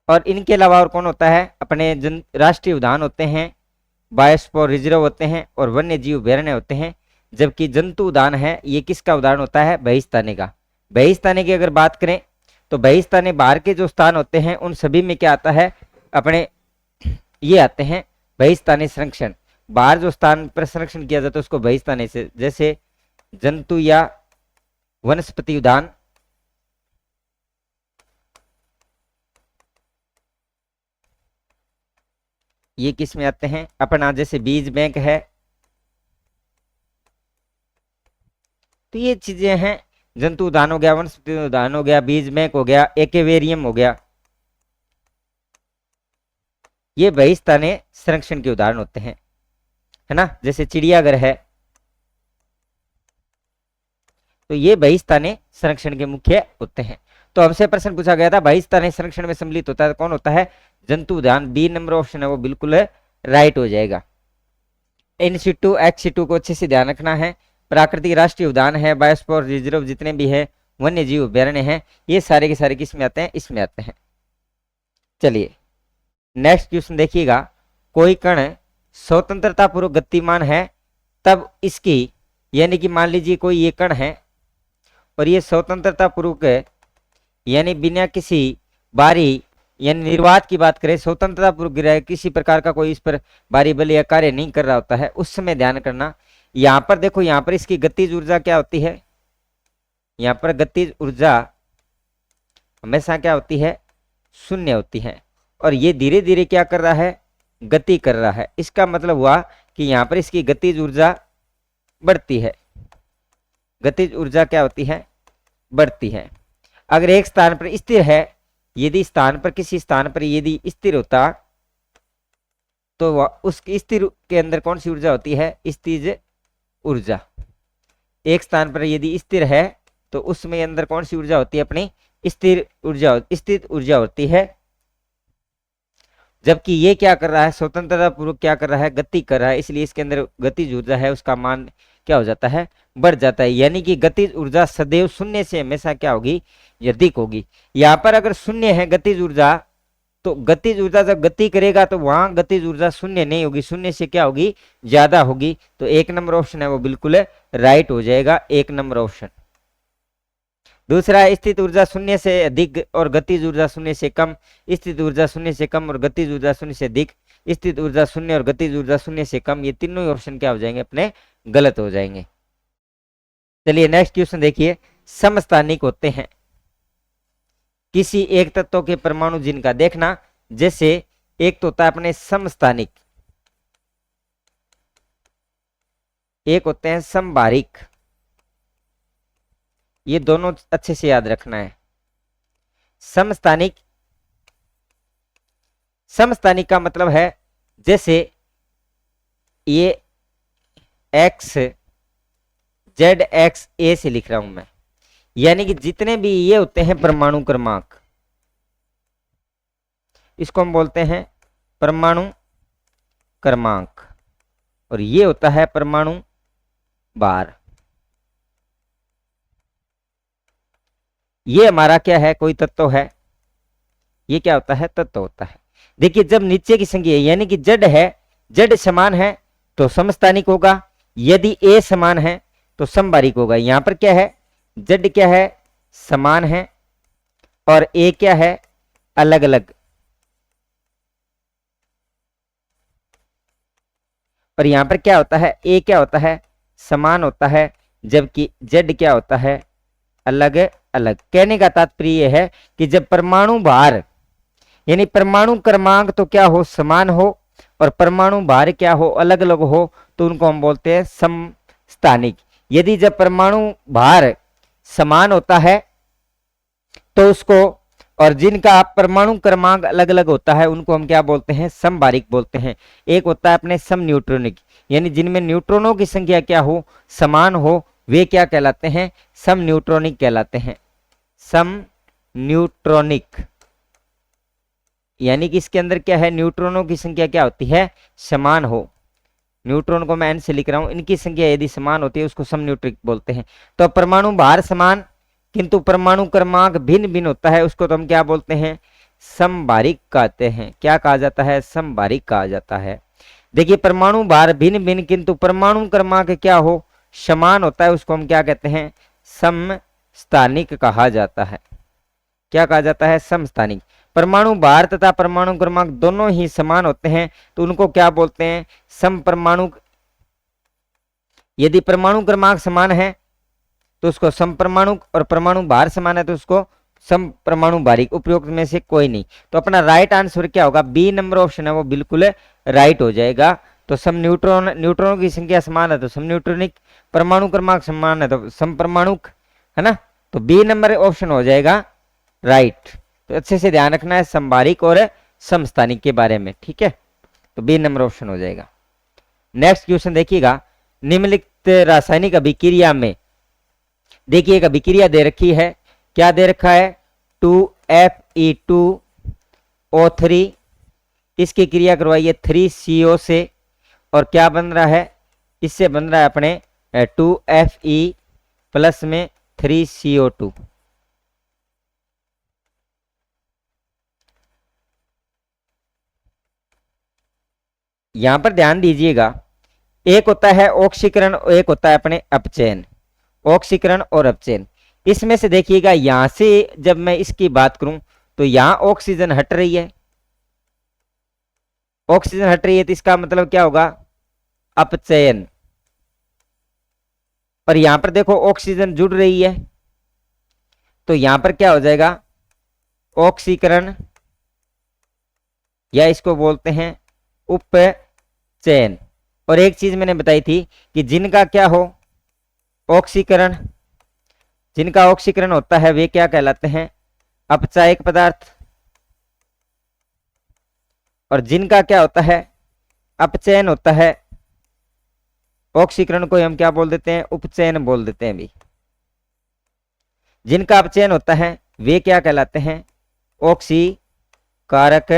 और इनके अलावा और कौन होता है? अपने राष्ट्रीय उद्यान होते हैं, बायोस्फीयर रिजर्व होते हैं, और वन्य जीव अभयारण्य होते हैं। जबकि जंतु उद्यान है, ये किसका उदाहरण होता है? बहिस्थानी का। बहिस्थानी की अगर बात करें तो बहिस्थानी बाहर के जो स्थान होते हैं उन सभी में क्या आता है? अपने ये आते हैं बहिस्थानी संरक्षण। बाहर जो स्थान पर संरक्षण किया जाता है उसको बहिस्थानी से, जैसे जंतु या वनस्पति उद्यान, ये किस में आते हैं? अपना जैसे बीज बैंक है। तो ये चीजें हैं, जंतु उद्यान हो गया, वनस्पति उद्यान हो गया, बीज बैंक हो गया, एक्वेरियम हो गया, ये बहिस्थानीय संरक्षण के उदाहरण होते हैं, है ना। जैसे चिड़ियाघर है, तो ये बहिस्थानीय संरक्षण के मुख्य होते हैं। तो हमसे प्रश्न पूछा गया था, बहिस्थानीय संरक्षण में सम्मिलित होता है कौन होता है? जंतु उद्यान। बी नंबर ऑप्शन है वो बिल्कुल राइट हो जाएगा। इन सिटू एक्स सिटू को अच्छे से ध्यान रखना है। प्राकृतिक राष्ट्रीय उद्यान है, बायोस्फीयर रिजर्व जितने भी है, वन्य जीव अभयारण्य है, ये सारे के सारे किस में आते हैं? इसमें आते हैं। चलिए नेक्स्ट क्वेश्चन देखिएगा, कोई कण स्वतंत्रता पूर्वक गतिमान है तब इसकी, यानी कि मान लीजिए कोई ये कण है और ये स्वतंत्रता पूर्वक है, यानी बिना किसी बारी यानी निर्वात की बात करें, स्वतंत्रता पूर्वक गिरा है, किसी प्रकार का कोई इस पर बारी बल या कार्य नहीं कर रहा होता है, उस समय ध्यान करना। यहां पर देखो, यहां पर इसकी गतिज ऊर्जा क्या होती है? यहाँ पर गतिज ऊर्जा हमेशा क्या होती है? शून्य होती है, और ये धीरे धीरे क्या कर रहा है, गति कर रहा है। इसका मतलब हुआ कि यहाँ पर इसकी गतिज ऊर्जा बढ़ती है। गतिज ऊर्जा क्या होती है, बढ़ती है। अगर एक स्थान पर स्थिर है, यदि स्थान पर किसी स्थान पर यदि स्थिर होता तो उस स्थिर के अंदर कौन सी ऊर्जा होती है, स्थिर ऊर्जा। एक स्थान पर यदि स्थिर है तो उसमें अंदर कौन सी ऊर्जा होती है, अपनी स्थिर ऊर्जा, स्थिर ऊर्जा होती है। जबकि ये क्या कर रहा है, स्वतंत्रता पूर्वक क्या कर रहा है, गति कर रहा है, इसलिए इसके अंदर गतिज ऊर्जा है, उसका मान क्या हो जाता है, बढ़ जाता है। यानी कि गतिज ऊर्जा सदैव शून्य से हमेशा क्या होगी, अधिक होगी। यहाँ पर अगर शून्य है गतिज ऊर्जा, तो गतिज ऊर्जा जब गति करेगा तो वहां गतिज ऊर्जा शून्य नहीं होगी, शून्य से क्या होगी, ज्यादा होगी। तो एक नंबर ऑप्शन है वो बिल्कुल राइट हो जाएगा, एक नंबर ऑप्शन। दूसरा, स्थित ऊर्जा शून्य से अधिक और गतिज ऊर्जा शून्य से कम, स्थित ऊर्जा शून्य से कम और गतिज ऊर्जा शून्य से अधिक, स्थित ऊर्जा शून्य और गतिज ऊर्जा शून्य से कम, ये तीनों ही ऑप्शन क्या हो जाएंगे, अपने गलत हो जाएंगे। चलिए नेक्स्ट क्वेश्चन देखिए। समस्थानिक होते हैं किसी एक तत्व के परमाणु जिनका, देखना जैसे एक तो होता है अपने समस्थानिक, एक होते हैं समबारिक। ये दोनों अच्छे से याद रखना है। समस्थानिक, समस्थानिक का मतलब है जैसे ये एक्स जेड एक्स ए से लिख रहा हूं मैं, यानी कि जितने भी ये होते हैं परमाणु क्रमांक, इसको हम बोलते हैं परमाणु क्रमांक, और ये होता है परमाणु भार। ये हमारा क्या है, कोई तत्व है, ये क्या होता है, तत्व होता है। देखिए जब नीचे की संख्या यानी कि जड़ है, जड़ समान है तो समस्थानिक होगा, यदि ए समान है तो समबारिक होगा। यहां पर क्या है, जड़ क्या है, समान है, और ए क्या है, अलग अलग। और यहां पर क्या होता है, ए क्या होता है, समान होता है, जबकि जड़ क्या होता है, अलग अलग। कहने का तात्पर्य है कि जब परमाणु भार यानी परमाणु क्रमांक तो क्या हो, समान हो, और परमाणु भार क्या हो, अलग अलग हो, तो उनको हम बोलते हैं समस्थानिक। यदि जब परमाणु भार समान होता है तो उसको, और जिनका परमाणु क्रमांक अलग अलग होता है उनको हम क्या बोलते हैं, समबारिक बोलते हैं। एक होता है अपने सम न्यूट्रॉनिक, यानी जिनमें न्यूट्रॉनों की संख्या क्या हो, समान हो, वे क्या कहलाते हैं, सम न्यूट्रॉनिक कहलाते हैं। सम न्यूट्रॉनिक यानी कि इसके अंदर क्या है, न्यूट्रॉनों की संख्या क्या होती है, समान हो। न्यूट्रॉन को मैं एन से लिख रहा हूं, इनकी संख्या यदि समान होती है उसको सम न्यूट्रॉनिक बोलते हैं। तो परमाणु भार समान किंतु परमाणु क्रमांक भिन्न भिन्न होता है, उसको तो हम क्या बोलते हैं, समबारिक कहते हैं। क्या कहा जाता है, समबारिक कहा जाता है। देखिए परमाणु भार भिन्न भिन्न किंतु परमाणु क्रमांक क्या हो, समान होता है, उसको हम क्या कहते हैं, समस्थानिक कहा जाता है। क्या कहा जाता है, समस्थानिक। परमाणु भार तथा परमाणु क्रमांक दोनों ही समान होते हैं तो उनको क्या बोलते हैं, समपरमाणु। यदि परमाणु क्रमांक समान है तो उसको समपरमाणु, और परमाणु भार समान है तो उसको समपरमाणु भारिक। उपरोक्त में से कोई नहीं। तो अपना राइट आंसर क्या होगा, बी नंबर ऑप्शन है वो बिल्कुल राइट हो जाएगा। तो सम न्यूट्रॉन, न्यूट्रॉनों की संख्या समान है तो सम न्यूट्रॉनिक, परमाणु क्रमांक समान है तो समपरमाणुक, है ना। तो बी नंबर ऑप्शन हो जाएगा राइट। तो अच्छे से ध्यान रखना है समबारिक और समस्थानिक के बारे में, ठीक है। तो बी नंबर ऑप्शन हो जाएगा। नेक्स्ट क्वेश्चन देखिएगा। निम्नलिखित रासायनिक अभिक्रिया में, देखिए एक अभिक्रिया दे रखी है, क्या दे रखा है, 2Fe2O3, इसकी क्रिया करवाइए 3CO से, और क्या बन रहा है, इससे बन रहा है अपने 2Fe प्लस में 3CO2। यहां पर ध्यान दीजिएगा, एक होता है ऑक्सीकरण और एक होता है अपने अपचयन, ऑक्सीकरण और अपचयन। इसमें से देखिएगा यहां से जब मैं इसकी बात करूं तो यहां ऑक्सीजन हट रही है, ऑक्सीजन हट रही है तो इसका मतलब क्या होगा, अपचयन। और यहां पर देखो ऑक्सीजन जुड़ रही है तो यहां पर क्या हो जाएगा, ऑक्सीकरण या इसको बोलते हैं उपचयन। और एक चीज मैंने बताई थी कि जिनका क्या हो ऑक्सीकरण, जिनका ऑक्सीकरण होता है वे क्या कहलाते हैं अपचायक पदार्थ, और जिनका क्या होता है अपचयन होता है, ऑक्सीकरण को हम क्या बोल देते हैं उपचयन बोल देते हैं भी। जिनका अपचयन होता है वे क्या कहलाते हैं ऑक्सीकारक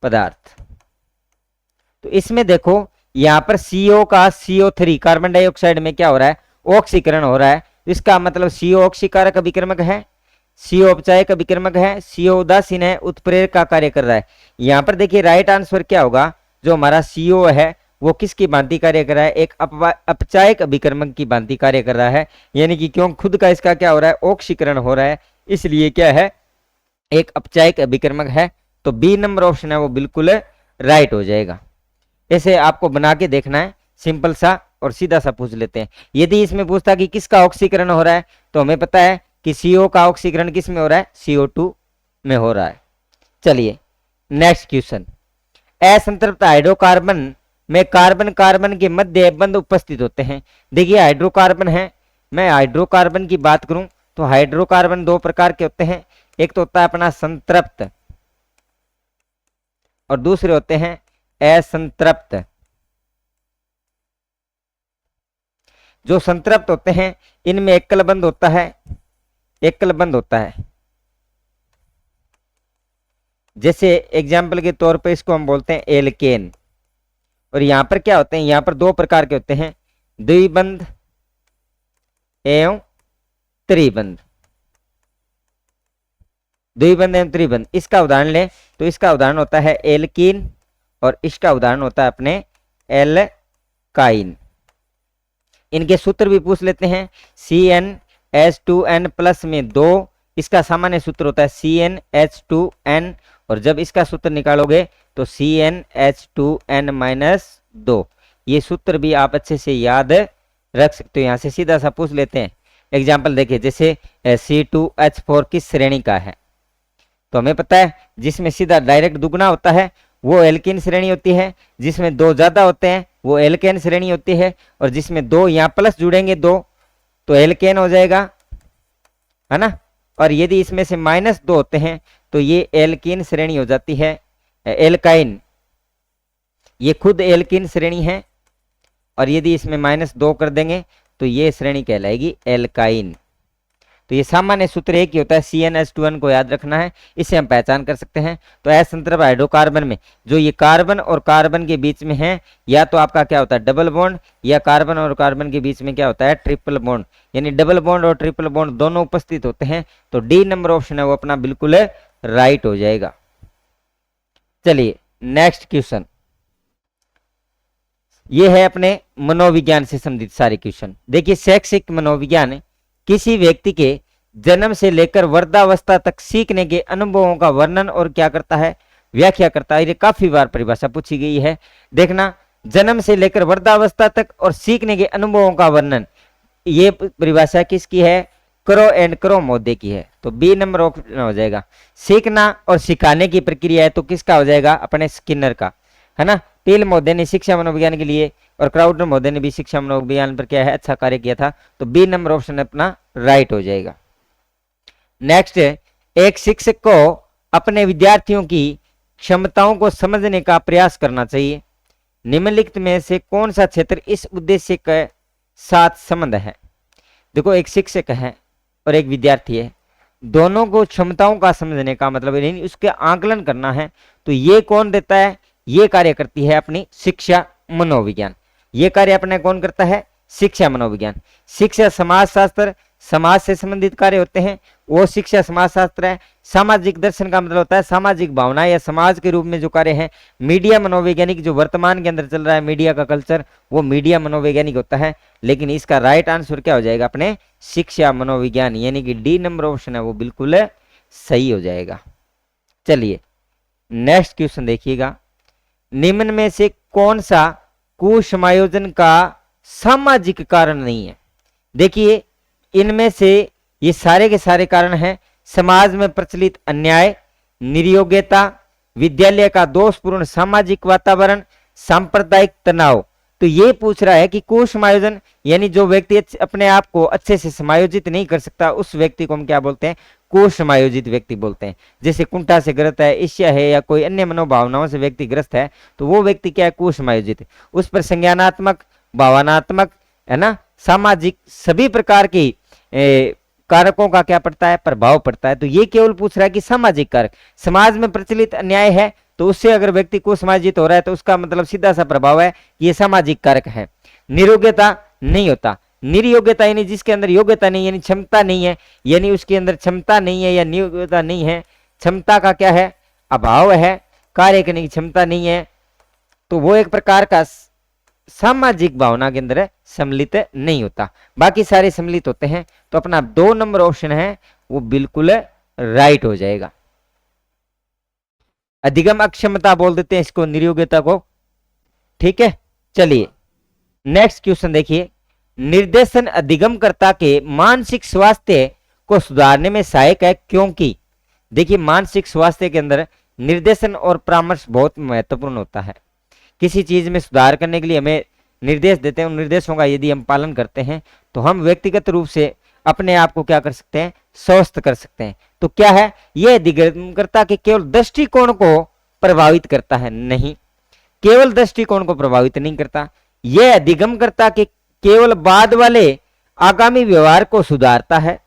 पदार्थ। तो इसमें देखो यहां पर CO का CO3 कार्बन डाइऑक्साइड में क्या हो रहा है ऑक्सीकरण हो रहा है, इसका मतलब CO ऑक्सीकारक अभिकर्मक है, CO उपचायक अभिकर्मक है, CO उदासीन है, उत्प्रेरक का कार्य कर रहा है। यहां पर देखिए राइट आंसर क्या होगा, जो हमारा CO है वो किसकी भांति कार्य कर रहा है एक अपचायक अभिकर्मक की भांति कार्य कर रहा है, यानी कि क्यों खुद का इसका क्या हो रहा है ऑक्सीकरण हो रहा है, इसलिए क्या है एक अपचायक अभिकर्मक है। तो बी नंबर ऑप्शन है वो बिल्कुल राइट हो जाएगा। ऐसे आपको बना के देखना है, सिंपल सा और सीधा सा पूछ लेते हैं। यदि इसमें पूछता कि किसका ऑक्सीकरण हो रहा है तो हमें पता है कि CO का ऑक्सीकरण किस में हो रहा है CO2 में हो रहा है। चलिए नेक्स्ट क्वेश्चन, असंतृप्त हाइड्रोकार्बन में कार्बन कार्बन के मध्य बंध उपस्थित होते हैं। देखिए हाइड्रोकार्बन है, मैं हाइड्रोकार्बन की बात करूं तो हाइड्रोकार्बन दो प्रकार के होते हैं, एक तो होता है अपना संतृप्त और दूसरे होते हैं असंतृप्त। जो संतृप्त होते हैं इनमें एकल बंध होता है, एकल बंध होता है। जैसे एग्जाम्पल के तौर पे इसको हम बोलते हैं एल्केन। और यहां पर क्या होते हैं, यहां पर दो प्रकार के होते हैं, द्विबंध एवं त्रिबंध। द्विबंध एवं त्रिबंध, इसका उदाहरण लें तो इसका उदाहरण होता है एल्कीन और इसका उदाहरण होता है अपने एल्काइन। इनके सूत्र भी पूछ लेते हैं, CnH2n प्लस में 2, इसका सामान्य सूत्र होता है CnH2n, और जब इसका सूत्र निकालोगे तो CnH2n माइनस 2। ये सूत्र भी आप अच्छे से याद रख सकते हो। यहां से सीधा सा पूछ लेते हैं एग्जाम्पल देखिए, जैसे C2H4 किस श्रेणी का है, तो हमें पता है जिसमें सीधा डायरेक्ट दुगना होता है वो एल्कीन श्रेणी होती है, जिसमें दो ज्यादा होते हैं वो एल्केन श्रेणी होती है, और जिसमें दो यहाँ प्लस जुड़ेंगे दो तो एल्केन हो जाएगा, है ना। और यदि इसमें से -2 होते हैं तो ये एल्कीन श्रेणी हो जाती है एल्काइन, ये खुद एल्कीन श्रेणी है। और यदि इसमें -2 कर देंगे तो ये श्रेणी कहलाएगी एल्काइन। तो ये सामान्य सूत्र एक ही होता है, CnH2n को याद रखना है, इससे हम पहचान कर सकते हैं। तो असंतृप्त हाइड्रोकार्बन में जो ये कार्बन और कार्बन के बीच में है, या तो आपका क्या होता है डबल बॉन्ड, या कार्बन और कार्बन के बीच में क्या होता है ट्रिपल बॉन्ड, यानी डबल बॉन्ड और ट्रिपल बॉन्ड दोनों उपस्थित होते हैं। तो डी नंबर ऑप्शन है वो अपना बिल्कुल राइट हो जाएगा। चलिए नेक्स्ट क्वेश्चन, ये है अपने मनोविज्ञान से संबंधित सारे क्वेश्चन। देखिए शैक्षिक मनोविज्ञान किसी व्यक्ति के जन्म से लेकर वृद्धावस्था तक सीखने के अनुभवों का वर्णन और क्या करता है व्याख्या करता है। ये काफी बार परिभाषा पूछी गई है, देखना जन्म से लेकर वृद्धावस्था तक और सीखने के अनुभवों का वर्णन, ये परिभाषा किसकी है क्रो एंड क्रोमोदे की है। तो बी नंबर ऑप्शन हो जाएगा। सीखना और सिखाने की प्रक्रिया है तो किसका हो जाएगा अपने स्किनर का, है ना। पील महोदय ने शिक्षा मनोविज्ञान के लिए और क्राउडर महोदय ने भी शिक्षा मनोविज्ञान पर क्या है अच्छा कार्य किया था। तो बी नंबर ऑप्शन अपना राइट हो जाएगा। नेक्स्ट, एक शिक्षक को अपने विद्यार्थियों की क्षमताओं को समझने का प्रयास करना चाहिए। निम्नलिखित में से कौन सा क्षेत्र इस उद्देश्य के साथ संबंध है। देखो एक शिक्षक है और एक विद्यार्थी है, दोनों को क्षमताओं का समझने का मतलब यानी उसके आकलन करना है। तो ये कौन देता है, ये कार्य करती है अपनी शिक्षा मनोविज्ञान। ये कार्य अपने कौन करता है शिक्षा मनोविज्ञान। शिक्षा समाजशास्त्र, समाज से संबंधित कार्य होते हैं वो शिक्षा समाजशास्त्र है। सामाजिक दर्शन का मतलब होता है सामाजिक भावना या समाज के रूप में जो कार्य है। मीडिया मनोवैज्ञानिक जो वर्तमान के अंदर चल रहा है मीडिया का कल्चर, वो मीडिया मनोवैज्ञानिक होता है। लेकिन इसका राइट आंसर क्या हो जाएगा अपने शिक्षा मनोविज्ञान, यानी कि डी नंबर ऑप्शन है वो बिल्कुल सही हो जाएगा। चलिए नेक्स्ट क्वेश्चन देखिएगा, निम्न में से कौन सा कुसमायोजन का सामाजिक कारण नहीं है। देखिए इनमें से ये सारे के सारे कारण हैं समाज में प्रचलित अन्याय, निर्योग्यता, विद्यालय का दोषपूर्ण सामाजिक वातावरण, सांप्रदायिक तनाव। तो ये पूछ रहा है कि कुसमायोजन यानी जो व्यक्ति अपने आप को अच्छे से समायोजित नहीं कर सकता, उस व्यक्ति को हम क्या बोलते हैं? कुसमायोजित व्यक्ति बोलते हैं। जैसे कुंठा से ग्रस्त है, ईर्ष्या है या कोई अन्य मनोभावनाओं से व्यक्ति ग्रस्त है, तो वो व्यक्ति क्या है? कुसमायोजित। उस पर संज्ञानात्मक, भावनात्मक, है ना, सामाजिक सभी प्रकार की कारकों का क्या पड़ता है? प्रभाव पड़ता है। तो ये केवल पूछ रहा है कि सामाजिक कारक, समाज में प्रचलित अन्याय है तो उससे अगर व्यक्ति को समाजित हो रहा है तो उसका मतलब सीधा सा प्रभाव है कि ये सामाजिक कारक है। निरोग्यता नहीं होता, निर्योग्यता यानी जिसके अंदर योग्यता नहीं, यानी क्षमता नहीं है, यानी उसके अंदर क्षमता नहीं है या नियोग्यता नहीं है, क्षमता का क्या है? अभाव है, कार्य करने की क्षमता नहीं है, तो वो एक प्रकार का सामाजिक भावना के अंदर सम्मिलित नहीं होता। बाकी सारे सम्मिलित होते हैं। तो अपना 2 नंबर ऑप्शन है वो बिल्कुल राइट हो जाएगा। अधिगम अक्षमता बोल देते हैं इसको, निर्योग्यता को। ठीक है, चलिए नेक्स्ट क्वेश्चन देखिए। निर्देशन अधिगमकर्ता के मानसिक स्वास्थ्य को सुधारने में सहायक है क्योंकि, देखिए मानसिक स्वास्थ्य के अंदर निर्देशन और परामर्श बहुत महत्वपूर्ण होता है। किसी चीज में सुधार करने के लिए हमें निर्देश देते हैं, उन निर्देशों का यदि हम पालन करते हैं तो हम व्यक्तिगत रूप से अपने आप को क्या कर सकते हैं? स्वस्थ कर सकते हैं। तो क्या है? यह अधिगमकर्ता के केवल दृष्टिकोण को प्रभावित करता है, नहीं, केवल दृष्टिकोण को प्रभावित नहीं करता। यह अधिगमकर्ता के केवल बाद वाले आगामी व्यवहार को सुधारता है,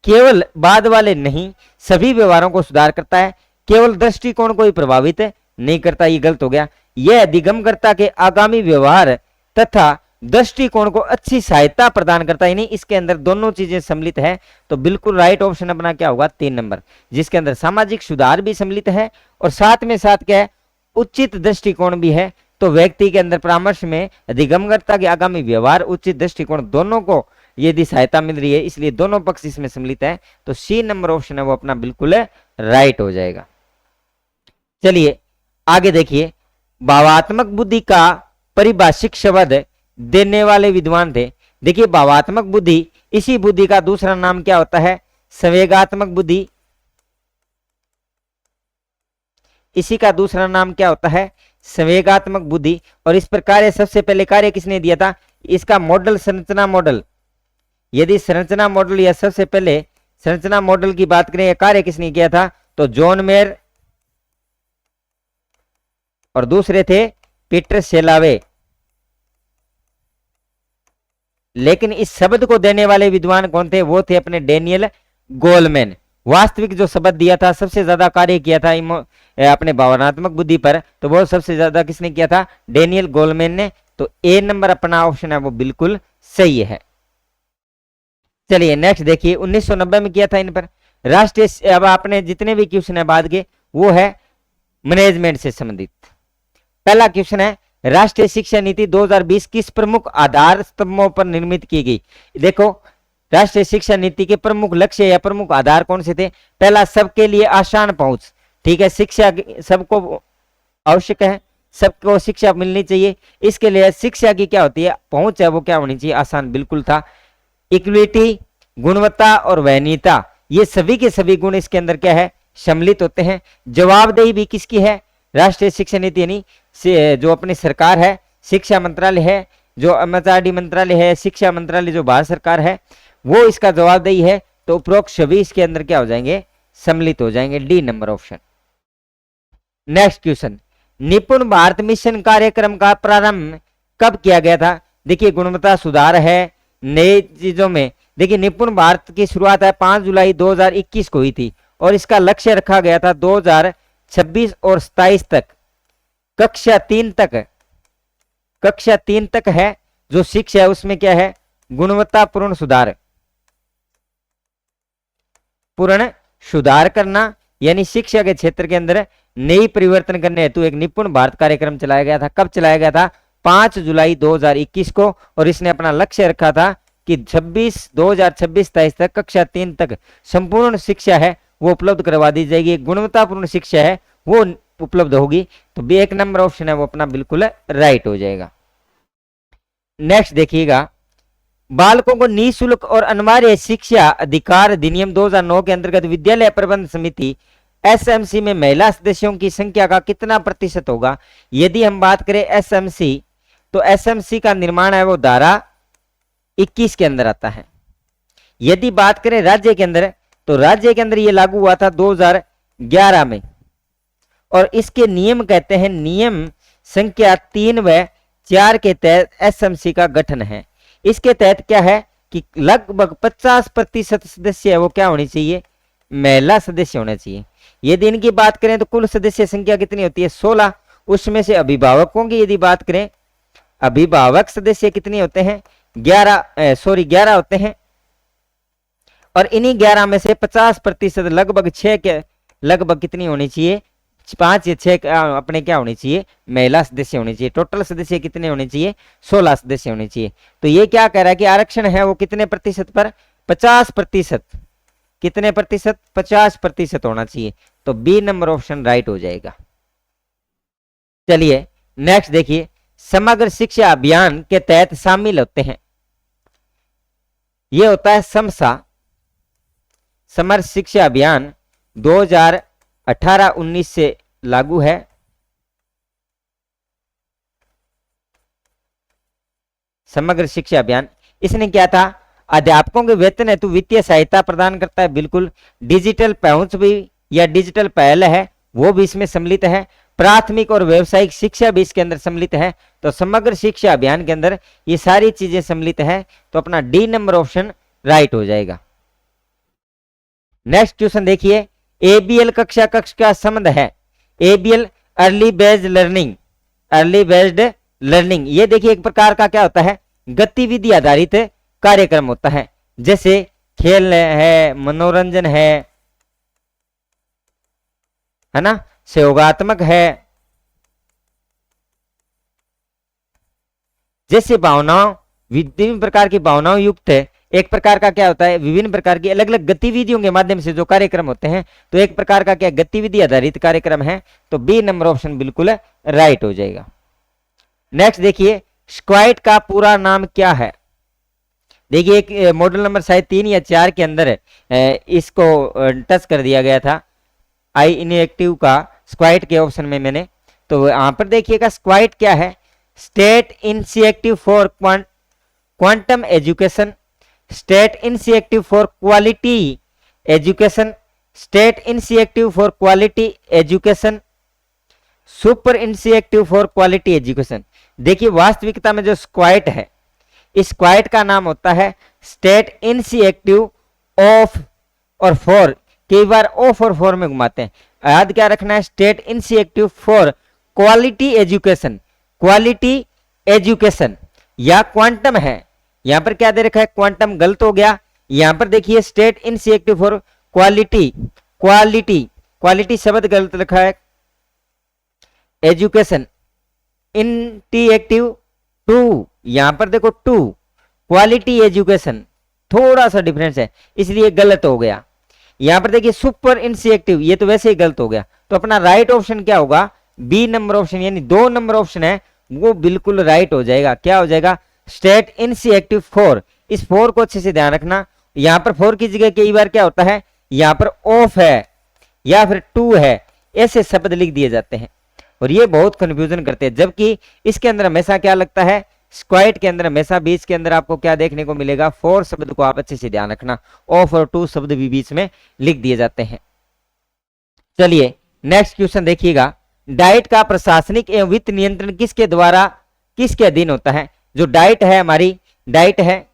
केवल बाद वाले नहीं, सभी व्यवहारों को सुधार करता है, केवल दृष्टिकोण को ही प्रभावित नहीं करता। ये गलत हो गया। यह अधिगमकर्ता के आगामी व्यवहार तथा दृष्टिकोण को अच्छी सहायता प्रदान करता है, यानी इसके अंदर दोनों चीजें सम्मिलित है। तो बिल्कुल राइट ऑप्शन अपना क्या होगा? 3 नंबर, जिसके अंदर सामाजिक सुधार भी सम्मिलित है और साथ में साथ क्या है? उचित दृष्टिकोण भी है। तो व्यक्ति के अंदर परामर्श में अधिगमकर्ता के आगामी व्यवहार, उचित दृष्टिकोण, दोनों को यदि सहायता मिल रही है, इसलिए दोनों पक्ष इसमें सम्मिलित है। तो सी नंबर ऑप्शन है वो अपना बिल्कुल राइट हो जाएगा। चलिए आगे देखिए। भावात्मक बुद्धि का परिभाषिक शब्द देने वाले विद्वान थे। देखिए भावात्मक बुद्धि, इसी बुद्धि का दूसरा नाम क्या होता है? संवेगात्मक बुद्धि। इसी का दूसरा नाम क्या होता है? संवेगात्मक बुद्धि। और इस पर कार्य सबसे पहले कार्य किसने दिया था? इसका मॉडल, संरचना मॉडल। यदि संरचना मॉडल या सबसे पहले संरचना मॉडल की बात करें, कार्य किसने किया था? तो जॉन मेयर और दूसरे थे पीटर शेलावे। लेकिन इस शब्द को देने वाले विद्वान कौन थे? वो थे अपने डेनियल गोलमैन। वास्तविक जो शब्द दिया था, सबसे ज्यादा कार्य किया था अपने भावनात्मक बुद्धि पर, तो वो सबसे ज्यादा किसने किया था? डेनियल गोलमैन ने। तो ए नंबर अपना ऑप्शन है वो बिल्कुल सही है। चलिए नेक्स्ट देखिए। 1990 में किया था इन पर राष्ट्रीय। अब आपने जितने भी क्वेश्चन है बाद के, वो है मैनेजमेंट से संबंधित। पहला क्वेश्चन है, राष्ट्रीय शिक्षा नीति 2020 किस प्रमुख आधार स्तंभों पर निर्मित की गई? देखो राष्ट्रीय शिक्षा नीति के प्रमुख लक्ष्य या प्रमुख आधार कौन से थे? पहला, सबके लिए आसान पहुंच। ठीक है, शिक्षा सबको आवश्यक है, सबको शिक्षा मिलनी चाहिए। इसके लिए शिक्षा की क्या होती है? पहुंच है वो क्या होनी चाहिए? आसान, बिल्कुल था। इक्विटी, गुणवत्ता और वहनीयता, ये सभी के सभी गुण इसके अंदर क्या है? सम्मिलित होते हैं। जवाबदेही भी किसकी है? राष्ट्रीय शिक्षा नीति यानी जो अपनी सरकार है, शिक्षा मंत्रालय है, जो एमएचआरडी मंत्रालय है, शिक्षा मंत्रालय जो भारत सरकार है, वो इसका जवाबदेही है। तो उपरोक्त सभी इसके अंदर क्या हो जाएंगे? सम्मिलित हो जाएंगे। D number option. Next question, निपुण भारत मिशन कार्यक्रम का प्रारंभ कब किया गया था? देखिए गुणवत्ता सुधार है नई चीजों में। देखिए निपुण भारत की शुरुआत है 5 जुलाई 2021 को हुई थी और इसका लक्ष्य रखा गया था 2026 और 27 तक, कक्षा 3 तक है जो शिक्षा है उसमें क्या है? गुणवत्तापूर्ण सुधार, पूर्ण सुधार करना, यानी शिक्षा के क्षेत्र के अंदर नई परिवर्तन करने हेतु एक निपुण भारत कार्यक्रम चलाया गया था। कब चलाया गया था? 5 जुलाई 2021 को। और इसने अपना लक्ष्य रखा था कि 2026-27 तक कक्षा 3 तक संपूर्ण शिक्षा है वो उपलब्ध करवा दी जाएगी, गुणवत्तापूर्ण शिक्षा है वो उपलब्ध होगी। तो भी 1 नंबर ऑप्शन है वो अपना बिल्कुल राइट हो जाएगा। नेक्स्ट देखिएगा, बालकों को निःशुल्क और अनिवार्य शिक्षा अधिकार अधिनियम 2009 के अंतर्गत विद्यालय प्रबंध समिति एसएमसी में महिला सदस्यों की संख्या का कितना प्रतिशत होगा। यदि हम बात करें एसएमसी, तो एसएमसी का निर्माण है वो धारा 21 के अंदर आता है। यदि बात करें राज्य के अंदर, तो राज्य के अंदर ये लागू हुआ था 2011 में, और इसके नियम कहते हैं नियम संख्या 3 व 4 के तहत एसएमसी का गठन है। इसके तहत क्या है कि लगभग 50% सदस्य है वो क्या होनी चाहिए, महिला सदस्य होना चाहिए। यदि इनकी बात करें तो कुल सदस्य संख्या कितनी होती है, 16। उसमें से अभिभावकों की यदि बात करें, अभिभावक सदस्य कितने होते हैं, 11 होते हैं, और इन्हीं 11 में से 50% लगभग 6 के लगभग कितनी होनी चाहिए, 5 या 6 अपने क्या होनी चाहिए, महिला सदस्य होनी चाहिए। टोटल सदस्य कितने होने चाहिए, 16 सदस्य होने चाहिए। तो ये क्या कह रहा है कि आरक्षण है वो कितने प्रतिशत पर, 50%। कितने प्रतिशत, 50% होना चाहिए। तो बी नंबर ऑप्शन राइट हो जाएगा। चलिए नेक्स्ट देखिए, समग्र शिक्षा अभियान के तहत शामिल होते हैं, ये होता है समसा। समग्र शिक्षा अभियान 2018-19 से लागू है। समग्र शिक्षा अभियान, इसने क्या था, अध्यापकों के वेतन हेतु वित्तीय सहायता प्रदान करता है, बिल्कुल। डिजिटल पहुंच भी या डिजिटल पहल है वो भी इसमें सम्मिलित है। प्राथमिक और व्यावसायिक शिक्षा भी इसके अंदर सम्मिलित है। तो समग्र शिक्षा अभियान के अंदर ये सारी चीजें सम्मिलित है, तो अपना डी नंबर ऑप्शन राइट हो जाएगा। नेक्स्ट क्वेश्चन देखिए, एबीएल कक्षा कक्ष का संबंध है। ABL early based learning, early based learning, ये देखिए एक प्रकार का क्या होता है, गतिविधि आधारित कार्यक्रम होता है, जैसे खेल है, मनोरंजन है ना, सहयोगात्मक है, जैसे भावनाओं, विभिन्न प्रकार की भावनाओं युक्त है। एक प्रकार का क्या होता है, विभिन्न प्रकार की अलग अलग गतिविधियों के माध्यम से जो कार्यक्रम होते हैं, तो एक प्रकार का क्या गतिविधि आधारित कार्यक्रम है। तो बी नंबर ऑप्शन बिल्कुल राइट हो जाएगा। नेक्स्ट देखिए, स्क्वाइट का पूरा नाम क्या है। देखिए एक मॉडल नंबर शायद 3 या 4 के अंदर इसको टच कर दिया गया था, आई इनएक्टिव का स्क्वाइट के ऑप्शन में मैंने। तो यहां पर देखिएगा स्क्वाइट क्या है, state initiative for quantum education, state initiative for quality education, state initiative for quality education, super initiative for quality education. देखिए वास्तविकता में जो स्क्वाइट है, इस स्क्वाइट का नाम होता है स्टेट इनिशिएटिव ऑफ और फॉर, कई बार ऑफ और फॉर में घुमाते हैं, याद क्या रखना है, state initiative for quality education, quality education या क्वांटम है। यहां पर क्या दे रखा है, क्वांटम गलत हो गया। यहां पर देखिए state initiative for quality, quality, quality शब्द गलत लिखा है, एजुकेशन इनिशिएटिव टू, यहां पर देखो टू, क्वालिटी एजुकेशन, थोड़ा सा डिफरेंस है इसलिए गलत हो गया। यहां पर देखिए सुपर इनिशिएटिव, ये तो वैसे ही गलत हो गया। तो अपना राइट ऑप्शन क्या होगा, बी नंबर ऑप्शन, यानी 2 नंबर ऑप्शन है वो बिल्कुल राइट हो जाएगा। क्या हो जाएगा, स्टेट इनिशिएटिव फॉर। इस फॉर को अच्छे से ध्यान रखना, यहां पर फॉर की जगह कई बार क्या होता है, यहां पर ऑफ है या फिर टू है, ऐसे शब्द लिख दिए जाते हैं और ये बहुत कंफ्यूजन करते हैं। जबकि इसके अंदर हमेशा क्या लगता है, स्क्वाइट के अंदर हमेशा बीच के अंदर आपको क्या देखने को मिलेगा, फॉर शब्द को आप अच्छे से ध्यान रखना, ऑफ और टू शब्द भी बीच में लिख दिए जाते हैं। चलिए नेक्स्ट क्वेश्चन देखिएगा, डाइट का प्रशासनिक एवं वित्त नियंत्रण किसके द्वारा, किसके अधीन होता है। जो डाइट है हमारी, डाइट है,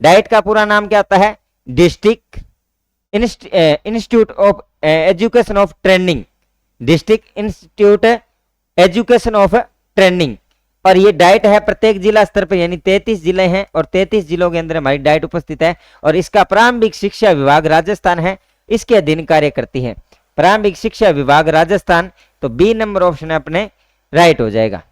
डाइट का पूरा नाम क्या होता है, district institute of education of training, district institute education of training. और ये डाइट है प्रत्येक जिला स्तर पर, यानी 33 जिले हैं और 33 जिलों के अंदर हमारी डाइट उपस्थित है। और इसका प्रारंभिक शिक्षा विभाग राजस्थान है, इसके अधीन कार्य करती है, प्रारंभिक शिक्षा विभाग राजस्थान। तो बी नंबर ऑप्शन अपने राइट हो जाएगा।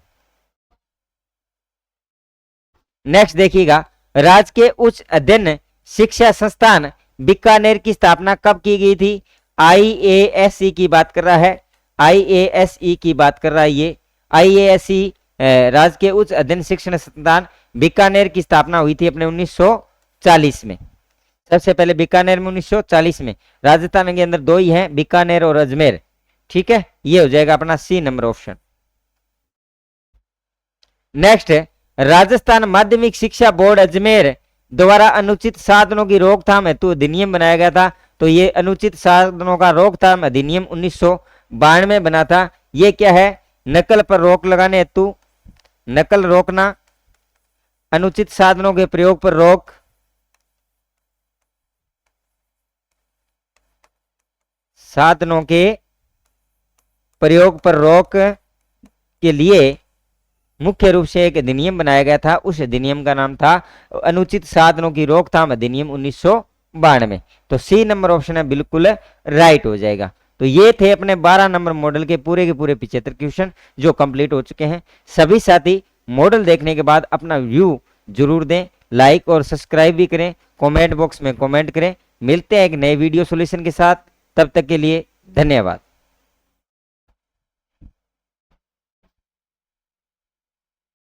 नेक्स्ट देखिएगा, राजकीय उच्च अध्ययन शिक्षा संस्थान बीकानेर की स्थापना कब की गई थी। IASE की बात कर रहा है, IASE की बात कर रहा है ये IASE, राजकीय उच्च अध्ययन शिक्षण संस्थान बीकानेर की स्थापना हुई थी अपने 1940 में। सबसे पहले बीकानेर में 1940 में, राजस्थान के अंदर दो ही हैं, बीकानेर और अजमेर। ठीक है, ये हो जाएगा अपना सी नंबर ऑप्शन। नेक्स्ट है, राजस्थान माध्यमिक शिक्षा बोर्ड अजमेर द्वारा अनुचित साधनों की रोकथाम हेतु अधिनियम बनाया गया था। तो ये अनुचित साधनों का रोकथाम अधिनियम 1992 में बना था। ये क्या है, नकल पर रोक लगाने हेतु, नकल रोकना, अनुचित साधनों के प्रयोग पर रोक, साधनों के प्रयोग पर रोक के लिए मुख्य रूप से एक अधिनियम बनाया गया था। उस अधिनियम का नाम था अनुचित साधनों की रोकथाम अधिनियम 1992। तो सी नंबर ऑप्शन है बिल्कुल राइट हो जाएगा। तो ये थे अपने 12 नंबर मॉडल के पूरे 75 क्वेश्चन जो कंप्लीट हो चुके हैं। सभी साथी मॉडल देखने के बाद अपना व्यू जरूर दें, लाइक और सब्सक्राइब भी करें, कमेंट बॉक्स में कमेंट करें। मिलते हैं एक नए वीडियो सॉल्यूशन के साथ, तब तक के लिए धन्यवाद।